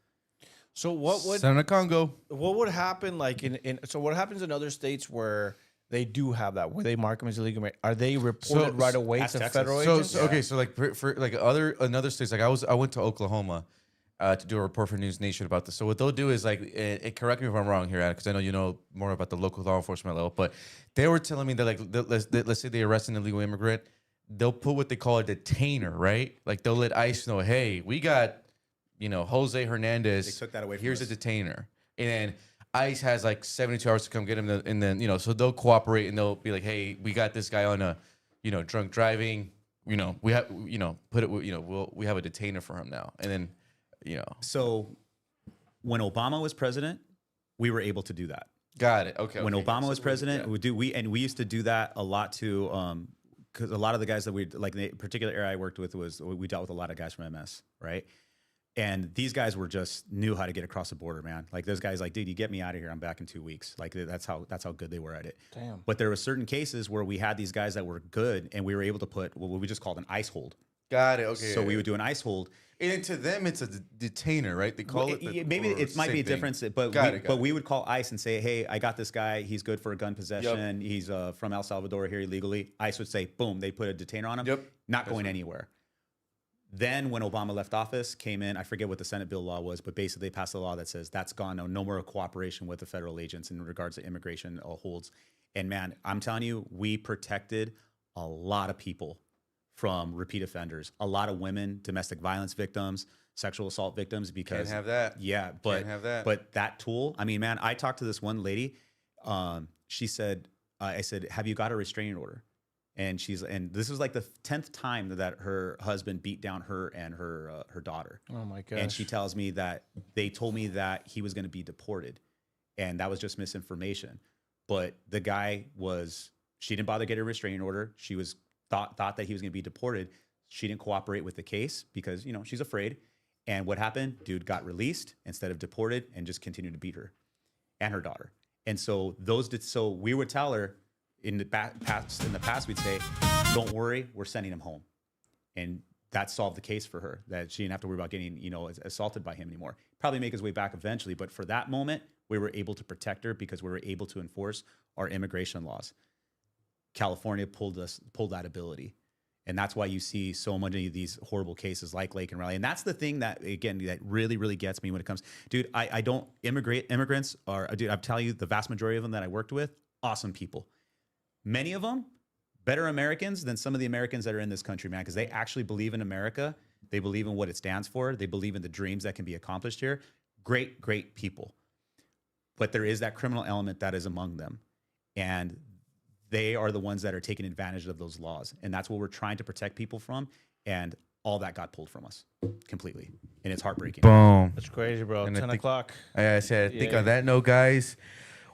S2: So what would
S3: Senator Congo?
S2: What would happen like so what happens in other states where they do have that, where they mark them as illegal? Are they reported right away to
S4: Texas.
S2: federal agents?
S3: Okay, so like for like another states, like I went to Oklahoma to do a report for News Nation about this. So what they'll do is correct me if I'm wrong here, because I know you know more about the local law enforcement level, but they were telling me that let's say they arrest an illegal immigrant, they'll put what they call a detainer, right? Like they'll let ICE know, hey, we got Jose Hernandez.
S4: They took that away from
S3: Here's
S4: us.
S3: a detainer, and then ICE has like 72 hours to come get him, and then so they'll cooperate and they'll be like, hey, we got this guy on a drunk driving. We have put it. We have a detainer for him now, and then
S4: So when Obama was president, we were able to do that.
S3: Got it. Okay.
S4: When Obama was president, we used to do that a lot too, because a lot of the guys that the particular area I worked with we dealt with a lot of guys from MS, right? And these guys were just knew how to get across the border, man. Like those guys, like, dude, you get me out of here, I'm back in 2 weeks. Like that's how good they were at it.
S2: Damn.
S4: But there were certain cases where we had these guys that were good, and we were able to put what we just called an ice hold.
S3: Got it. Okay.
S4: So we would do an ice hold.
S3: And to them, it's a detainer, right? They call it.
S4: Maybe it might be a difference, but we would call ICE and say, "Hey, I got this guy. He's good for a gun possession. He's from El Salvador here illegally." ICE would say, "Boom!" They put a detainer on him.
S3: Yep.
S4: Not going anywhere. Then when Obama left office, came in, I forget what the Senate bill law was, but basically they passed a law that says that's gone. No more cooperation with the federal agents in regards to immigration holds. And man, I'm telling you, we protected a lot of people from repeat offenders, a lot of women, domestic violence victims, sexual assault victims, because
S3: Can't have that.
S4: Yeah, but
S3: Can't have that.
S4: But that tool, I mean, man, I talked to this one lady. She said, I said, "Have you got a restraining order?" And this was like the 10th time that her husband beat down her and her daughter.
S2: Oh my gosh.
S4: And she tells me that they told me that he was going to be deported, and that was just misinformation. But the guy she didn't bother getting a restraining order. She thought that he was going to be deported. She didn't cooperate with the case because, she's afraid. And what happened? Dude got released instead of deported and just continued to beat her and her daughter. And so so we would tell her in the past, we'd say, "Don't worry, we're sending him home." And that solved the case for her, that she didn't have to worry about getting, assaulted by him anymore. Probably make his way back eventually. But for that moment, we were able to protect her because we were able to enforce our immigration laws. California pulled that ability. And that's why you see so many of these horrible cases like Lake and Raleigh. And that's the thing that, again, that really, really gets me when it comes, dude, I don't immigrants are, dude, I'm telling you, the vast majority of them that I worked with, awesome people. Many of them, better Americans than some of the Americans that are in this country, man, because they actually believe in America. They believe in what it stands for. They believe in the dreams that can be accomplished here. Great, great people. But there is that criminal element that is among them. And they are the ones that are taking advantage of those laws. And that's what we're trying to protect people from. And all that got pulled from us completely. And it's heartbreaking.
S3: Boom.
S2: That's crazy, bro.
S3: And
S2: 10 o'clock.
S3: I think on that note, guys,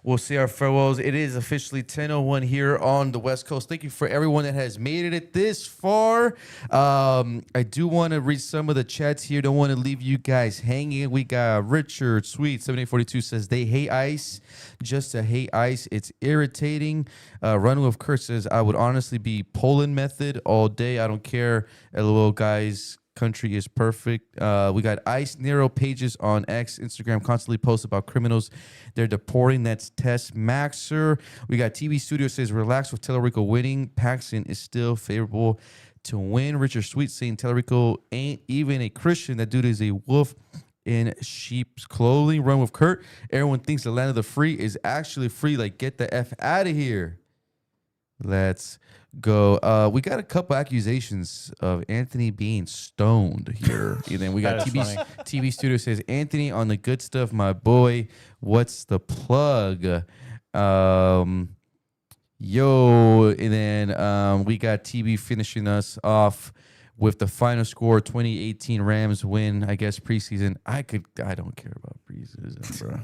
S3: we'll say our farewells. It is officially 10:01 here on the West Coast. Thank you for everyone that has made it this far. I do want to read some of the chats here. Don't want to leave you guys hanging. We got Richard Sweet 7842 says they hate ICE just to hate ICE. It's irritating. Run with Kurt says I would honestly be Poland method all day. I don't care. LOL, guys. Country is perfect. We got ICE narrow pages on X, Instagram, constantly post about criminals they're deporting. That's Tess Maxer. We got TV Studio says relax with Telerico winning. Paxton is still favorable to win. Richard Sweet saying Telerico ain't even a Christian. That dude is a wolf in sheep's clothing. Run with Kurt. Everyone thinks the land of the free is actually free. Like, get the F out of here. Let's go. We got a couple accusations of Anthony being stoned here. And then we got TV Studio says, Anthony on the good stuff, my boy. What's the plug? Yo. And then we got TB finishing us off with the final score, 2018 Rams win, I guess, preseason. I don't care about preseason, bro.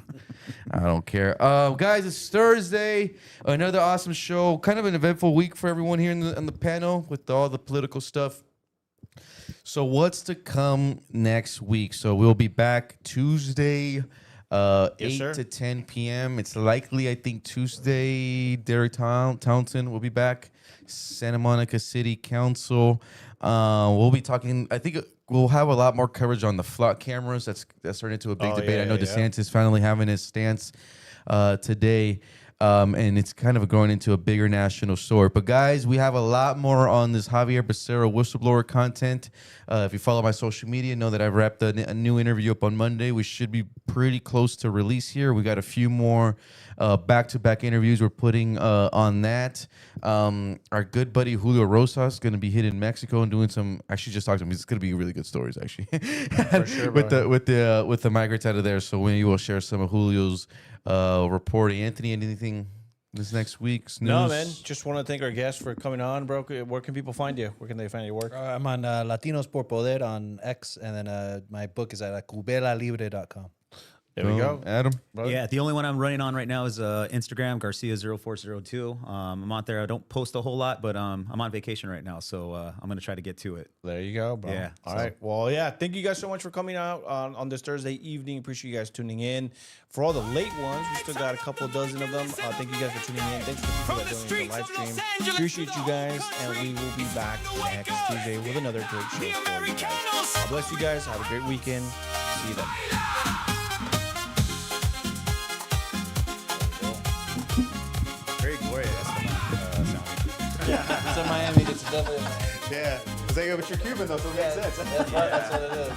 S3: I don't care. Guys, it's Thursday. Another awesome show. Kind of an eventful week for everyone here on the panel with all the political stuff. So what's to come next week? So we'll be back Tuesday, 8 to 10 p.m. It's likely, I think, Tuesday, Derek Townsend will be back. Santa Monica City Council. We'll be talking, I think we'll have a lot more coverage on the flock cameras. That's turned into a big debate. I know DeSantis finally having his stance today. And it's kind of growing into a bigger national story. But guys, we have a lot more on this Javier Becerra whistleblower content. If you follow my social media, know that I've wrapped a new interview up on Monday. We should be pretty close to release here. We got a few more back-to-back interviews we're putting on that. Our good buddy Julio Rosas is going to be hit in Mexico and doing some. Actually, just talked to him. It's going to be really good stories, actually. For sure, with the migrants out of there. So we will share some of Julio's reporting. Anthony, anything this next week's news?
S2: No, man. Just want to thank our guests for coming on, bro. Where can people find you? Where can they find your work?
S5: I'm on Latinos por Poder on X, and then my book is at cubelalibre.com.
S2: There we go.
S3: Adam.
S4: Yeah, the only one I'm running on right now is Instagram, Garcia0402. I'm out there. I don't post a whole lot, but I'm on vacation right now, so I'm going to try to get to it.
S2: There you go, bro.
S4: Yeah.
S2: All right. Well, yeah, thank you guys so much for coming out on this Thursday evening. Appreciate you guys tuning in. For all the late ones, we still got a couple dozen of them. Thank you guys for tuning in. Thanks for the people that joined the live stream. Appreciate you guys, and we will be back next Tuesday with another great show for you guys. God bless you guys. Have a great weekend. See you then.
S4: Very glorious.
S2: Yeah, it's in Miami. It's definitely in Miami.
S5: Yeah. But you're Cuban, though, so it makes sense.
S2: That's what it is.